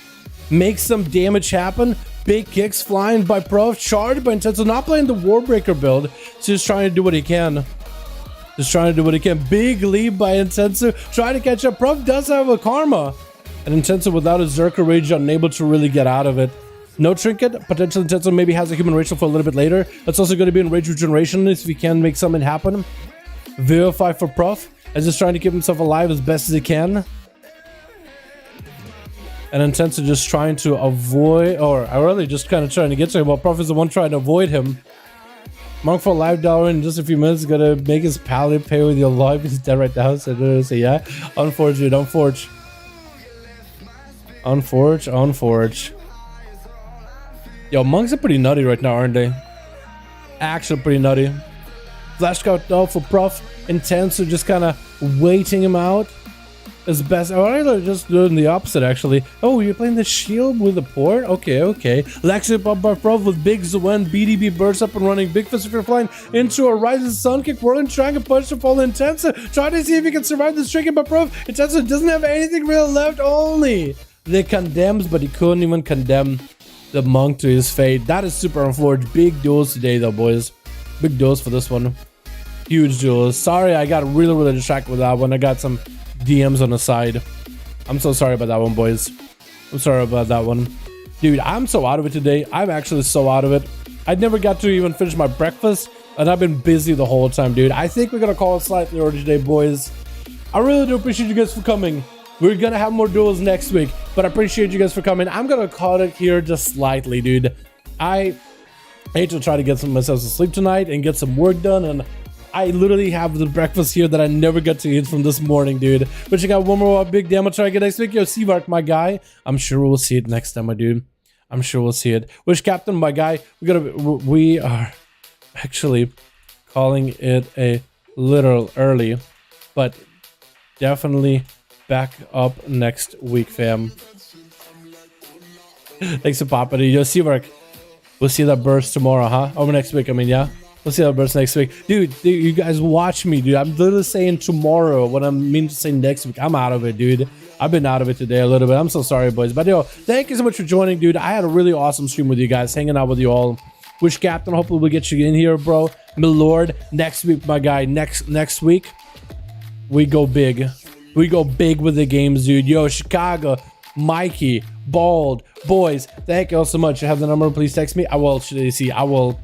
make some damage happen. Big kicks flying by Prof, charged by Intensu, not playing the Warbreaker build, so just trying to do what he can. Big lead by Intensu, trying to catch up. Prof does have a Karma, and Intensu without a Zerker Rage, unable to really get out of it. No trinket, potentially Intensu maybe has a human racial for a little bit later. That's also going to be in Rage Regeneration if he can make something happen. Vivify for Prof, as just trying to keep himself alive as best as he can. And Intensu just trying to avoid, or I really just kind of trying to get to him, while Prof is the one trying to avoid him. Monk for live dollar in just a few minutes, gonna make his pally pay with your life. He's dead right now, so yeah. Unforge, dude, unforge. Unforge. Yo, Monks are pretty nutty right now, aren't they? Actually pretty nutty. Flash Scout out for Prof. Intensu just kind of waiting him out as best. Or just doing the opposite, actually. Oh, you're playing the shield with the port? Okay. Lexi up by Prof with big Zwen. BDB bursts up and running. Big Fist if you're flying into a rising sun kick. Whirling, trying to punch to fall Intensu. Trying to see if he can survive this trinket by Prof. Intensu doesn't have anything real left. Only the condemns, but he couldn't even condemn the Monk to his fate. That is super unfortunate. Big duels today, though, boys. Big duels for this one. Huge duels. Sorry, I got really distracted with that one. I got some DMs on the side. I'm so sorry about that one, boys. I'm sorry about that one. Dude, I'm so out of it today. I'm actually so out of it. I never got to even finish my breakfast, and I've been busy the whole time, dude. I think we're gonna call it slightly early today, boys. I really do appreciate you guys for coming. We're gonna have more duels next week, but I appreciate you guys for coming. I'm gonna call it here just slightly, dude. I hate to try to get myself to sleep tonight and get some work done, and I literally have the breakfast here that I never got to eat from this morning, dude. But you got one more big damn. I'll try to get next week. Yo, Seavark, my guy. I'm sure we'll see it next time, my dude. I'm sure we'll see it. Wish Captain, my guy. We are actually calling it a little early, but definitely back up next week, fam. Thanks for popping in. Yo, Seavark. We'll see that burst tomorrow, huh? Over next week, I mean, yeah. We'll see how it bursts next week. Dude, you guys watch me, dude. I'm literally saying tomorrow when I mean to say next week. I'm out of it, dude. I've been out of it today a little bit. I'm so sorry, boys. But yo, thank you so much for joining, dude. I had a really awesome stream with you guys, hanging out with you all. Wish Captain, hopefully we'll get you in here, bro. Milord, next week, my guy. Next week, we go big. We go big with the games, dude. Yo, Chicago, Mikey, Bald, boys, thank you all so much. You have the number, please text me. I will. Should I see? I will.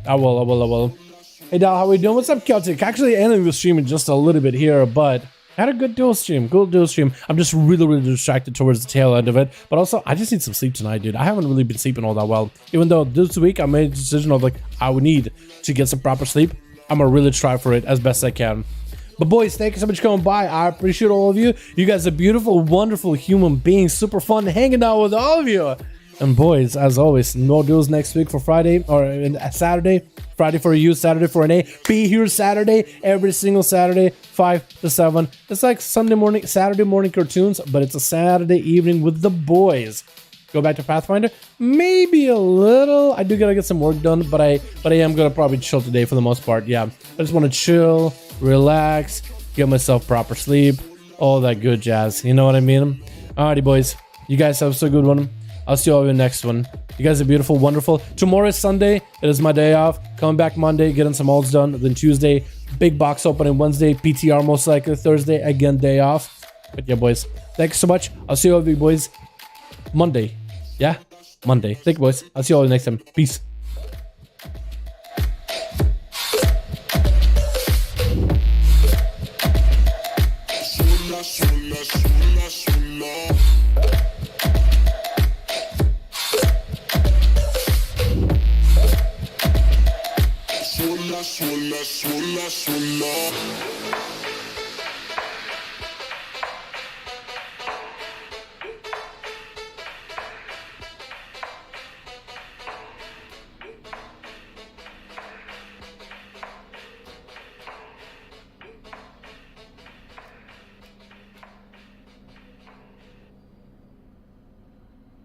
Hey, Dal, how we doing? What's up, Celtic? Actually, ending the stream in just a little bit here, but I had a good duel stream, good duel stream. I'm just really distracted towards the tail end of it. But also, I just need some sleep tonight, dude. I haven't really been sleeping all that well. Even though this week I made a decision of like, I would need to get some proper sleep. I'm gonna really try for it as best I can. But boys, thank you so much for coming by. I appreciate all of you. You guys are beautiful, wonderful human beings. Super fun hanging out with all of you. And boys, as always, no duels next week for Friday or Saturday. Friday for you, Saturday for NA. Be here Saturday, every single Saturday, 5 to 7. It's like Sunday morning, Saturday morning cartoons, but it's a Saturday evening with the boys. Go back to Pathfinder. Maybe a little. I do gotta get some work done, but I am gonna probably chill today for the most part. Yeah, I just want to chill, relax, get myself proper sleep, all that good jazz. You know what I mean? Alrighty, boys. You guys have a good one. I'll see you all in the next one. You guys are beautiful, wonderful. Tomorrow is Sunday. It is my day off. Coming back Monday, getting some ults done. Then Tuesday, big box opening. Wednesday, PTR most likely. Thursday, again, day off. But yeah, boys. Thanks so much. I'll see you all, you boys, Monday. Yeah? Monday. Thank you, boys. I'll see you all next time. Peace. Suena.